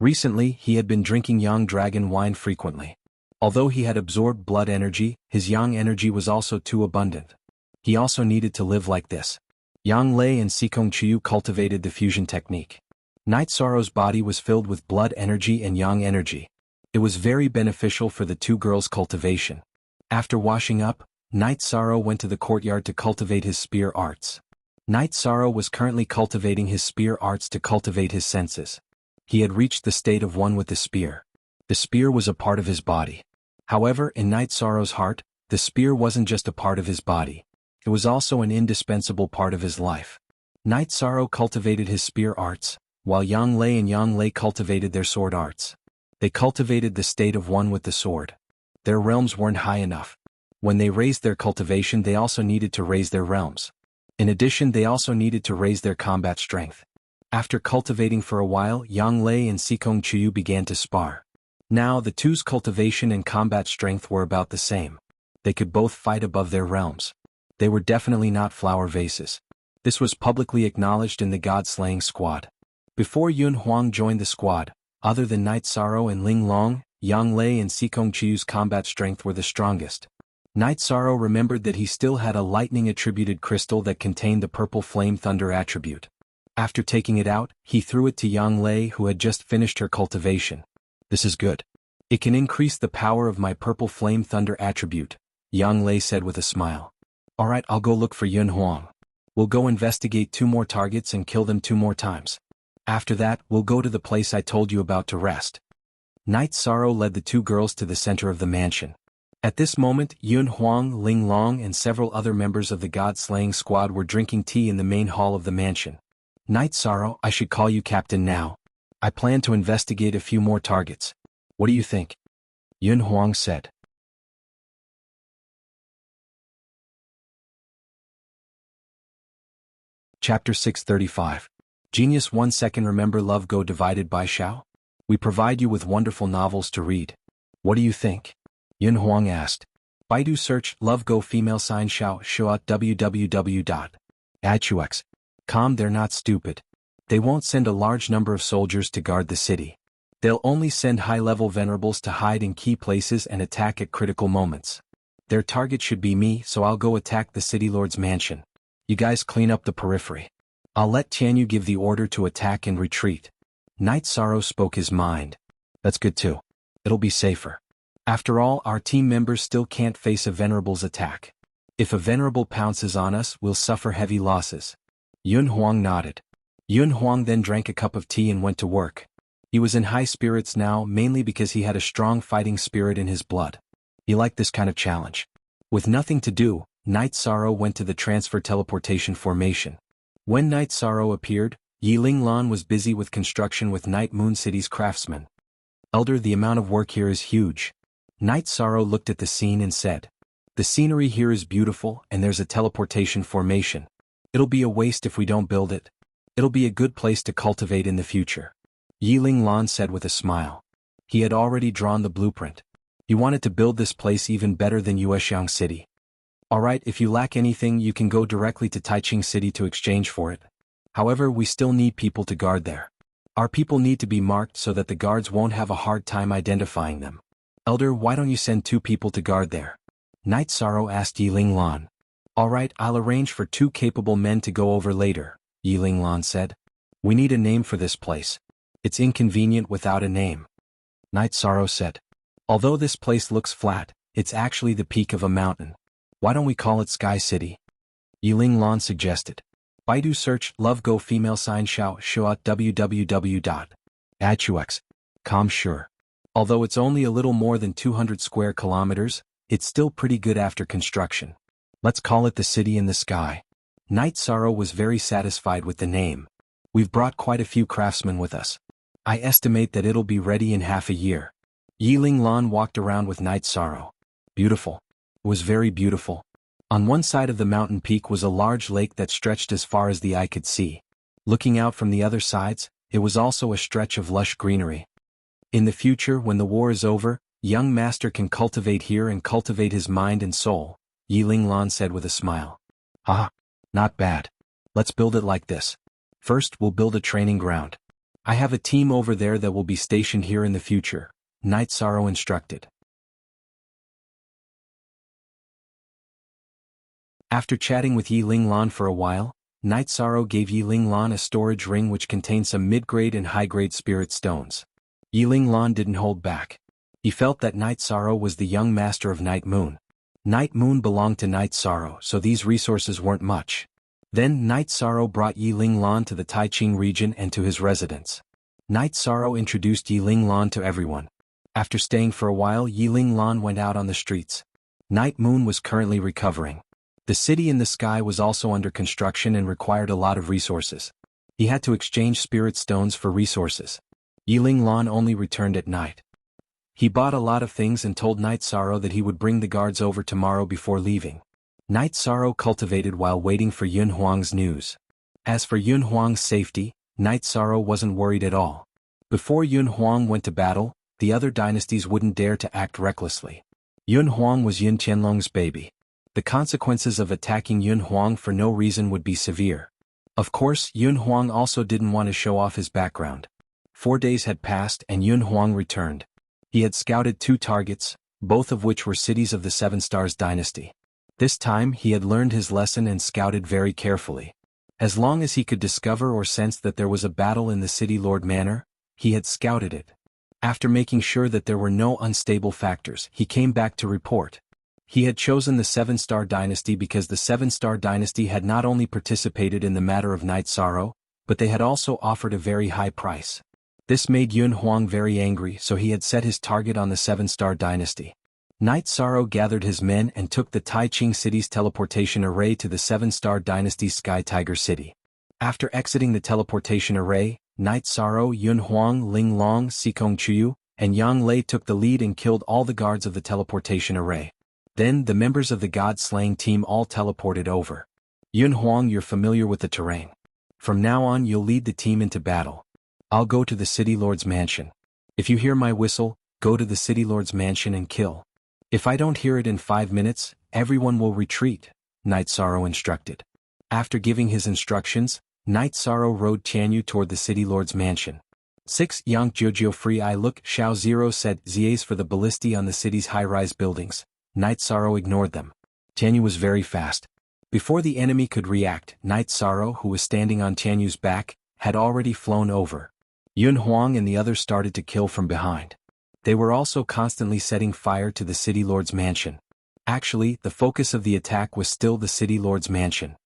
Recently, he had been drinking Yang Dragon wine frequently. Although he had absorbed blood energy, his Yang energy was also too abundant. He also needed to live like this. Yang Lei and Xikong Chuyu cultivated the fusion technique. Night Sorrow's body was filled with blood energy and Yang energy. It was very beneficial for the 2 girls' cultivation. After washing up, Night Sorrow went to the courtyard to cultivate his spear arts. Night Sorrow was currently cultivating his spear arts to cultivate his senses. He had reached the state of one with the spear. The spear was a part of his body. However, in Night Sorrow's heart, the spear wasn't just a part of his body. It was also an indispensable part of his life. Night Sorrow cultivated his spear arts, while Yang Lei and Yang Lei cultivated their sword arts. They cultivated the state of one with the sword. Their realms weren't high enough. When they raised their cultivation, they also needed to raise their realms. In addition, they also needed to raise their combat strength. After cultivating for a while, Yang Lei and Sikong Chuyu began to spar. Now, the two's cultivation and combat strength were about the same. They could both fight above their realms. They were definitely not flower vases. This was publicly acknowledged in the god-slaying squad. Before Yun Huang joined the squad, other than Night Sorrow and Ling Long, Yang Lei and Sikong Chiyu's combat strength were the strongest. Night Sorrow remembered that he still had a lightning-attributed crystal that contained the purple flame thunder attribute. After taking it out, he threw it to Yang Lei, who had just finished her cultivation. "This is good. It can increase the power of my purple flame thunder attribute," Yang Lei said with a smile. "Alright, I'll go look for Yun Huang. We'll go investigate 2 more targets and kill them 2 more times. After that, we'll go to the place I told you about to rest." Night Sorrow led the 2 girls to the center of the mansion. At this moment, Yun Huang, Ling Long and several other members of the god-slaying squad were drinking tea in the main hall of the mansion. "Night Sorrow, I should call you captain now. I plan to investigate a few more targets. What do you think?" Yun Huang said. Chapter 635. Genius 1 second. Remember Love Go divided by Xiao? We provide you with wonderful novels to read. What do you think? Yun Huang asked. Baidu search Love Go female sign Xiao show at www.achux.com. They're not stupid. They won't send a large number of soldiers to guard the city. They'll only send high-level venerables to hide in key places and attack at critical moments. Their target should be me, so I'll go attack the city lord's mansion. You guys clean up the periphery. I'll let Tianyu give the order to attack and retreat. Night Sorrow spoke his mind. That's good too. It'll be safer. After all, our team members still can't face a venerable's attack. If a venerable pounces on us, we'll suffer heavy losses. Yun Huang nodded. Yun Huang then drank a cup of tea and went to work. He was in high spirits now, mainly because he had a strong fighting spirit in his blood. He liked this kind of challenge. With nothing to do, Night Sorrow went to the transfer teleportation formation. When Night Sorrow appeared, Yiling Lan was busy with construction with Night Moon City's craftsmen. Elder, the amount of work here is huge. Night Sorrow looked at the scene and said, "The scenery here is beautiful and there's a teleportation formation. It'll be a waste if we don't build it. It'll be a good place to cultivate in the future." Yiling Lan said with a smile. He had already drawn the blueprint. He wanted to build this place even better than Yuexiang City. Alright, if you lack anything, you can go directly to Taiching City to exchange for it. However, we still need people to guard there. Our people need to be marked so that the guards won't have a hard time identifying them. Elder, why don't you send 2 people to guard there? Night Sorrow asked Yiling Lan. Alright, I'll arrange for 2 capable men to go over later, Yiling Lan said. We need a name for this place. It's inconvenient without a name. Night Sorrow said. Although this place looks flat, it's actually the peak of a mountain. Why don't we call it Sky City? Yiling Lan suggested. Baidu search Love Go female sign Xiao show at www.achux.com. Sure. Although it's only a little more than 200 square kilometers, it's still pretty good after construction. Let's call it the city in the sky. Night Sorrow was very satisfied with the name. We've brought quite a few craftsmen with us. I estimate that it'll be ready in half a year. Yiling Lan walked around with Night Sorrow. Beautiful. It was very beautiful. On one side of the mountain peak was a large lake that stretched as far as the eye could see. Looking out from the other sides, it was also a stretch of lush greenery. In the future, when the war is over, young master can cultivate here and cultivate his mind and soul, Yiling Lan said with a smile. Haha, not bad. Let's build it like this. First, we'll build a training ground. I have a team over there that will be stationed here in the future, Night Sorrow instructed. After chatting with Yiling Lan for a while, Night Sorrow gave Yiling Lan a storage ring which contained some mid-grade and high-grade spirit stones. Yiling Lan didn't hold back. He felt that Night Sorrow was the young master of Night Moon. Night Moon belonged to Night Sorrow, so these resources weren't much. Then Night Sorrow brought Yiling Lan to the Taiching region and to his residence. Night Sorrow introduced Yiling Lan to everyone. After staying for a while, Yiling Lan went out on the streets. Night Moon was currently recovering. The city in the sky was also under construction and required a lot of resources. He had to exchange spirit stones for resources. Yiling Lan only returned at night. He bought a lot of things and told Night Sorrow that he would bring the guards over tomorrow before leaving. Night Sorrow cultivated while waiting for Yun Huang's news. As for Yun Huang's safety, Night Sorrow wasn't worried at all. Before Yun Huang went to battle, the other dynasties wouldn't dare to act recklessly. Yun Huang was Yun Qianlong's baby. The consequences of attacking Yun Huang for no reason would be severe. Of course, Yun Huang also didn't want to show off his background. 4 days had passed and Yun Huang returned. He had scouted 2 targets, both of which were cities of the Seven Stars dynasty. This time he had learned his lesson and scouted very carefully. As long as he could discover or sense that there was a battle in the City Lord Manor, he had scouted it. After making sure that there were no unstable factors, he came back to report. He had chosen the Seven Star dynasty because the Seven Star dynasty had not only participated in the matter of Night Sorrow, but they had also offered a very high price. This made Yun Huang very angry, so he had set his target on the Seven Star dynasty. Night Sorrow gathered his men and took the Tai Ching city's teleportation array to the Seven Star dynasty's Sky Tiger City. After exiting the teleportation array, Night Sorrow, Yun Huang, Ling Long, Sikong Chuyu, and Yang Lei took the lead and killed all the guards of the teleportation array. Then the members of the God-slaying team all teleported over. Yun Huang, you're familiar with the terrain. From now on you'll lead the team into battle. I'll go to the City Lord's mansion. If you hear my whistle, go to the City Lord's mansion and kill. If I don't hear it in 5 minutes, everyone will retreat, Night Sorrow instructed. After giving his instructions, Night Sorrow rode Tianyu toward the City Lord's mansion. 6 Yang Jojo Free I Look Xiao Zero said Zias for the ballistae on the city's high-rise buildings. Night Sorrow ignored them. Tianyu was very fast. Before the enemy could react, Night Sorrow, who was standing on Tianyu's back, had already flown over. Yun Huang and the others started to kill from behind. They were also constantly setting fire to the City Lord's mansion. Actually, the focus of the attack was still the City Lord's mansion.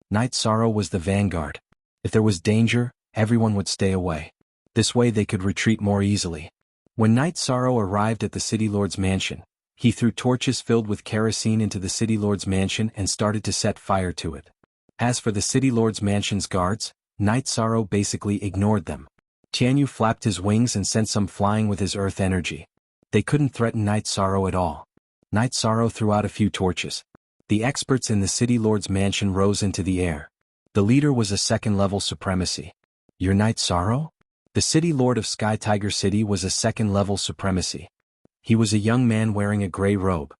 Night Sorrow was the vanguard. If there was danger, everyone would stay away. This way they could retreat more easily. When Night Sorrow arrived at the City Lord's mansion, he threw torches filled with kerosene into the City Lord's mansion and started to set fire to it. As for the City Lord's mansion's guards, Night Sorrow basically ignored them. Tianyu flapped his wings and sent some flying with his earth energy. They couldn't threaten Night Sorrow at all. Night Sorrow threw out a few torches. The experts in the City Lord's mansion rose into the air. The leader was a second-level supremacy. You're Night Sorrow? The City Lord of Sky Tiger City was a second-level supremacy. He was a young man wearing a gray robe.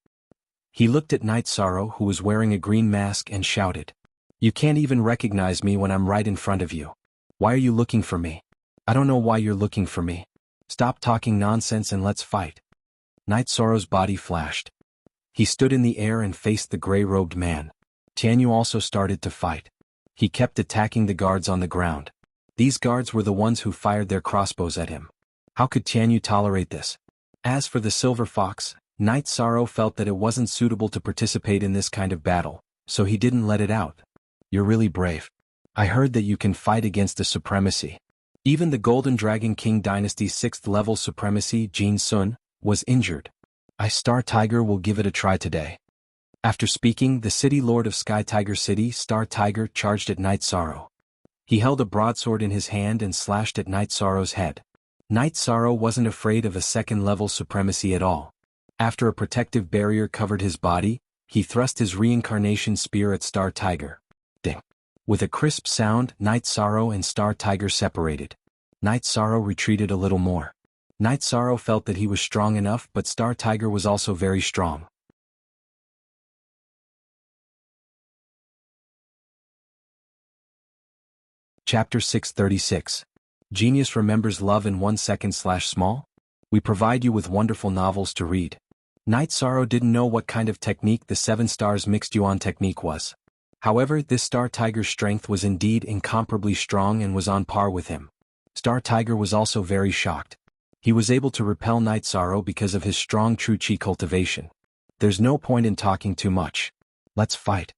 He looked at Night Sorrow, who was wearing a green mask, and shouted, "You can't even recognize me when I'm right in front of you. Why are you looking for me? I don't know why you're looking for me. Stop talking nonsense and let's fight." Night Sorrow's body flashed. He stood in the air and faced the gray-robed man. Tianyu also started to fight. He kept attacking the guards on the ground. These guards were the ones who fired their crossbows at him. How could Tianyu tolerate this? As for the Silver Fox, Night Sorrow felt that it wasn't suitable to participate in this kind of battle, so he didn't let it out. You're really brave. I heard that you can fight against the supremacy. Even the Golden Dragon King Dynasty's 6th-level supremacy, Jin Sun, was injured. I Star Tiger will give it a try today. After speaking, the City Lord of Sky Tiger City, Star Tiger, charged at Night Sorrow. He held a broadsword in his hand and slashed at Night Sorrow's head. Night Sorrow wasn't afraid of a second-level supremacy at all. After a protective barrier covered his body, he thrust his reincarnation spear at Star Tiger. Ding! With a crisp sound, Night Sorrow and Star Tiger separated. Night Sorrow retreated a little more. Night Sorrow felt that he was strong enough, but Star Tiger was also very strong. Chapter 636. Genius remembers love in 1 second/small? We provide you with wonderful novels to read. Night Sorrow didn't know what kind of technique the 7 stars mixed yuan technique was. However, this Star Tiger's strength was indeed incomparably strong and was on par with him. Star Tiger was also very shocked. He was able to repel Night Sorrow because of his strong true chi cultivation. There's no point in talking too much. Let's fight.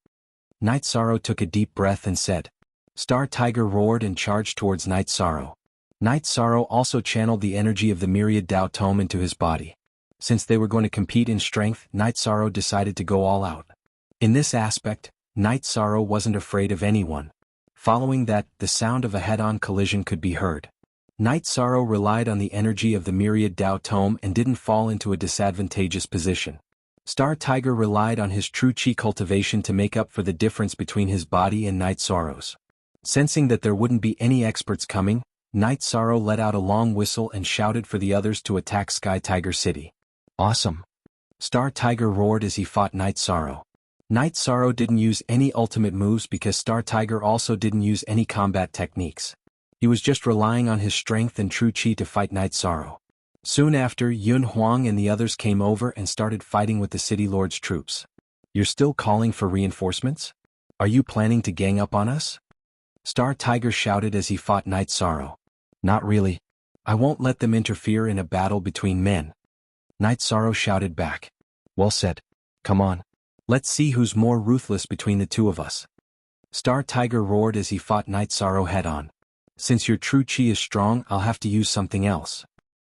Night Sorrow took a deep breath and said. Star Tiger roared and charged towards Night Sorrow. Night Sorrow also channeled the energy of the myriad Dao Tome into his body. Since they were going to compete in strength, Night Sorrow decided to go all out. In this aspect, Night Sorrow wasn't afraid of anyone. Following that, the sound of a head-on collision could be heard. Night Sorrow relied on the energy of the myriad Tao Tome and didn't fall into a disadvantageous position. Star Tiger relied on his true chi cultivation to make up for the difference between his body and Night Sorrow's. Sensing that there wouldn't be any experts coming, Night Sorrow let out a long whistle and shouted for the others to attack Sky Tiger City. Awesome! Star Tiger roared as he fought Night Sorrow. Night Sorrow didn't use any ultimate moves because Star Tiger also didn't use any combat techniques. He was just relying on his strength and true chi to fight Night Sorrow. Soon after, Yun Huang and the others came over and started fighting with the City Lord's troops. You're still calling for reinforcements? Are you planning to gang up on us? Star Tiger shouted as he fought Night Sorrow. Not really. I won't let them interfere in a battle between men. Night Sorrow shouted back. Well said. Come on. Let's see who's more ruthless between the two of us. Star Tiger roared as he fought Night Sorrow head-on. Since your true chi is strong, I'll have to use something else.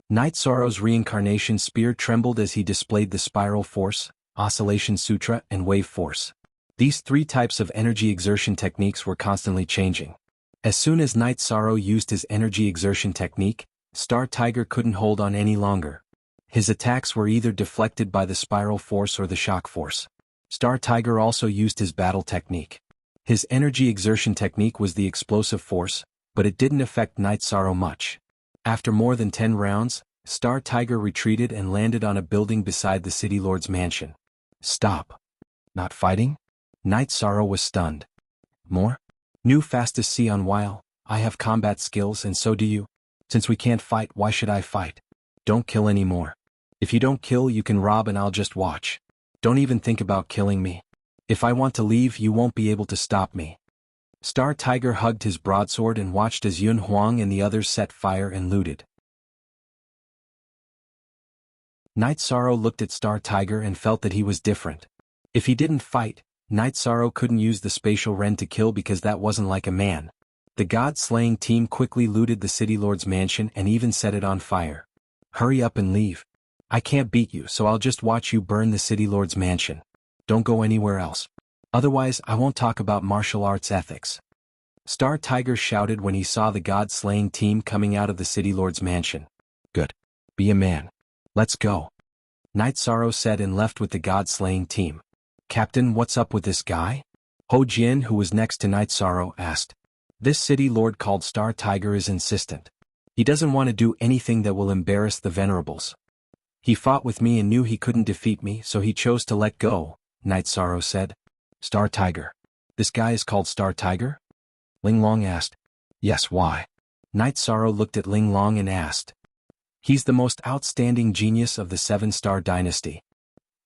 Night Sorrow's reincarnation spear trembled as he displayed the Spiral Force, Oscillation Sutra, and Wave Force. These three types of energy exertion techniques were constantly changing. As soon as Night Sorrow used his energy exertion technique, Star Tiger couldn't hold on any longer. His attacks were either deflected by the Spiral Force or the Shock Force. Star Tiger also used his battle technique. His energy exertion technique was the Explosive Force, but it didn't affect Night Sorrow much. After more than 10 rounds, Star Tiger retreated and landed on a building beside the City Lord's mansion. Stop. Not fighting? Night Sorrow was stunned. More? New fastest C on while, I have combat skills and so do you. Since we can't fight, why should I fight? Don't kill anymore. If you don't kill, you can rob and I'll just watch. Don't even think about killing me. If I want to leave, you won't be able to stop me. Star Tiger hugged his broadsword and watched as Yun Huang and the others set fire and looted. Night Sorrow looked at Star Tiger and felt that he was different. If he didn't fight, Night Sorrow couldn't use the Spatial Ren to kill because that wasn't like a man. The God-slaying team quickly looted the City Lord's mansion and even set it on fire. Hurry up and leave. I can't beat you, so I'll just watch you burn the City Lord's mansion. Don't go anywhere else. Otherwise, I won't talk about martial arts ethics. Star Tiger shouted when he saw the God-slaying team coming out of the City Lord's mansion. Good. Be a man. Let's go. Night Sorrow said and left with the God-slaying team. Captain, what's up with this guy? Ho Jin, who was next to Night Sorrow, asked. This City Lord called Star Tiger is insistent. He doesn't want to do anything that will embarrass the Venerables. He fought with me and knew he couldn't defeat me, so he chose to let go, Night Sorrow said. Star Tiger. This guy is called Star Tiger? Ling Long asked. Yes, why? Night Sorrow looked at Ling Long and asked. He's the most outstanding genius of the Seven-Star Dynasty.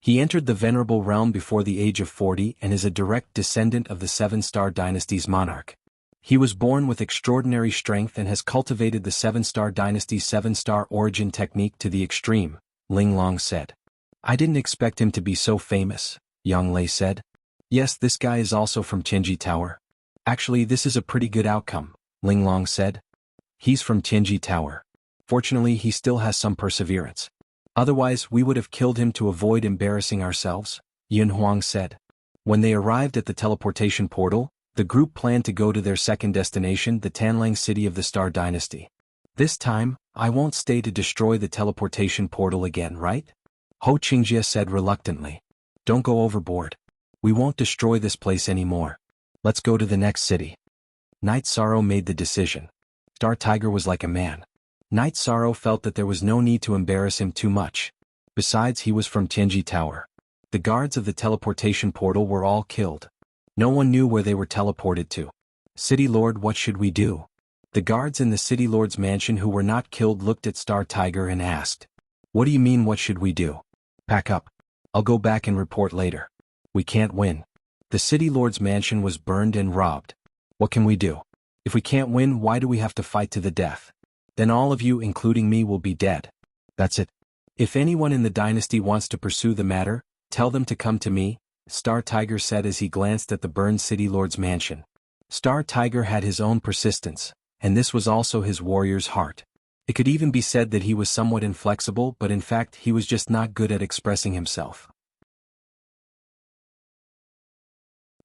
He entered the Venerable Realm before the age of 40 and is a direct descendant of the Seven-Star Dynasty's monarch. He was born with extraordinary strength and has cultivated the Seven-Star Dynasty's Seven-Star Origin technique to the extreme, Ling Long said. I didn't expect him to be so famous, Yang Lei said. Yes, this guy is also from Tianji Tower. Actually, this is a pretty good outcome, Ling Long said. He's from Tianji Tower. Fortunately, he still has some perseverance. Otherwise, we would have killed him to avoid embarrassing ourselves, Yun Huang said. When they arrived at the teleportation portal, the group planned to go to their second destination, the Tanlang city of the Star Dynasty. This time, I won't stay to destroy the teleportation portal again, right? Ho Qingjie said reluctantly. Don't go overboard. We won't destroy this place anymore. Let's go to the next city. Night Sorrow made the decision. Star Tiger was like a man. Night Sorrow felt that there was no need to embarrass him too much. Besides, he was from Tianji Tower. The guards of the teleportation portal were all killed. No one knew where they were teleported to. City Lord, what should we do? The guards in the City Lord's mansion who were not killed looked at Star Tiger and asked. What do you mean, what should we do? Pack up. I'll go back and report later. We can't win. The City Lord's mansion was burned and robbed. What can we do? If we can't win, why do we have to fight to the death? Then all of you, including me, will be dead. That's it. If anyone in the dynasty wants to pursue the matter, tell them to come to me, Star Tiger said as he glanced at the burned City Lord's mansion. Star Tiger had his own persistence, and this was also his warrior's heart. It could even be said that he was somewhat inflexible, but in fact he was just not good at expressing himself.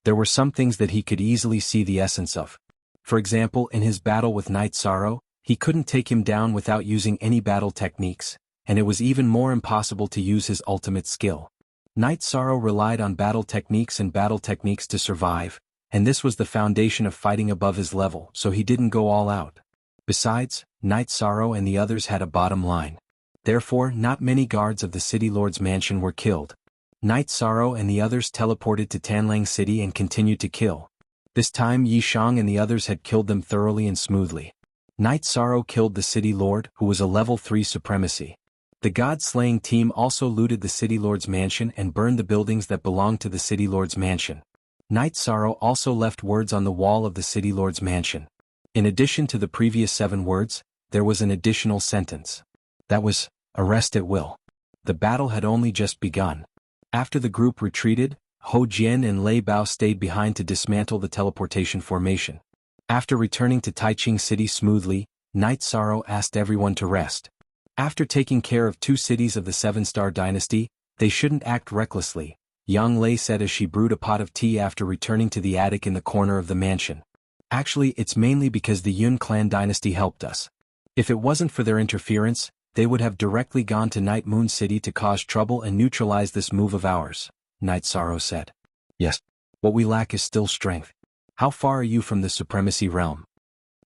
There were some things that he could easily see the essence of. For example, in his battle with Night Sorrow, He couldn't take him down without using any battle techniques, and it was even more impossible to use his ultimate skill. Night Sorrow relied on battle techniques to survive, and this was the foundation of fighting above his level, so he didn't go all out. Besides, Night Sorrow and the others had a bottom line. Therefore, not many guards of the City Lord's mansion were killed. Night Sorrow and the others teleported to Tanlang City and continued to kill. This time Yi Shang and the others had killed them thoroughly and smoothly. Night Sorrow killed the City Lord, who was a level 3 supremacy. The God-slaying team also looted the City Lord's mansion and burned the buildings that belonged to the City Lord's mansion. Night Sorrow also left words on the wall of the City Lord's mansion. In addition to the previous 7 words, there was an additional sentence. That was, "Arrest at will." The battle had only just begun. After the group retreated, Ho Jian and Lei Bao stayed behind to dismantle the teleportation formation. After returning to Taiching City smoothly, Night Sorrow asked everyone to rest. After taking care of 2 cities of the 7-star dynasty, they shouldn't act recklessly, Yang Lei said as she brewed a pot of tea after returning to the attic in the corner of the mansion. Actually, it's mainly because the Yun clan dynasty helped us. If it wasn't for their interference, they would have directly gone to Night Moon City to cause trouble and neutralize this move of ours, Night Sorrow said. Yes. What we lack is still strength. How far are you from the supremacy realm?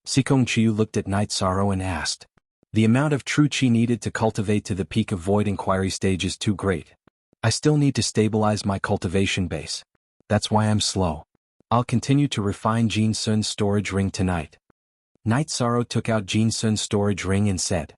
Sikong Chiu looked at Night Sorrow and asked. The amount of true chi needed to cultivate to the peak of Void Inquiry stage is too great. I still need to stabilize my cultivation base. That's why I'm slow. I'll continue to refine Jin Sun's storage ring tonight. Night Sorrow took out Jin Sun's storage ring and said.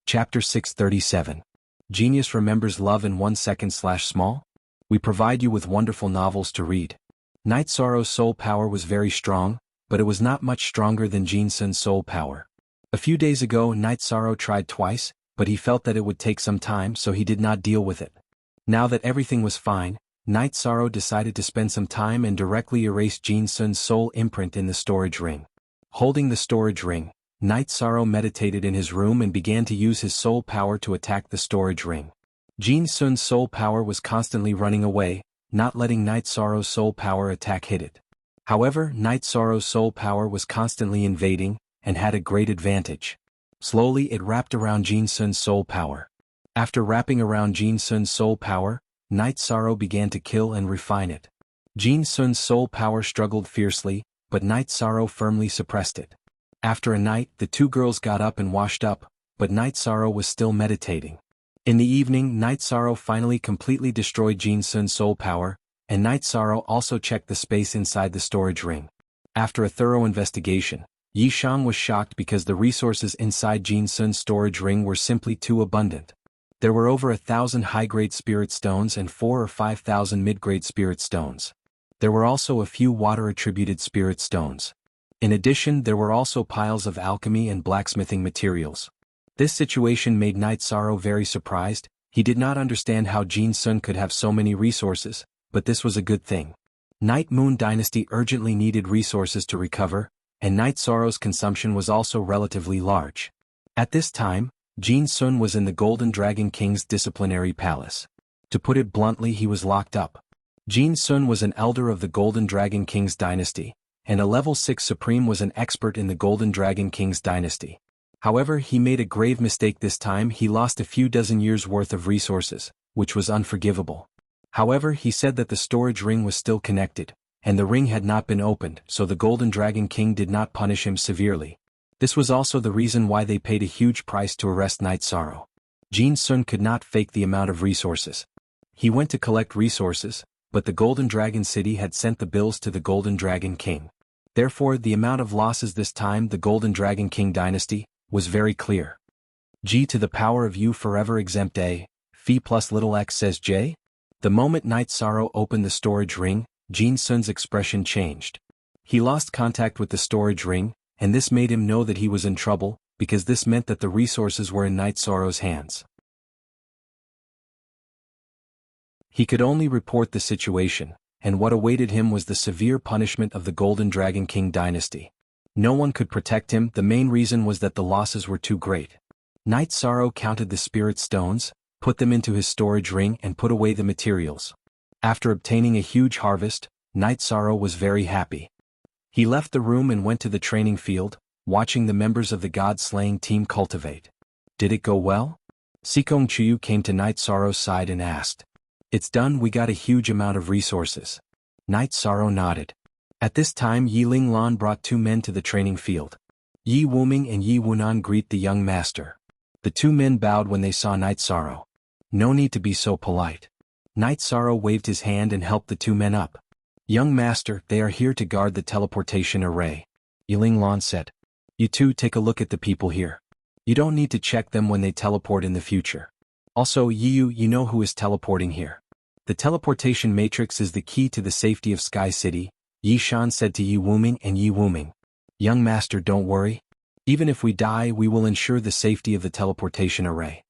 Chapter 637. Genius remembers love in 1 second/small? We provide you with wonderful novels to read. Night Sorrow's soul power was very strong, but it was not much stronger than Jin Sun's soul power. A few days ago Night Sorrow tried twice, but he felt that it would take some time so he did not deal with it. Now that everything was fine, Night Sorrow decided to spend some time and directly erase Jin Sun's soul imprint in the storage ring. Holding the storage ring, Night Sorrow meditated in his room and began to use his soul power to attack the storage ring. Jin Sun's soul power was constantly running away, not letting Night Sorrow's soul power attack hit it. However, Night Sorrow's soul power was constantly invading, and had a great advantage. Slowly it wrapped around Jin Sun's soul power. After wrapping around Jin Sun's soul power, Night Sorrow began to kill and refine it. Jin Sun's soul power struggled fiercely, but Night Sorrow firmly suppressed it. After a night, the 2 girls got up and washed up, but Night Sorrow was still meditating. In the evening, Night Sorrow finally completely destroyed Jin Sun's soul power, and Night Sorrow also checked the space inside the storage ring. After a thorough investigation, Yi Shang was shocked because the resources inside Jin Sun's storage ring were simply too abundant. There were over 1,000 high-grade spirit stones and 4,000 or 5,000 mid-grade spirit stones. There were also a few water-attributed spirit stones. In addition, there were also piles of alchemy and blacksmithing materials. This situation made Night Sorrow very surprised. He did not understand how Jin Sun could have so many resources, but this was a good thing. Night Moon Dynasty urgently needed resources to recover, and Night Sorrow's consumption was also relatively large. At this time, Jin Sun was in the Golden Dragon King's disciplinary palace. To put it bluntly, he was locked up. Jin Sun was an elder of the Golden Dragon King's dynasty, and a level 6 supreme was an expert in the Golden Dragon King's dynasty. However, he made a grave mistake this time. He lost a few dozen years' worth of resources, which was unforgivable. However, he said that the storage ring was still connected, and the ring had not been opened, so the Golden Dragon King did not punish him severely. This was also the reason why they paid a huge price to arrest Night Sorrow. Jin Sun could not fake the amount of resources. He went to collect resources, but the Golden Dragon City had sent the bills to the Golden Dragon King. Therefore, the amount of losses this time, the Golden Dragon King dynasty, was very clear. G to the power of U forever exempt A, phi plus little x says J? The moment Night Sorrow opened the storage ring, Jin Sun's expression changed. He lost contact with the storage ring, and this made him know that he was in trouble, because this meant that the resources were in Night Sorrow's hands. He could only report the situation, and what awaited him was the severe punishment of the Golden Dragon King dynasty. No one could protect him. The main reason was that the losses were too great. Night Sorrow counted the spirit stones, put them into his storage ring and put away the materials. After obtaining a huge harvest, Night Sorrow was very happy. He left the room and went to the training field, watching the members of the god-slaying team cultivate. Did it go well? Sikong Chuyu came to Night Sorrow's side and asked. It's done, we got a huge amount of resources. Night Sorrow nodded. At this time Yi Linglan brought 2 men to the training field. Yi Wuming and Yi Wunan greet the young master. The 2 men bowed when they saw Night Sorrow. No need to be so polite. Night Sorrow waved his hand and helped the 2 men up. Young master, they are here to guard the teleportation array. Yi Linglan said. You 2 take a look at the people here. You don't need to check them when they teleport in the future. Also, you know who is teleporting here. The teleportation matrix is the key to the safety of Sky City, Yi Shan said to Yi Wuming and Yi Wuming. Young master, don't worry. Even if we die, we will ensure the safety of the teleportation array.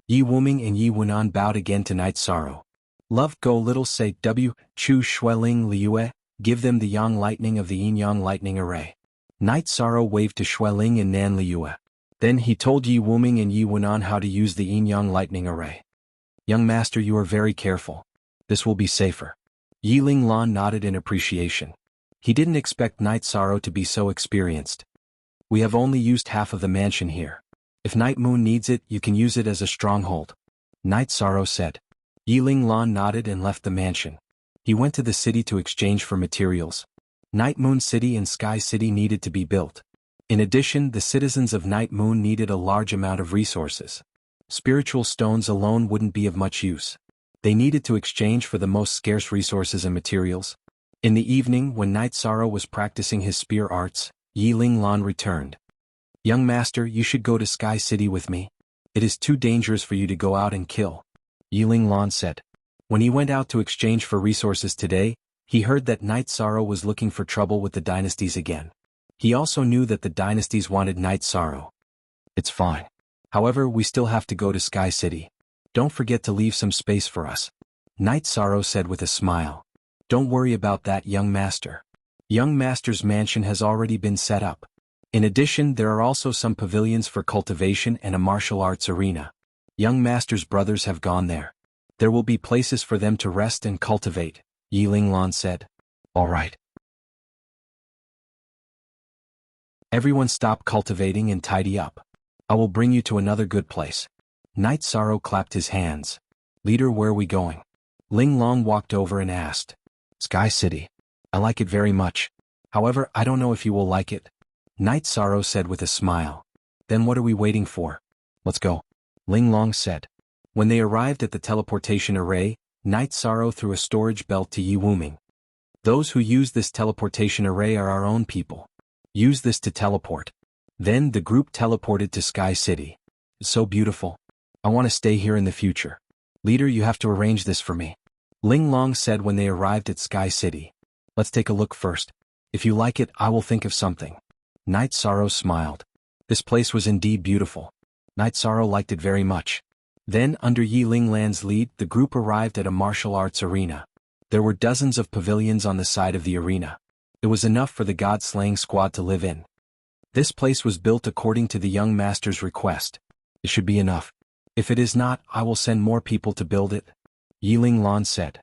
Yi Wuming and Yi Wunan bowed again to Night Sorrow. Love go little say W, Chu Xueling Liue, give them the Yang lightning of the Yin Yang lightning array. Night Sorrow waved to Xueling and Nan Liue. Then he told Yi Wuming and Yi Wunan how to use the Yin Yang lightning array. Young master, you are very careful. This will be safer. Yi Linglan nodded in appreciation. He didn't expect Night Sorrow to be so experienced. We have only used half of the mansion here. If Night Moon needs it, you can use it as a stronghold. Night Sorrow said. Yi Linglan nodded and left the mansion. He went to the city to exchange for materials. Night Moon City and Sky City needed to be built. In addition, the citizens of Night Moon needed a large amount of resources. Spiritual stones alone wouldn't be of much use. They needed to exchange for the most scarce resources and materials. In the evening, when Night Sorrow was practicing his spear arts, Yi Linglan returned. Young master, you should go to Sky City with me. It is too dangerous for you to go out and kill. Yi Linglan said. When he went out to exchange for resources today, he heard that Night Sorrow was looking for trouble with the dynasties again. He also knew that the dynasties wanted Night Sorrow. It's fine. However, we still have to go to Sky City. Don't forget to leave some space for us. Night Sorrow said with a smile. Don't worry about that, young master. Young master's mansion has already been set up. In addition, there are also some pavilions for cultivation and a martial arts arena. Young master's brothers have gone there. There will be places for them to rest and cultivate, Yi Linglan said. All right. Everyone stop cultivating and tidy up. I will bring you to another good place. Night Sorrow clapped his hands. Leader, where are we going? Ling Long walked over and asked. Sky City. I like it very much. However, I don't know if you will like it. Night Sorrow said with a smile. Then what are we waiting for? Let's go. Ling Long said. When they arrived at the teleportation array, Night Sorrow threw a storage belt to Yi Wuming. Those who use this teleportation array are our own people. Use this to teleport. Then the group teleported to Sky City. It's so beautiful. I want to stay here in the future. Leader, you have to arrange this for me. Ling Long said when they arrived at Sky City. Let's take a look first. If you like it, I will think of something. Night Sorrow smiled. This place was indeed beautiful. Night Sorrow liked it very much. Then, under Yi Linglan's lead, the group arrived at a martial arts arena. There were dozens of pavilions on the side of the arena. It was enough for the god-slaying squad to live in. This place was built according to the young master's request. It should be enough. If it is not, I will send more people to build it. Yi Linglan said.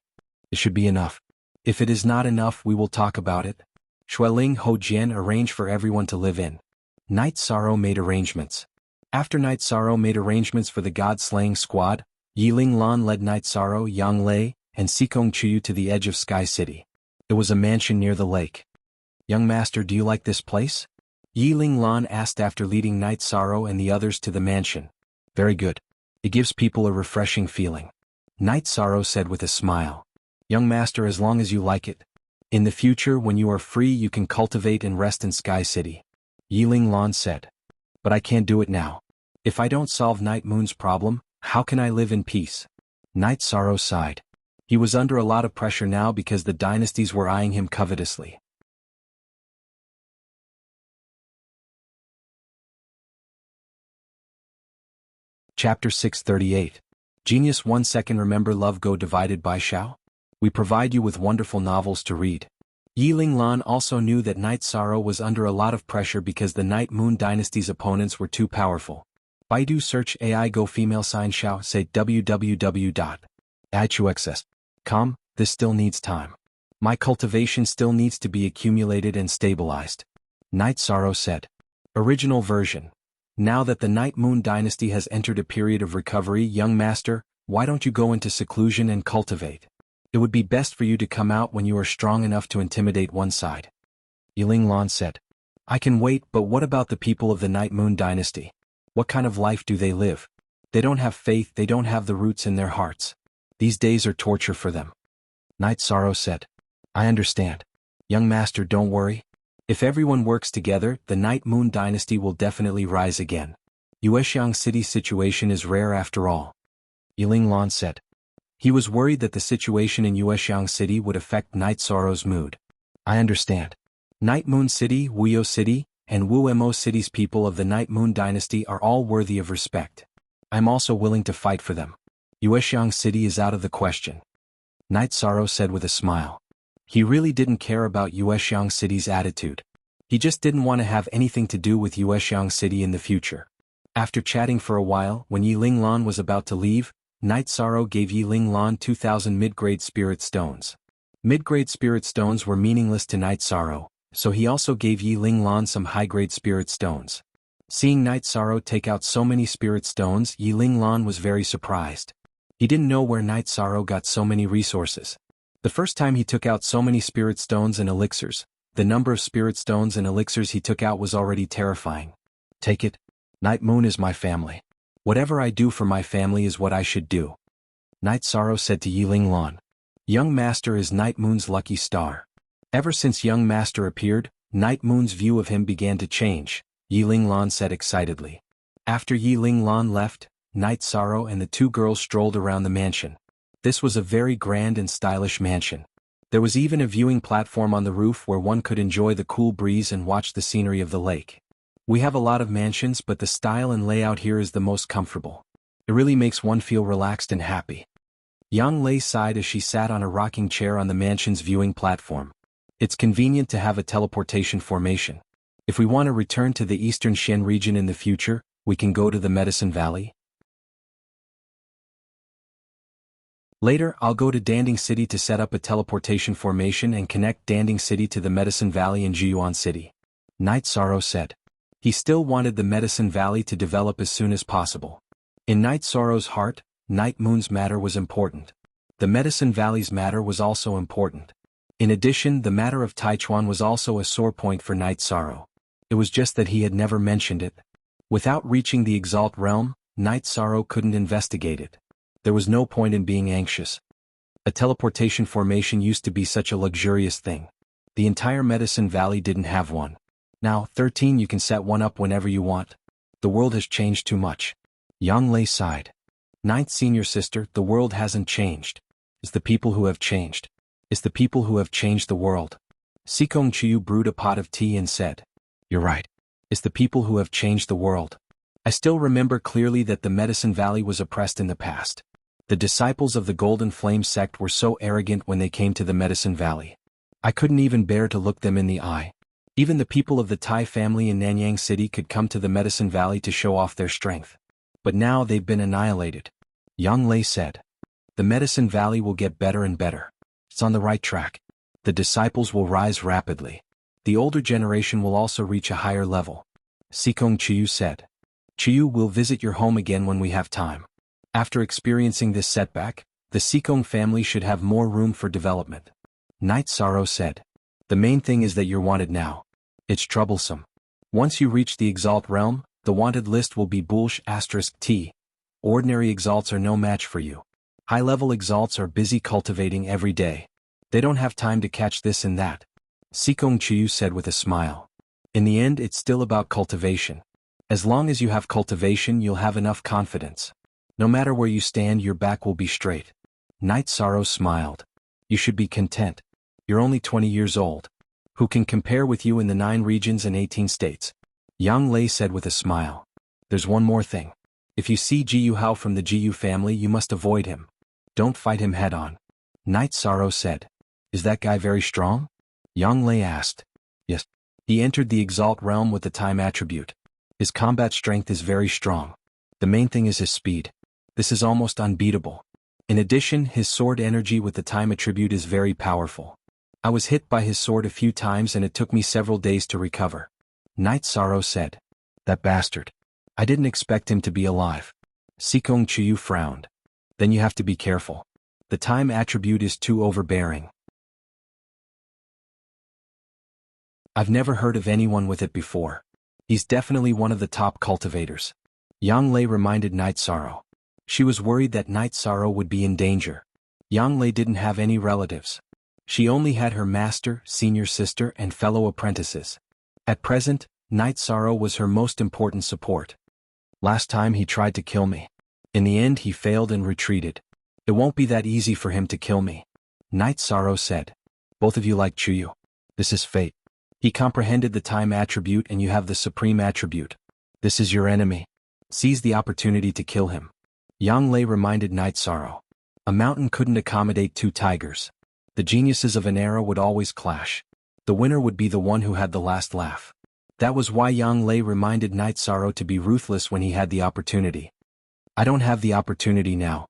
It should be enough. If it is not enough, we will talk about it. Xueling Hojian arranged for everyone to live in. Night Sorrow made arrangements. After Night Sorrow made arrangements for the god-slaying squad, Yi Linglan led Night Sorrow, Yang Lei, and Sikong Chuyu to the edge of Sky City. It was a mansion near the lake. Young master, do you like this place? Yi Linglan asked after leading Night Sorrow and the others to the mansion. Very good. It gives people a refreshing feeling. Night Sorrow said with a smile. Young master, as long as you like it. In the future, when you are free, you can cultivate and rest in Sky City. Yi Linglan said. But I can't do it now. If I don't solve Night Moon's problem, how can I live in peace? Night Sorrow sighed. He was under a lot of pressure now because the dynasties were eyeing him covetously. Chapter 638. Genius 1 second. Remember love go divided by Shao? We provide you with wonderful novels to read. Yi Linglan also knew that Night Sorrow was under a lot of pressure because the Night Moon dynasty's opponents were too powerful. Baidu search AI go female sign Shao say www.ichuxs.com this still needs time. My cultivation still needs to be accumulated and stabilized. Night Sorrow said. Original version. Now that the Night Moon dynasty has entered a period of recovery, young master, why don't you go into seclusion and cultivate? It would be best for you to come out when you are strong enough to intimidate one side. Yiling Lan said. I can wait, but what about the people of the Night Moon dynasty? What kind of life do they live? They don't have faith, they don't have the roots in their hearts. These days are torture for them. Night Sorrow said. I understand. Young master, don't worry. If everyone works together, the Night Moon dynasty will definitely rise again. Yuexiang City's situation is rare after all. Yiling Lan said. He was worried that the situation in Yuexiang City would affect Night Sorrow's mood. I understand. Night Moon City, Wuyo City, and Wuemo City's people of the Night Moon dynasty are all worthy of respect. I'm also willing to fight for them. Yuexiang City is out of the question. Night Sorrow said with a smile. He really didn't care about Yuexiang City's attitude. He just didn't want to have anything to do with Yuexiang City in the future. After chatting for a while, when Yiling Lan was about to leave, Night Sorrow gave Yiling Lan 2,000 mid-grade spirit stones. Mid-grade spirit stones were meaningless to Night Sorrow, so he also gave Yiling Lan some high-grade spirit stones. Seeing Night Sorrow take out so many spirit stones, Yiling Lan was very surprised. He didn't know where Night Sorrow got so many resources. The first time he took out so many spirit stones and elixirs, the number of spirit stones and elixirs he took out was already terrifying. Take it. Night Moon is my family. Whatever I do for my family is what I should do. Night Sorrow said to Yiling Lan. Young Master is Night Moon's lucky star. Ever since Young Master appeared, Night Moon's view of him began to change, Yiling Lan said excitedly. After Yiling Lan left, Night Sorrow and the two girls strolled around the mansion. This was a very grand and stylish mansion. There was even a viewing platform on the roof where one could enjoy the cool breeze and watch the scenery of the lake. We have a lot of mansions, but the style and layout here is the most comfortable. It really makes one feel relaxed and happy. Yang Lei sighed as she sat on a rocking chair on the mansion's viewing platform. It's convenient to have a teleportation formation. If we want to return to the Eastern Shen region in the future, we can go to the Medicine Valley. Later, I'll go to Danding City to set up a teleportation formation and connect Danding City to the Medicine Valley in Jiyuan City. Night Sorrow said. He still wanted the Medicine Valley to develop as soon as possible. In Night Sorrow's heart, Night Moon's matter was important. The Medicine Valley's matter was also important. In addition, the matter of Taichuan was also a sore point for Night Sorrow. It was just that he had never mentioned it. Without reaching the Exalt realm, Night Sorrow couldn't investigate it. There was no point in being anxious. A teleportation formation used to be such a luxurious thing. The entire Medicine Valley didn't have one. Now, 13, you can set one up whenever you want. The world has changed too much. Yang Lei sighed. Ninth senior sister, the world hasn't changed. It's the people who have changed. It's the people who have changed the world. Sikong Chiyu brewed a pot of tea and said, You're right. It's the people who have changed the world. I still remember clearly that the Medicine Valley was oppressed in the past. The disciples of the Golden Flame sect were so arrogant when they came to the Medicine Valley. I couldn't even bear to look them in the eye. Even the people of the Tai family in Nanyang City could come to the Medicine Valley to show off their strength. But now they've been annihilated. Yang Lei said. The Medicine Valley will get better and better. It's on the right track. The disciples will rise rapidly. The older generation will also reach a higher level. Sikong Chiyu said. Chiyu will visit your home again when we have time. After experiencing this setback, the Sikong family should have more room for development. Night Sorrow said. The main thing is that you're wanted now. It's troublesome. Once you reach the Exalt realm, the wanted list will be Bulsh *T. Ordinary Exalts are no match for you. High-level Exalts are busy cultivating every day. They don't have time to catch this and that. Sikong Chiyu said with a smile. In the end, it's still about cultivation. As long as you have cultivation, you'll have enough confidence. No matter where you stand, your back will be straight. Night Sorrow smiled. You should be content. You're only 20 years old. Who can compare with you in the 9 regions and 18 states? Yang Lei said with a smile. There's one more thing. If you see Jiyu Hao from the Jiyu family, you must avoid him. Don't fight him head-on. Night Sorrow said. Is that guy very strong? Yang Lei asked. Yes. He entered the Exalt realm with the time attribute. His combat strength is very strong. The main thing is his speed. This is almost unbeatable. In addition, his sword energy with the time attribute is very powerful. I was hit by his sword a few times and it took me several days to recover. Night Sorrow said. That bastard. I didn't expect him to be alive. Sikong Chuyu frowned. Then you have to be careful. The time attribute is too overbearing. I've never heard of anyone with it before. He's definitely one of the top cultivators. Yang Lei reminded Night Sorrow. She was worried that Night Sorrow would be in danger. Yang Lei didn't have any relatives. She only had her master, senior sister, and fellow apprentices. At present, Night Sorrow was her most important support. Last time he tried to kill me. In the end he failed and retreated. It won't be that easy for him to kill me. Night Sorrow said. Both of you like Chuyu. This is fate. He comprehended the time attribute and you have the supreme attribute. This is your enemy. Seize the opportunity to kill him. Yang Lei reminded Night Sorrow. A mountain couldn't accommodate two tigers. The geniuses of an era would always clash. The winner would be the one who had the last laugh. That was why Yang Lei reminded Night Sorrow to be ruthless when he had the opportunity. I don't have the opportunity now.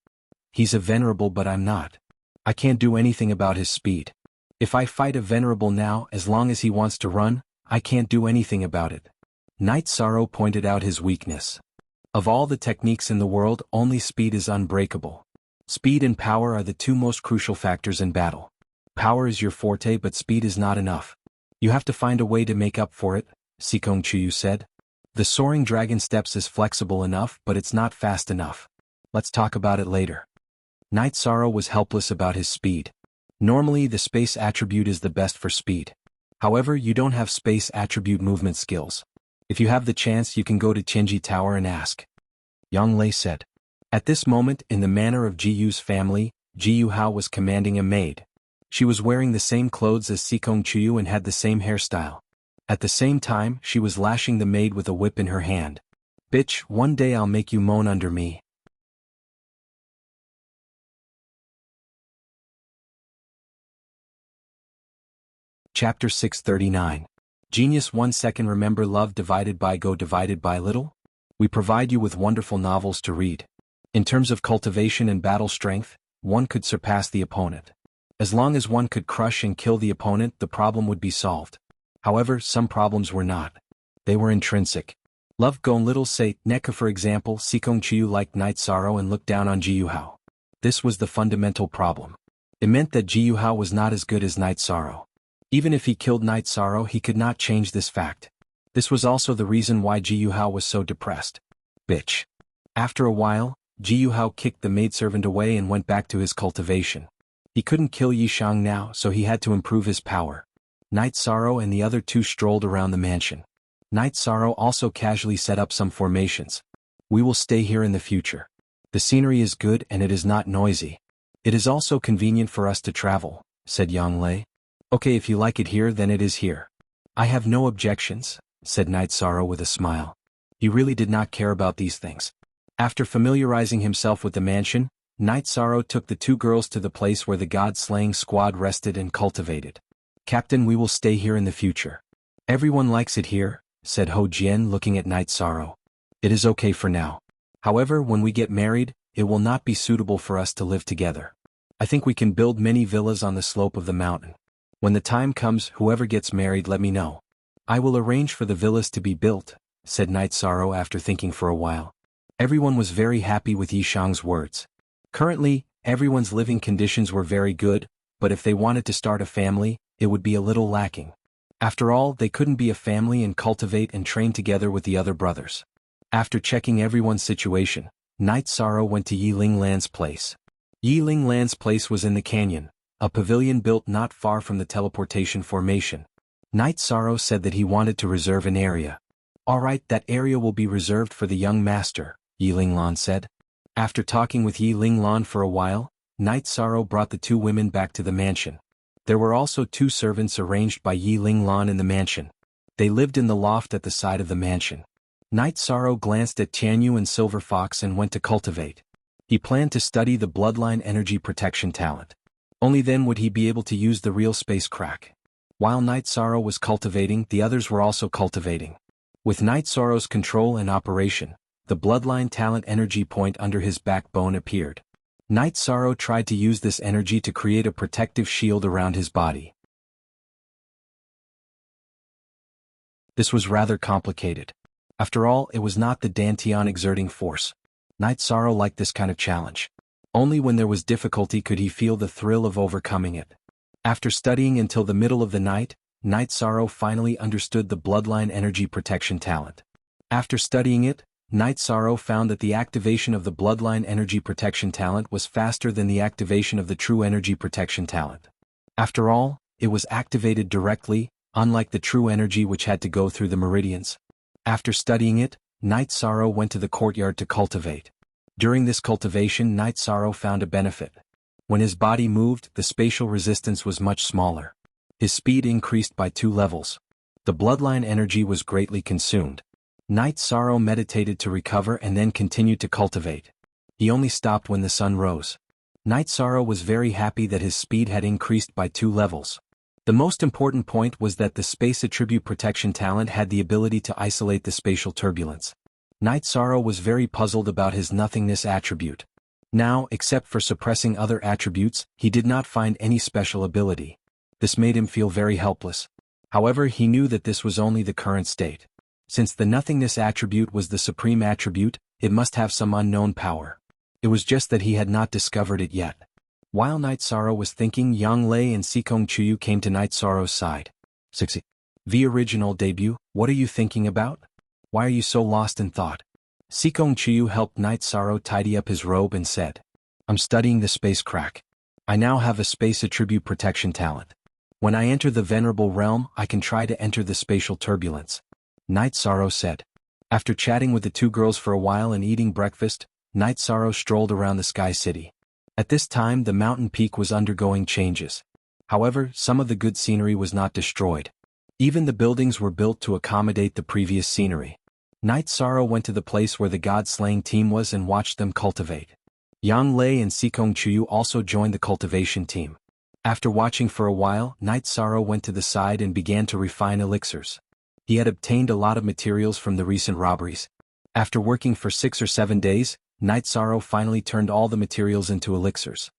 He's a venerable but I'm not. I can't do anything about his speed. If I fight a venerable now, as long as he wants to run, I can't do anything about it. Night Sorrow pointed out his weakness. Of all the techniques in the world, only speed is unbreakable. Speed and power are the two most crucial factors in battle. Power is your forte but speed is not enough. You have to find a way to make up for it, Sikong Chuyu said. The soaring dragon steps is flexible enough but it's not fast enough. Let's talk about it later. Night Sorrow was helpless about his speed. Normally the space attribute is the best for speed. However, you don't have space attribute movement skills. If you have the chance you can go to Chenji Tower and ask. Yang Lei said. At this moment, in the manner of Ji Yu's family, Ji Yu Hao was commanding a maid. She was wearing the same clothes as Sikong Chuyu and had the same hairstyle. At the same time, she was lashing the maid with a whip in her hand. Bitch, one day I'll make you moan under me. Chapter 639. Genius 1 second. Remember love divided by go divided by little? We provide you with wonderful novels to read. In terms of cultivation and battle strength, one could surpass the opponent. As long as one could crush and kill the opponent, the problem would be solved. However, some problems were not. They were intrinsic. Love Gon Little Say, Neka for example, Sikong Chuyu liked Night Sorrow and looked down on Ji Yu Hao. This was the fundamental problem. It meant that Ji Yu Hao was not as good as Night Sorrow. Even if he killed Night Sorrow, he could not change this fact. This was also the reason why Ji Yu Hao was so depressed. Bitch. After a while, Ji Yu Hao kicked the maidservant away and went back to his cultivation. He couldn't kill Yi Shang now, so he had to improve his power. Night Sorrow and the other two strolled around the mansion. Night Sorrow also casually set up some formations. We will stay here in the future. The scenery is good and it is not noisy. It is also convenient for us to travel, said Yang Lei. Okay, if you like it here, then it is here. I have no objections, said Night Sorrow with a smile. He really did not care about these things. After familiarizing himself with the mansion, Night Sorrow took the two girls to the place where the god-slaying squad rested and cultivated. Captain, we will stay here in the future. Everyone likes it here, said Ho Jian looking at Night Sorrow. It is okay for now. However, when we get married, it will not be suitable for us to live together. I think we can build many villas on the slope of the mountain. When the time comes, whoever gets married, let me know. I will arrange for the villas to be built, said Night Sorrow after thinking for a while. Everyone was very happy with Yi Shang's words. Currently, everyone's living conditions were very good, but if they wanted to start a family, it would be a little lacking. After all, they couldn't be a family and cultivate and train together with the other brothers. After checking everyone's situation, Night Sorrow went to Yi Ling Lan's place. Yi Ling Lan's place was in the canyon, a pavilion built not far from the teleportation formation. Night Sorrow said that he wanted to reserve an area. Alright, that area will be reserved for the young master, Yi Ling Lan said. After talking with Yi Ling Lan for a while, Night Sorrow brought the two women back to the mansion. There were also two servants arranged by Yi Ling Lan in the mansion. They lived in the loft at the side of the mansion. Night Sorrow glanced at Tianyu and Silver Fox and went to cultivate. He planned to study the bloodline energy protection talent. Only then would he be able to use the real space crack. While Night Sorrow was cultivating, the others were also cultivating. With Night Sorrow's control and operation, the bloodline talent energy point under his backbone appeared. Night Sorrow tried to use this energy to create a protective shield around his body. This was rather complicated. After all, it was not the Dantian exerting force. Night Sorrow liked this kind of challenge. Only when there was difficulty could he feel the thrill of overcoming it. After studying until the middle of the night, Night Sorrow finally understood the bloodline energy protection talent. After studying it, Night Sorrow found that the activation of the bloodline energy protection talent was faster than the activation of the true energy protection talent. After all, it was activated directly, unlike the true energy which had to go through the meridians. After studying it, Night Sorrow went to the courtyard to cultivate. During this cultivation, Night Sorrow found a benefit. When his body moved, the spatial resistance was much smaller. His speed increased by 2 levels. The bloodline energy was greatly consumed. Night Sorrow meditated to recover and then continued to cultivate. He only stopped when the sun rose. Night Sorrow was very happy that his speed had increased by 2 levels. The most important point was that the space attribute protection talent had the ability to isolate the spatial turbulence. Night Sorrow was very puzzled about his nothingness attribute. Now, except for suppressing other attributes, he did not find any special ability. This made him feel very helpless. However, he knew that this was only the current state. Since the nothingness attribute was the supreme attribute, it must have some unknown power. It was just that he had not discovered it yet. While Night Sorrow was thinking, Yang Lei and Sikong Chuyu came to Night Sorrow's side. 60. The original debut, what are you thinking about? Why are you so lost in thought? Sikong Chuyu helped Night Sorrow tidy up his robe and said, I'm studying the space crack. I now have a space attribute protection talent. When I enter the venerable realm, I can try to enter the spatial turbulence. Night Sorrow said. After chatting with the 2 girls for a while and eating breakfast, Night Sorrow strolled around the Sky City. At this time, the mountain peak was undergoing changes. However, some of the good scenery was not destroyed. Even the buildings were built to accommodate the previous scenery. Night Sorrow went to the place where the god-slaying team was and watched them cultivate. Yang Lei and Sikong Chuyu also joined the cultivation team. After watching for a while, Night Sorrow went to the side and began to refine elixirs. He had obtained a lot of materials from the recent robberies. After working for 6 or 7 days, Night Sorrow finally turned all the materials into elixirs.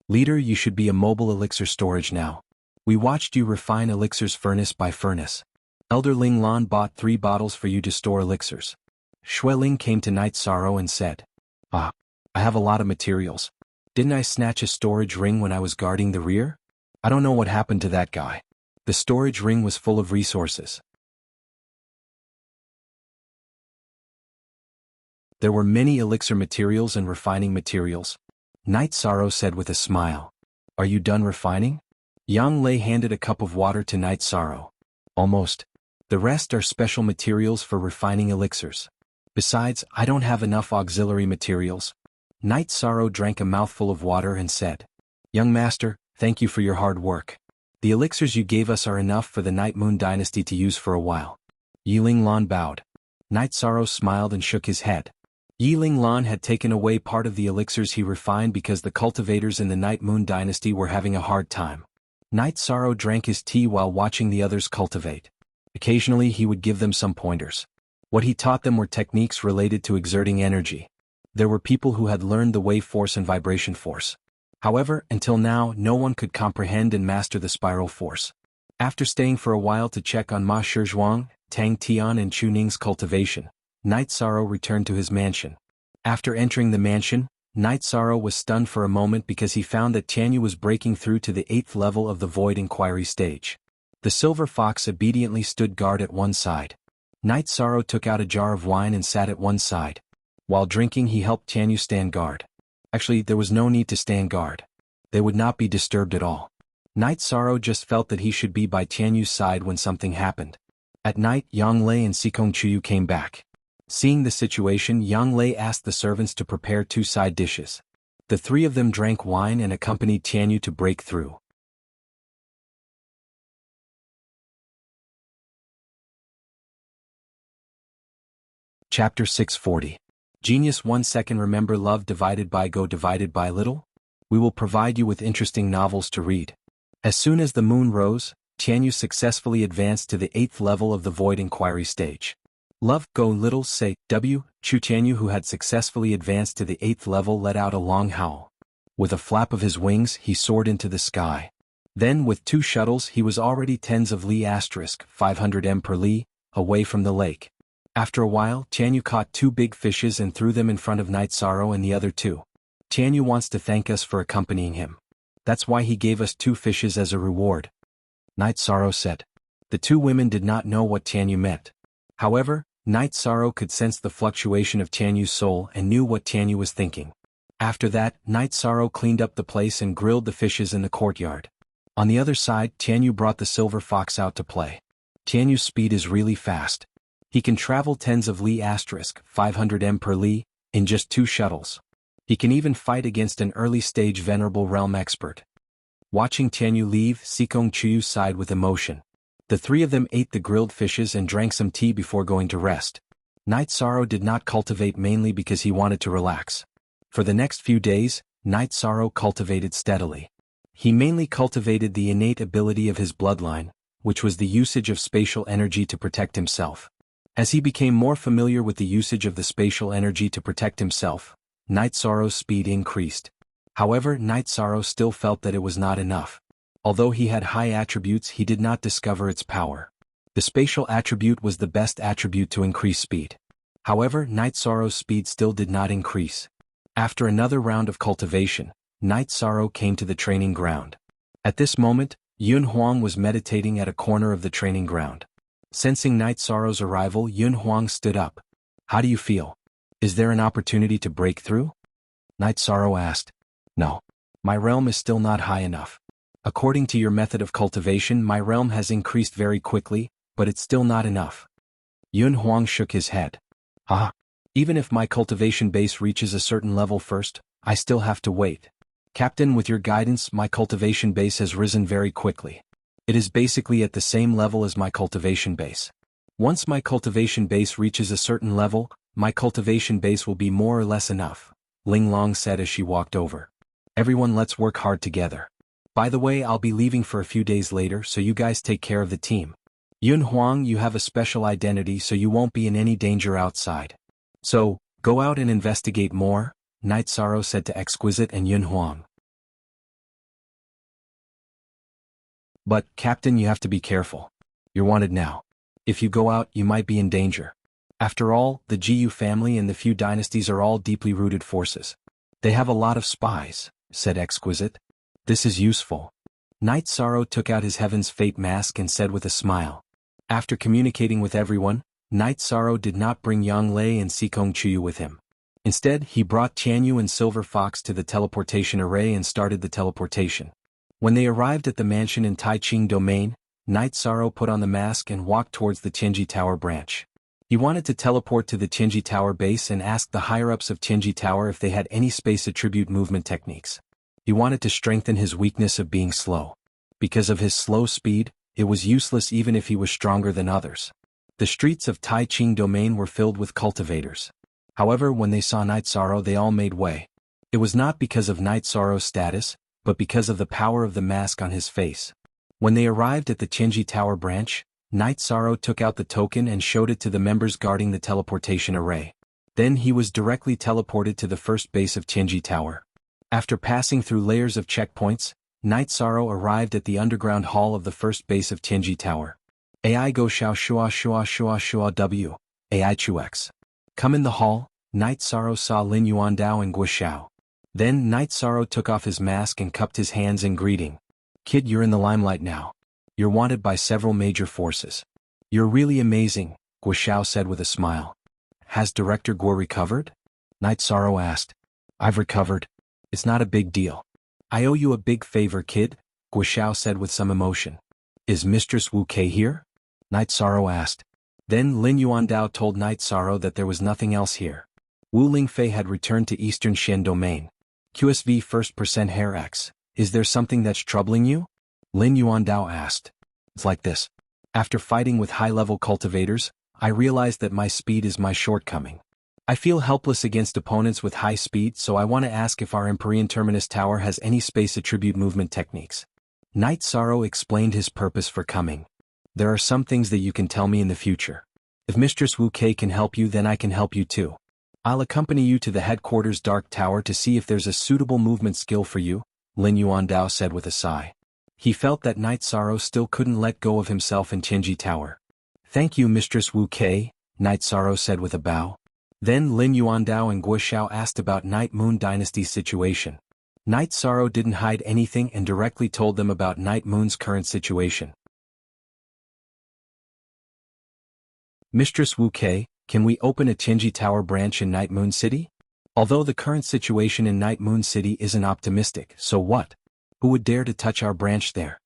Leader, you should be a mobile elixir storage now. We watched you refine elixirs furnace by furnace. Elder Ling Lan bought 3 bottles for you to store elixirs. Xueling came to Night Sorrow and said, I have a lot of materials. Didn't I snatch a storage ring when I was guarding the rear? I don't know what happened to that guy. The storage ring was full of resources. There were many elixir materials and refining materials. Night Sorrow said with a smile. Are you done refining? Yang Lei handed a cup of water to Night Sorrow. Almost. The rest are special materials for refining elixirs. Besides, I don't have enough auxiliary materials. Night Sorrow drank a mouthful of water and said, Young Master, thank you for your hard work. The elixirs you gave us are enough for the Night Moon Dynasty to use for a while. Yiling Lan bowed. Night Sorrow smiled and shook his head. Yiling Lan had taken away part of the elixirs he refined because the cultivators in the Night Moon Dynasty were having a hard time. Night Sorrow drank his tea while watching the others cultivate. Occasionally he would give them some pointers. What he taught them were techniques related to exerting energy. There were people who had learned the wave force and vibration force. However, until now, no one could comprehend and master the spiral force. After staying for a while to check on Ma Shizhuang, Tang Tian and Chu Ning's cultivation, Night Sorrow returned to his mansion. After entering the mansion, Night Sorrow was stunned for a moment because he found that Tianyu was breaking through to the 8th level of the Void Inquiry stage. The Silver Fox obediently stood guard at one side. Night Sorrow took out a jar of wine and sat at one side. While drinking, he helped Tianyu stand guard. Actually, there was no need to stand guard. They would not be disturbed at all. Night Sorrow just felt that he should be by Tianyu's side when something happened. At night, Yang Lei and Sikong Chuyu came back. Seeing the situation, Yang Lei asked the servants to prepare 2 side dishes. The 3 of them drank wine and accompanied Tianyu to break through. Chapter 640. Genius 1 second. Remember love divided by go divided by little? We will provide you with interesting novels to read. As soon as the moon rose, Tianyu successfully advanced to the 8th level of the Void Inquiry stage. Love, go little, say, W. Chu Tianyu, who had successfully advanced to the 8th level, let out a long howl. With a flap of his wings he soared into the sky. Then with 2 shuttles he was already tens of li asterisk 500 m per li, away from the lake. After a while Tianyu caught 2 big fishes and threw them in front of Night Sorrow and the other 2. Tianyu wants to thank us for accompanying him. That's why he gave us 2 fishes as a reward. Night Sorrow said. The 2 women did not know what Tianyu meant. However, Night Sorrow could sense the fluctuation of Tianyu's soul and knew what Tianyu was thinking. After that, Night Sorrow cleaned up the place and grilled the fishes in the courtyard. On the other side, Tianyu brought the silver fox out to play. Tianyu's speed is really fast. He can travel tens of li asterisk 500 m per li in just 2 shuttles. He can even fight against an early-stage Venerable Realm expert. Watching Tianyu leave, Sikong Chuyu sighed with emotion. The 3 of them ate the grilled fishes and drank some tea before going to rest. Night Sorrow did not cultivate mainly because he wanted to relax. For the next few days, Night Sorrow cultivated steadily. He mainly cultivated the innate ability of his bloodline, which was the usage of spatial energy to protect himself. As he became more familiar with the usage of the spatial energy to protect himself, Night Sorrow's speed increased. However, Night Sorrow still felt that it was not enough. Although he had high attributes, he did not discover its power. The spatial attribute was the best attribute to increase speed. However, Night Sorrow's speed still did not increase. After another round of cultivation, Night Sorrow came to the training ground. At this moment, Yun Huang was meditating at a corner of the training ground. Sensing Night Sorrow's arrival, Yun Huang stood up. How do you feel? Is there an opportunity to break through? Night Sorrow asked. No. My realm is still not high enough. According to your method of cultivation, my realm has increased very quickly, but it's still not enough. Yun Huang shook his head. Even if my cultivation base reaches a certain level first, I still have to wait. Captain, with your guidance, my cultivation base has risen very quickly. It is basically at the same level as my cultivation base. Once my cultivation base reaches a certain level, my cultivation base will be more or less enough, Ling Long said as she walked over. Everyone, let's work hard together. By the way, I'll be leaving for a few days later, so you guys take care of the team. Yun Huang, you have a special identity, so you won't be in any danger outside. So, go out and investigate more, Night Sorrow said to Exquisite and Yun Huang. But, Captain, you have to be careful. You're wanted now. If you go out, you might be in danger. After all, the Jiyu family and the few dynasties are all deeply rooted forces. They have a lot of spies, said Exquisite. This is useful. Night Sorrow took out his Heaven's Fate mask and said with a smile. After communicating with everyone, Night Sorrow did not bring Yang Lei and Sikong Chuyu with him. Instead, he brought Tianyu and Silver Fox to the teleportation array and started the teleportation. When they arrived at the mansion in Taiching Domain, Night Sorrow put on the mask and walked towards the Tianji Tower branch. He wanted to teleport to the Tianji Tower base and ask the higher-ups of Tianji Tower if they had any space attribute movement techniques. He wanted to strengthen his weakness of being slow. Because of his slow speed, it was useless even if he was stronger than others. The streets of Taiching Domain were filled with cultivators. However, when they saw Night Sorrow, they all made way. It was not because of Night Sorrow's status, but because of the power of the mask on his face. When they arrived at the Tianji Tower branch, Night Sorrow took out the token and showed it to the members guarding the teleportation array. Then he was directly teleported to the first base of Tianji Tower. After passing through layers of checkpoints, Night Sorrow arrived at the underground hall of the first base of Tianji Tower. AI go shao shua shua shua shua w. AI chuex. Come in the hall, Night Sorrow saw Lin Yuandao and Guo Xiao. Then Night Sorrow took off his mask and cupped his hands in greeting. Kid, you're in the limelight now. You're wanted by several major forces. You're really amazing, Guo Xiao said with a smile. Has Director Guo recovered? Night Sorrow asked. I've recovered. It's not a big deal. I owe you a big favor, kid, Guo Xiao said with some emotion. Is Mistress Wu Kei here? Night Sorrow asked. Then Lin Yuandao told Night Sorrow that there was nothing else here. Wu Lingfei had returned to Eastern Xian Domain. QSV 1st% Hair X. Is there something that's troubling you? Lin Yuandao asked. It's like this. After fighting with high-level cultivators, I realized that my speed is my shortcoming. I feel helpless against opponents with high speed, so I want to ask if our Empyrean Terminus Tower has any space attribute movement techniques. Night Sorrow explained his purpose for coming. There are some things that you can tell me in the future. If Mistress Wu Kei can help you, then I can help you too. I'll accompany you to the headquarters Dark Tower to see if there's a suitable movement skill for you, Lin Yuandao said with a sigh. He felt that Night Sorrow still couldn't let go of himself in Qinji Tower. Thank you, Mistress Wu Kei, Night Sorrow said with a bow. Then Lin Yuandao and Guo Xiao asked about Night Moon Dynasty's situation. Night Sorrow didn't hide anything and directly told them about Night Moon's current situation. Mistress Wu Kei, can we open a Qinji Tower branch in Night Moon City? Although the current situation in Night Moon City isn't optimistic, so what? Who would dare to touch our branch there?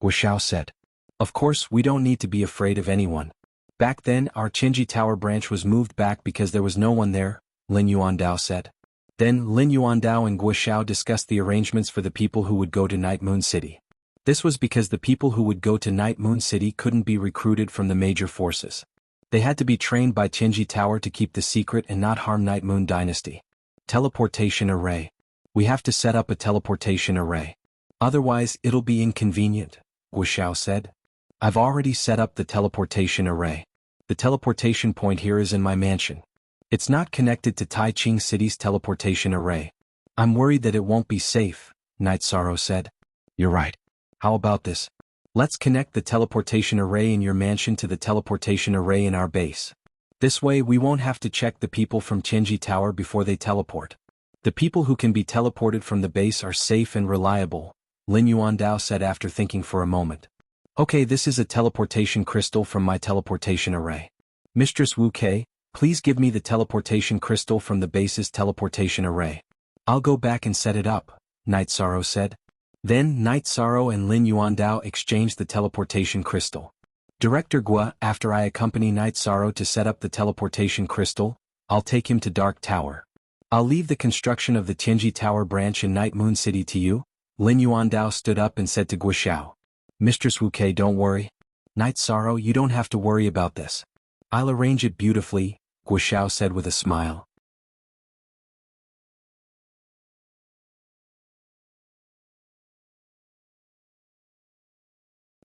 Guo Xiao said. Of course, we don't need to be afraid of anyone. Back then, our Qinji Tower branch was moved back because there was no one there, Lin Yuandao said. Then Lin Yuandao and Guo Xiao discussed the arrangements for the people who would go to Night Moon City. This was because the people who would go to Night Moon City couldn't be recruited from the major forces. They had to be trained by Qinji Tower to keep the secret and not harm Night Moon Dynasty. Teleportation array. We have to set up a teleportation array. Otherwise it'll be inconvenient, Guo Xiao said. I've already set up the teleportation array. The teleportation point here is in my mansion. It's not connected to Tai Ching City's teleportation array. I'm worried that it won't be safe, Night Sorrow said. You're right. How about this? Let's connect the teleportation array in your mansion to the teleportation array in our base. This way we won't have to check the people from Qinji Tower before they teleport. The people who can be teleported from the base are safe and reliable, Lin Yuandao said after thinking for a moment. Okay, this is a teleportation crystal from my teleportation array. Mistress Wu Kei, please give me the teleportation crystal from the base's teleportation array. I'll go back and set it up, Night Sorrow said. Then Night Sorrow and Lin Yuandao exchanged the teleportation crystal. Director Guo, after I accompany Night Sorrow to set up the teleportation crystal, I'll take him to Dark Tower. I'll leave the construction of the Qinji Tower branch in Night Moon City to you. Lin Yuandao stood up and said to Guo Xiao. Mistress Wu Kei, don't worry. Night Sorrow, you don't have to worry about this. I'll arrange it beautifully, Guo Xiao said with a smile.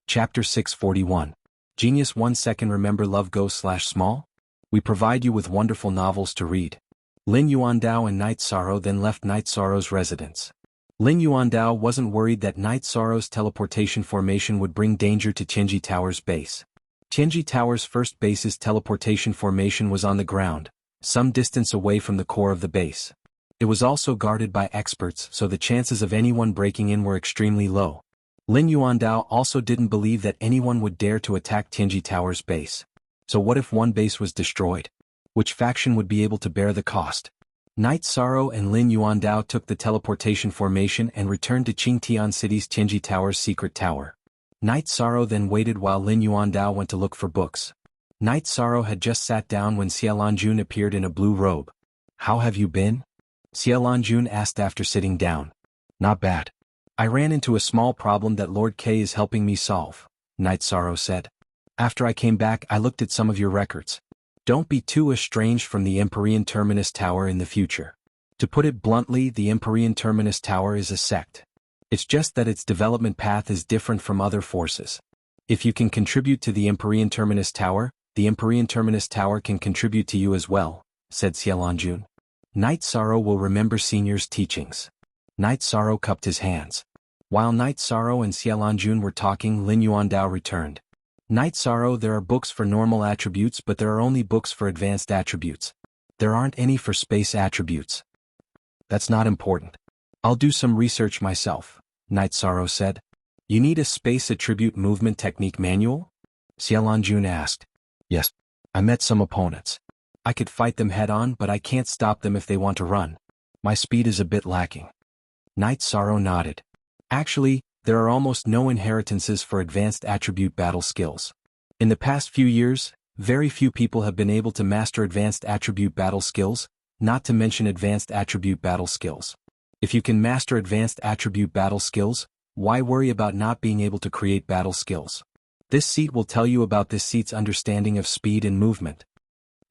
Chapter 641. Genius 1 second. Remember Love Go/Small? We provide you with wonderful novels to read. Lin Yuandao and Night Sorrow then left Night Sorrow's residence. Lin Yuandao wasn't worried that Night Sorrow's teleportation formation would bring danger to Qinji Tower's base. Qinji Tower's first base's teleportation formation was on the ground, some distance away from the core of the base. It was also guarded by experts, so the chances of anyone breaking in were extremely low. Lin Yuandao also didn't believe that anyone would dare to attack Qinji Tower's base. So what if one base was destroyed? Which faction would be able to bear the cost? Night Sorrow and Lin Yuandao took the teleportation formation and returned to Qingtian City's Qinji Tower's secret tower. Night Sorrow then waited while Lin Yuandao went to look for books. Night Sorrow had just sat down when Xiaolanjun appeared in a blue robe. How have you been? Xiaolanjun asked after sitting down. Not bad. I ran into a small problem that Lord K is helping me solve, Night Sorrow said. After I came back I looked at some of your records. Don't be too estranged from the Empyrean Terminus Tower in the future. To put it bluntly, the Empyrean Terminus Tower is a sect. It's just that its development path is different from other forces. If you can contribute to the Empyrean Terminus Tower, the Empyrean Terminus Tower can contribute to you as well, said Xiaolanjun. Night Sorrow will remember Senior's teachings. Night Sorrow cupped his hands. While Night Sorrow and Xiaolanjun were talking, Lin Yuandao returned. Night Sorrow, there are books for normal attributes, but there are only books for advanced attributes. There aren't any for space attributes. That's not important. I'll do some research myself, Night Sorrow said. You need a space attribute movement technique manual? Xiaolanjun asked. Yes. I met some opponents. I could fight them head-on, but I can't stop them if they want to run. My speed is a bit lacking. Night Sorrow nodded. Actually, there are almost no inheritances for advanced attribute battle skills. In the past few years, very few people have been able to master advanced attribute battle skills, not to mention advanced attribute battle skills. If you can master advanced attribute battle skills, why worry about not being able to create battle skills? This seat will tell you about this seat's understanding of speed and movement.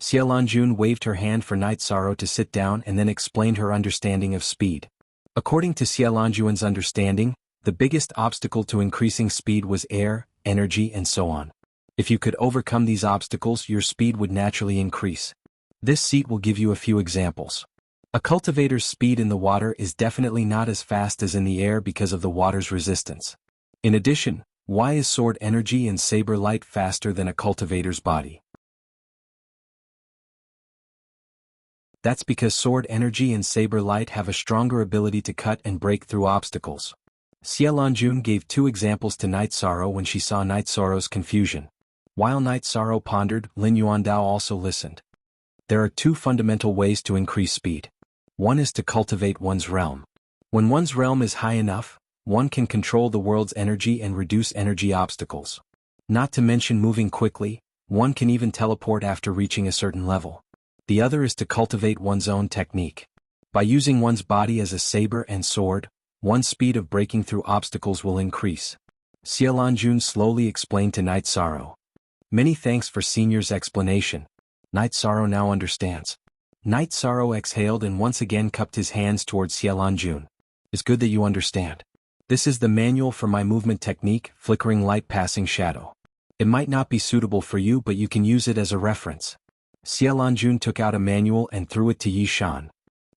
Xiaolanjun waved her hand for Night Sorrow to sit down and then explained her understanding of speed. According to Xiaolanjun's understanding, the biggest obstacle to increasing speed was air, energy and so on. If you could overcome these obstacles, your speed would naturally increase. This seat will give you a few examples. A cultivator's speed in the water is definitely not as fast as in the air because of the water's resistance. In addition, why is sword energy and saber light faster than a cultivator's body? That's because sword energy and saber light have a stronger ability to cut and break through obstacles. Xiaolanjun gave two examples to Night Sorrow when she saw Night Sorrow's confusion. While Night Sorrow pondered, Lin Yuandao also listened. There are two fundamental ways to increase speed. One is to cultivate one's realm. When one's realm is high enough, one can control the world's energy and reduce energy obstacles. Not to mention moving quickly, one can even teleport after reaching a certain level. The other is to cultivate one's own technique. By using one's body as a saber and sword, one's speed of breaking through obstacles will increase. Xiaolanjun slowly explained to Night Sorrow. Many thanks for Senior's explanation. Night Sorrow now understands. Night Sorrow exhaled and once again cupped his hands towards Xiaolanjun. It's good that you understand. This is the manual for my movement technique, flickering light passing shadow. It might not be suitable for you, but you can use it as a reference. Xiaolanjun took out a manual and threw it to Yi Shan.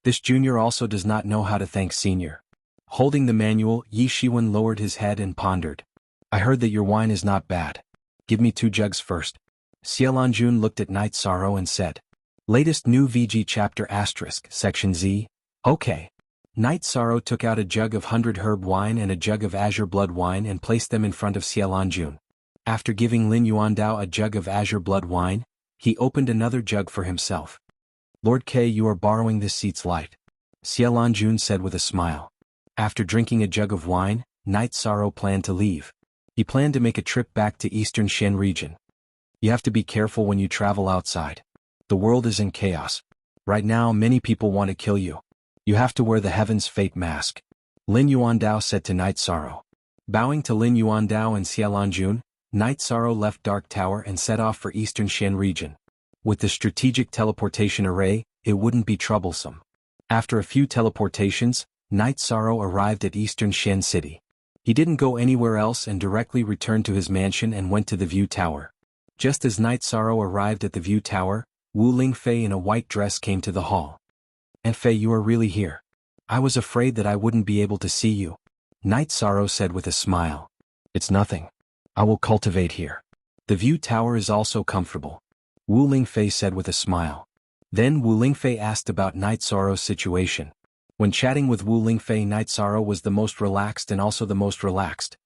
This junior also does not know how to thank Senior. Holding the manual, Yi Shiwen lowered his head and pondered. I heard that your wine is not bad. Give me 2 jugs first. Xiaolanjun looked at Night Sorrow and said. Latest new VG chapter * section Z. Okay. Night Sorrow took out a jug of 100 herb wine and a jug of azure blood wine and placed them in front of Xiaolanjun. After giving Lin Yuandao a jug of azure blood wine, he opened another jug for himself. Lord K, you are borrowing this seat's light. Xiaolanjun said with a smile. After drinking a jug of wine, Night Sorrow planned to leave. He planned to make a trip back to Eastern Shen region. You have to be careful when you travel outside. The world is in chaos. Right now many people want to kill you. You have to wear the Heaven's Fate mask. Lin Yuandao said to Night Sorrow. Bowing to Lin Yuandao and Xiaolanjun, Night Sorrow left Dark Tower and set off for Eastern Shen region. With the strategic teleportation array, it wouldn't be troublesome. After a few teleportations, Night Sorrow arrived at Eastern Shen City. He didn't go anywhere else and directly returned to his mansion and went to the View Tower. Just as Night Sorrow arrived at the View Tower, Wu Lingfei in a white dress came to the hall. Aunt Fei, you are really here. I was afraid that I wouldn't be able to see you. Night Sorrow said with a smile. It's nothing. I will cultivate here. The View Tower is also comfortable. Wu Lingfei said with a smile. Then Wu Lingfei asked about Night Sorrow's situation. When chatting with Wu Lingfei, Night Sorrow was the most relaxed and also the most relaxed.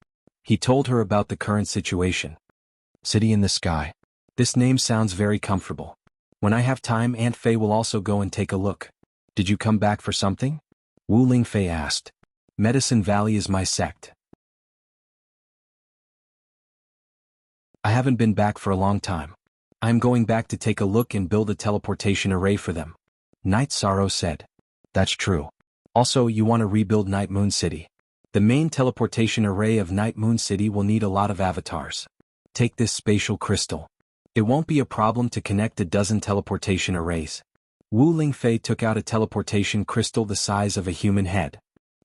He told her about the current situation. City in the Sky. This name sounds very comfortable. When I have time, Aunt Fei will also go and take a look. Did you come back for something? Wu Lingfei asked. Medicine Valley is my sect. I haven't been back for a long time. I am going back to take a look and build a teleportation array for them. Night Sorrow said. That's true. Also, you want to rebuild Night Moon City. The main teleportation array of Night Moon City will need a lot of avatars. Take this spatial crystal. It won't be a problem to connect a dozen teleportation arrays. Wu Lingfei took out a teleportation crystal the size of a human head.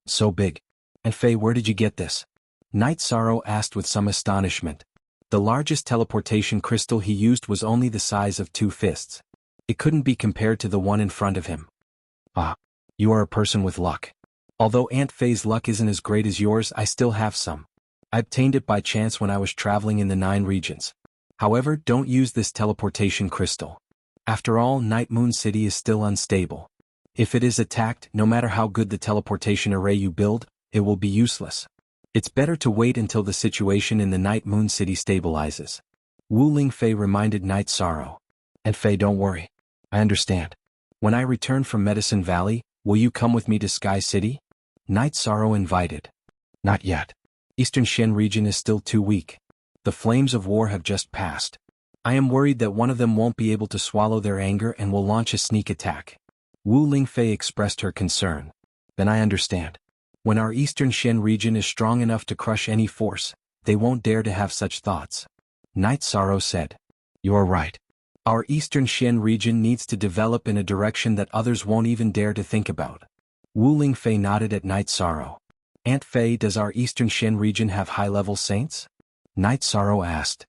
So big. And Fei, where did you get this? Night Sorrow asked with some astonishment. The largest teleportation crystal he used was only the size of 2 fists. It couldn't be compared to the one in front of him. Ah. You are a person with luck. Although Aunt Fei's luck isn't as great as yours, I still have some. I obtained it by chance when I was traveling in the 9 regions. However, don't use this teleportation crystal. After all, Night Moon City is still unstable. If it is attacked, no matter how good the teleportation array you build, it will be useless. It's better to wait until the situation in the Night Moon City stabilizes. Wu Lingfei reminded Night Sorrow. Aunt Fei, don't worry. I understand. When I return from Medicine Valley, will you come with me to Sky City? Night Sorrow invited. Not yet. Eastern Shen region is still too weak. The flames of war have just passed. I am worried that one of them won't be able to swallow their anger and will launch a sneak attack. Wu Lingfei expressed her concern. Then I understand. When our Eastern Shen region is strong enough to crush any force, they won't dare to have such thoughts. Night Sorrow said. You are right. Our Eastern Shen region needs to develop in a direction that others won't even dare to think about. Wu Lingfei nodded at Night Sorrow. Aunt Fei, does our Eastern Shen region have high-level saints? Night Sorrow asked.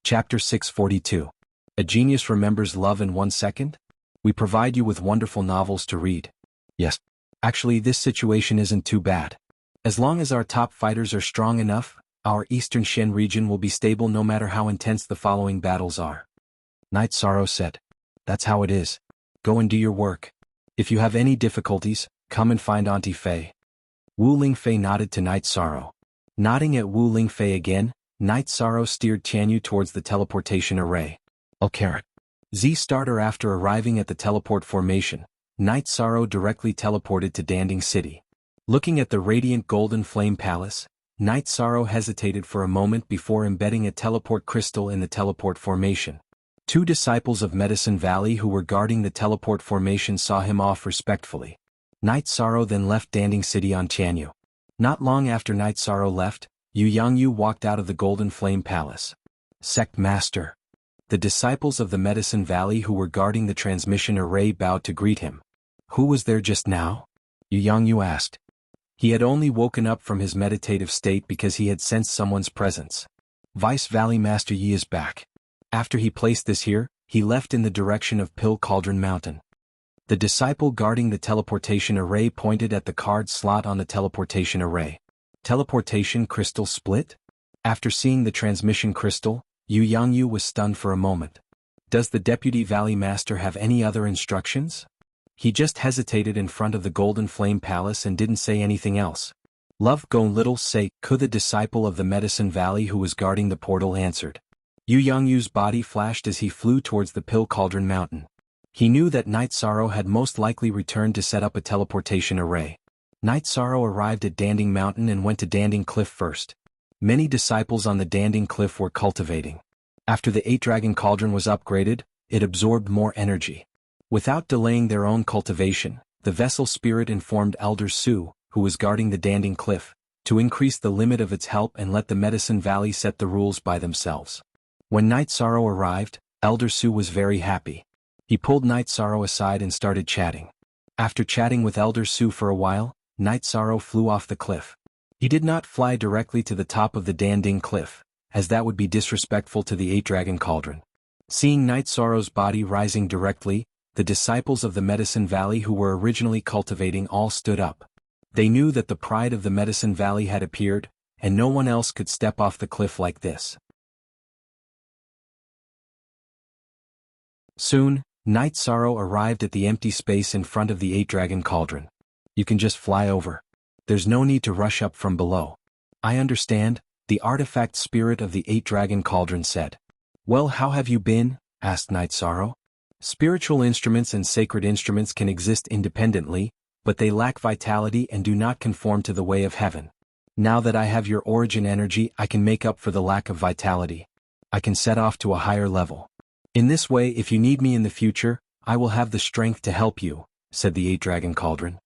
Chapter 642. A Genius Remembers Love in 1 Second? We provide you with wonderful novels to read. Yes. Actually, this situation isn't too bad. As long as our top fighters are strong enough, our Eastern Shen region will be stable no matter how intense the following battles are. Night Sorrow said. That's how it is. Go and do your work. If you have any difficulties, come and find Auntie Fei. Wu Lingfei nodded to Night Sorrow. Nodding at Wu Lingfei again, Night Sorrow steered Tianyu towards the teleportation array. Okay. Z-Starter. After arriving at the teleport formation, Night Sorrow directly teleported to Danding City. Looking at the radiant golden flame palace, Night Sorrow hesitated for a moment before embedding a teleport crystal in the teleport formation. Two disciples of Medicine Valley who were guarding the teleport formation saw him off respectfully. Night Sorrow then left Danding City on Tianyu. Not long after Night Sorrow left, Yu Yangyu walked out of the Golden Flame Palace. Sect Master. The disciples of the Medicine Valley who were guarding the transmission array bowed to greet him. Who was there just now? Yu Yangyu asked. He had only woken up from his meditative state because he had sensed someone's presence. Vice Valley Master Yi is back. After he placed this here, he left in the direction of Pill Cauldron Mountain. The disciple guarding the teleportation array pointed at the card slot on the teleportation array. Teleportation crystal split? After seeing the transmission crystal, Yu Yangyu was stunned for a moment. Does the Deputy Valley Master have any other instructions? He just hesitated in front of the Golden Flame Palace and didn't say anything else. Love go little say, could the disciple of the Medicine Valley who was guarding the portal answered. Yu Yangyu's body flashed as he flew towards the Pill Cauldron Mountain. He knew that Night Sorrow had most likely returned to set up a teleportation array. Night Sorrow arrived at Danding Mountain and went to Danding Cliff first. Many disciples on the Danding Cliff were cultivating. After the 8-Dragon Cauldron was upgraded, it absorbed more energy. Without delaying their own cultivation, the vessel spirit informed Elder Su, who was guarding the Danding Cliff, to increase the limit of its help and let the Medicine Valley set the rules by themselves. When Night Sorrow arrived, Elder Su was very happy. He pulled Night Sorrow aside and started chatting. After chatting with Elder Su for a while, Night Sorrow flew off the cliff. He did not fly directly to the top of the Danding Cliff, as that would be disrespectful to the 8-Dragon Cauldron. Seeing Night Sorrow's body rising directly, the disciples of the Medicine Valley who were originally cultivating all stood up. They knew that the pride of the Medicine Valley had appeared, and no one else could step off the cliff like this. Soon, Night Sorrow arrived at the empty space in front of the 8-Dragon Cauldron. You can just fly over. There's no need to rush up from below. I understand, the artifact spirit of the 8-Dragon Cauldron said. Well, how have you been? Asked Night Sorrow. Spiritual instruments and sacred instruments can exist independently, but they lack vitality and do not conform to the way of heaven. Now that I have your origin energy, I can make up for the lack of vitality. I can set off to a higher level. In this way, if you need me in the future, I will have the strength to help you, said the 8-Dragon Cauldron.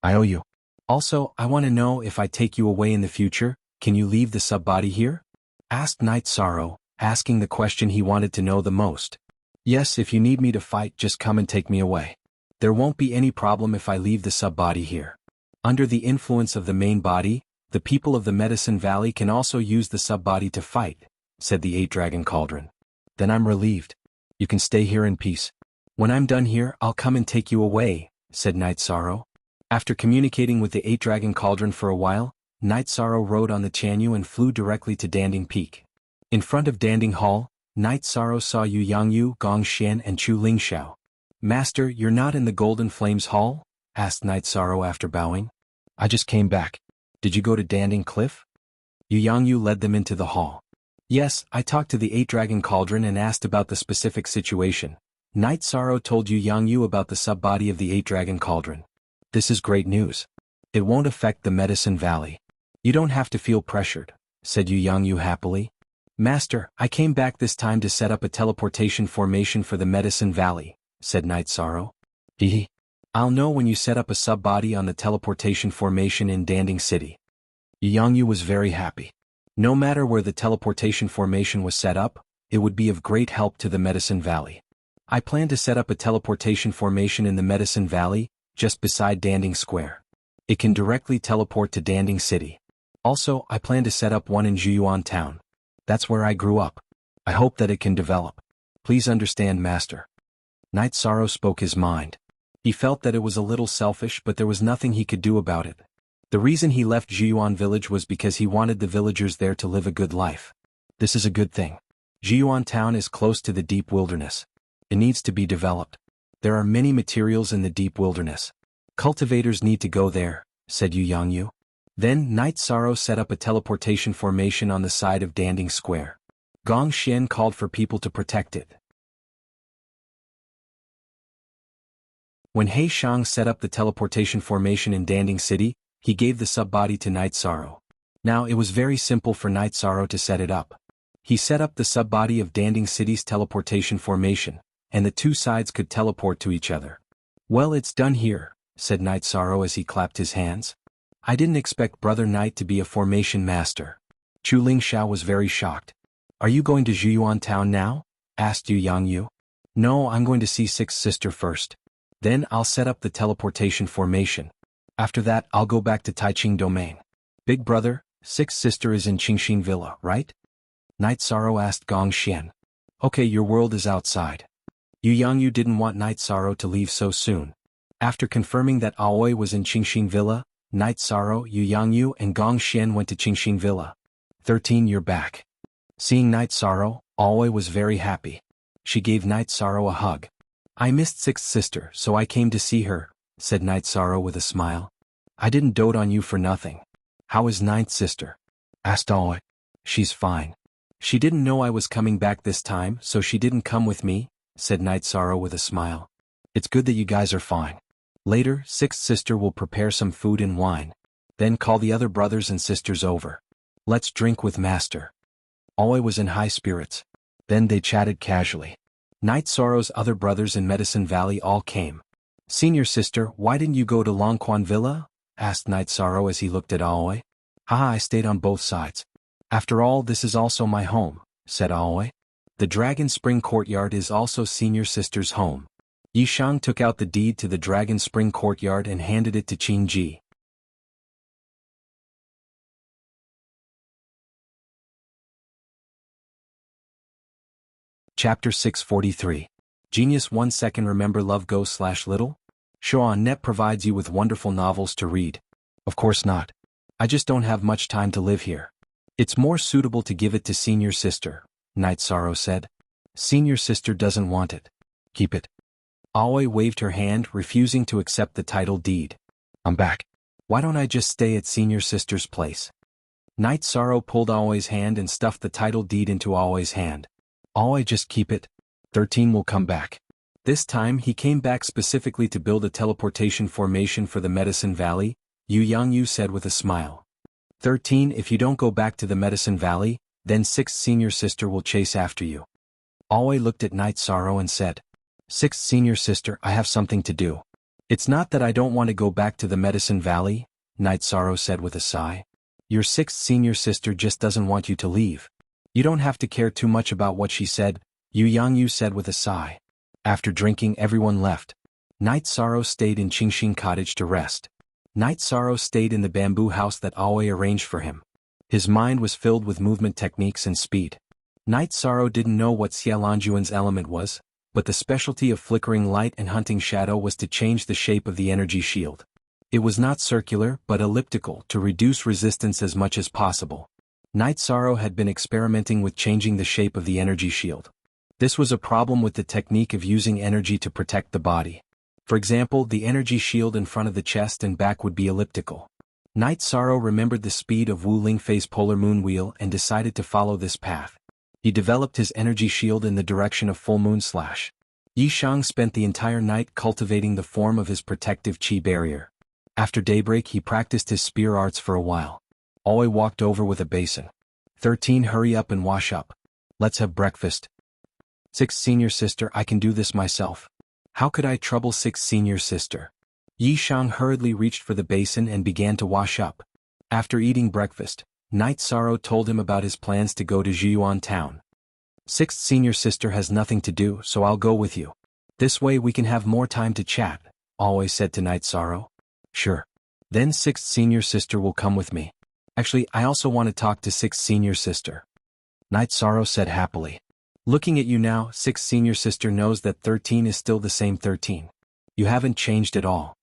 I owe you. Also, I want to know if I take you away in the future, can you leave the sub-body here? Asked Night Sorrow, asking the question he wanted to know the most. Yes, if you need me to fight, just come and take me away. There won't be any problem if I leave the sub-body here. Under the influence of the main body, the people of the Medicine Valley can also use the sub-body to fight, said the 8-Dragon Cauldron. Then I'm relieved. You can stay here in peace. When I'm done here, I'll come and take you away, said Night Sorrow. After communicating with the 8-Dragon Cauldron for a while, Night Sorrow rode on the Tianyu and flew directly to Danding Peak. In front of Danding Hall, Night Sorrow saw Yu Yangyu, Gong Xian and Chu Lingxiao. Master, you're not in the Golden Flames Hall? Asked Night Sorrow after bowing. I just came back. Did you go to Danding Cliff? Yu Yangyu led them into the hall. Yes, I talked to the 8-Dragon Cauldron and asked about the specific situation. Night Sorrow told Yu Yangyu about the sub-body of the 8-Dragon Cauldron. This is great news. It won't affect the Medicine Valley. You don't have to feel pressured, said Yu Yangyu happily. Master, I came back this time to set up a teleportation formation for the Medicine Valley, said Night Sorrow. Hehe. I'll know when you set up a sub-body on the teleportation formation in Danding City. Yu Yangyu was very happy. No matter where the teleportation formation was set up, it would be of great help to the Medicine Valley. I plan to set up a teleportation formation in the Medicine Valley, just beside Danding Square. It can directly teleport to Danding City. Also, I plan to set up one in Juyuan Town. That's where I grew up. I hope that it can develop. Please understand, Master. Night Sorrow spoke his mind. He felt that it was a little selfish, but there was nothing he could do about it. The reason he left Jiyuan village was because he wanted the villagers there to live a good life. This is a good thing. Jiyuan town is close to the deep wilderness. It needs to be developed. There are many materials in the deep wilderness. Cultivators need to go there, said Yu Yangyu. Then Night Sorrow set up a teleportation formation on the side of Danding Square. Gong Xian called for people to protect it. When He Shang set up the teleportation formation in Danding City, he gave the sub-body to Night Sorrow. Now it was very simple for Night Sorrow to set it up. He set up the sub-body of Danding City's teleportation formation, and the two sides could teleport to each other. Well, it's done here, said Night Sorrow as he clapped his hands. I didn't expect Brother Night to be a formation master. Chu Lingxiao was very shocked. Are you going to Jiyuan town now? Asked Yu Yangyu. No, I'm going to see Sixth Sister first. Then I'll set up the teleportation formation. After that, I'll go back to Taiqing Domain. Big brother, Sixth Sister is in Qingxin Villa, right? Night Sorrow asked Gong Xian. Okay, your world is outside. Yu Yangyu didn't want Night Sorrow to leave so soon. After confirming that Aoi was in Qingxin Villa, Night Sorrow, Yu Yangyu, and Gong Xian went to Qingxin Villa. 13, you're back. Seeing Night Sorrow, Aoi was very happy. She gave Night Sorrow a hug. I missed Sixth Sister, so I came to see her, said Night Sorrow with a smile. I didn't dote on you for nothing. How is Ninth Sister? Asked Aoi. She's fine. She didn't know I was coming back this time, so she didn't come with me, said Night Sorrow with a smile. It's good that you guys are fine. Later, Sixth Sister will prepare some food and wine. Then call the other brothers and sisters over. Let's drink with Master. Aoi was in high spirits. Then they chatted casually. Night Sorrow's other brothers in Medicine Valley all came. Senior Sister, why didn't you go to Longquan Villa? Asked Night Sorrow as he looked at Aoi. Haha, I stayed on both sides. After all, this is also my home, said Aoi. The Dragon Spring Courtyard is also Senior Sister's home. Yi Shang took out the deed to the Dragon Spring Courtyard and handed it to Qing Ji. Chapter 643. Genius 1 second. Remember Love Go/Little? Show.net provides you with wonderful novels to read. Of course not. I just don't have much time to live here. It's more suitable to give it to Senior Sister, Night Sorrow said. Senior Sister doesn't want it. Keep it. Aoi waved her hand, refusing to accept the title deed. I'm back. Why don't I just stay at Senior Sister's place? Night Sorrow pulled Aoi's hand and stuffed the title deed into Aoi's hand. Aoi, just keep it. 13 will come back. This time he came back specifically to build a teleportation formation for the Medicine Valley, Yu Yangyu said with a smile. 13, if you don't go back to the Medicine Valley, then Sixth Senior Sister will chase after you. Aoi looked at Night Sorrow and said, Sixth Senior Sister, I have something to do. It's not that I don't want to go back to the Medicine Valley, Night Sorrow said with a sigh. Your Sixth Senior Sister just doesn't want you to leave. You don't have to care too much about what she said, Yu Yangyu said with a sigh. After drinking, everyone left. Night Sorrow stayed in Qingxin Cottage to rest. Night Sorrow stayed in the bamboo house that Aoi arranged for him. His mind was filled with movement techniques and speed. Night Sorrow didn't know what Xiaolonjuan's element was, but the specialty of flickering light and hunting shadow was to change the shape of the energy shield. It was not circular but elliptical to reduce resistance as much as possible. Night Sorrow had been experimenting with changing the shape of the energy shield. This was a problem with the technique of using energy to protect the body. For example, the energy shield in front of the chest and back would be elliptical. Night Sorrow remembered the speed of Wu Lingfei's polar moon wheel and decided to follow this path. He developed his energy shield in the direction of full moon /. Yi Shang spent the entire night cultivating the form of his protective qi barrier. After daybreak he practiced his spear arts for a while. Aoi walked over with a basin. 13 hurry up and wash up. Let's have breakfast. Sixth Senior Sister, I can do this myself. How could I trouble Sixth Senior Sister? Yi Shang hurriedly reached for the basin and began to wash up. After eating breakfast, Night Sorrow told him about his plans to go to Jiyuan town. Sixth Senior Sister has nothing to do, so I'll go with you. This way we can have more time to chat, Aoi said to Night Sorrow. Sure. Then Sixth Senior Sister will come with me. Actually, I also want to talk to Sixth Senior Sister. Night Sorrow said happily. Looking at you now, 6th senior sister knows that 13 is still the same 13. You haven't changed at all.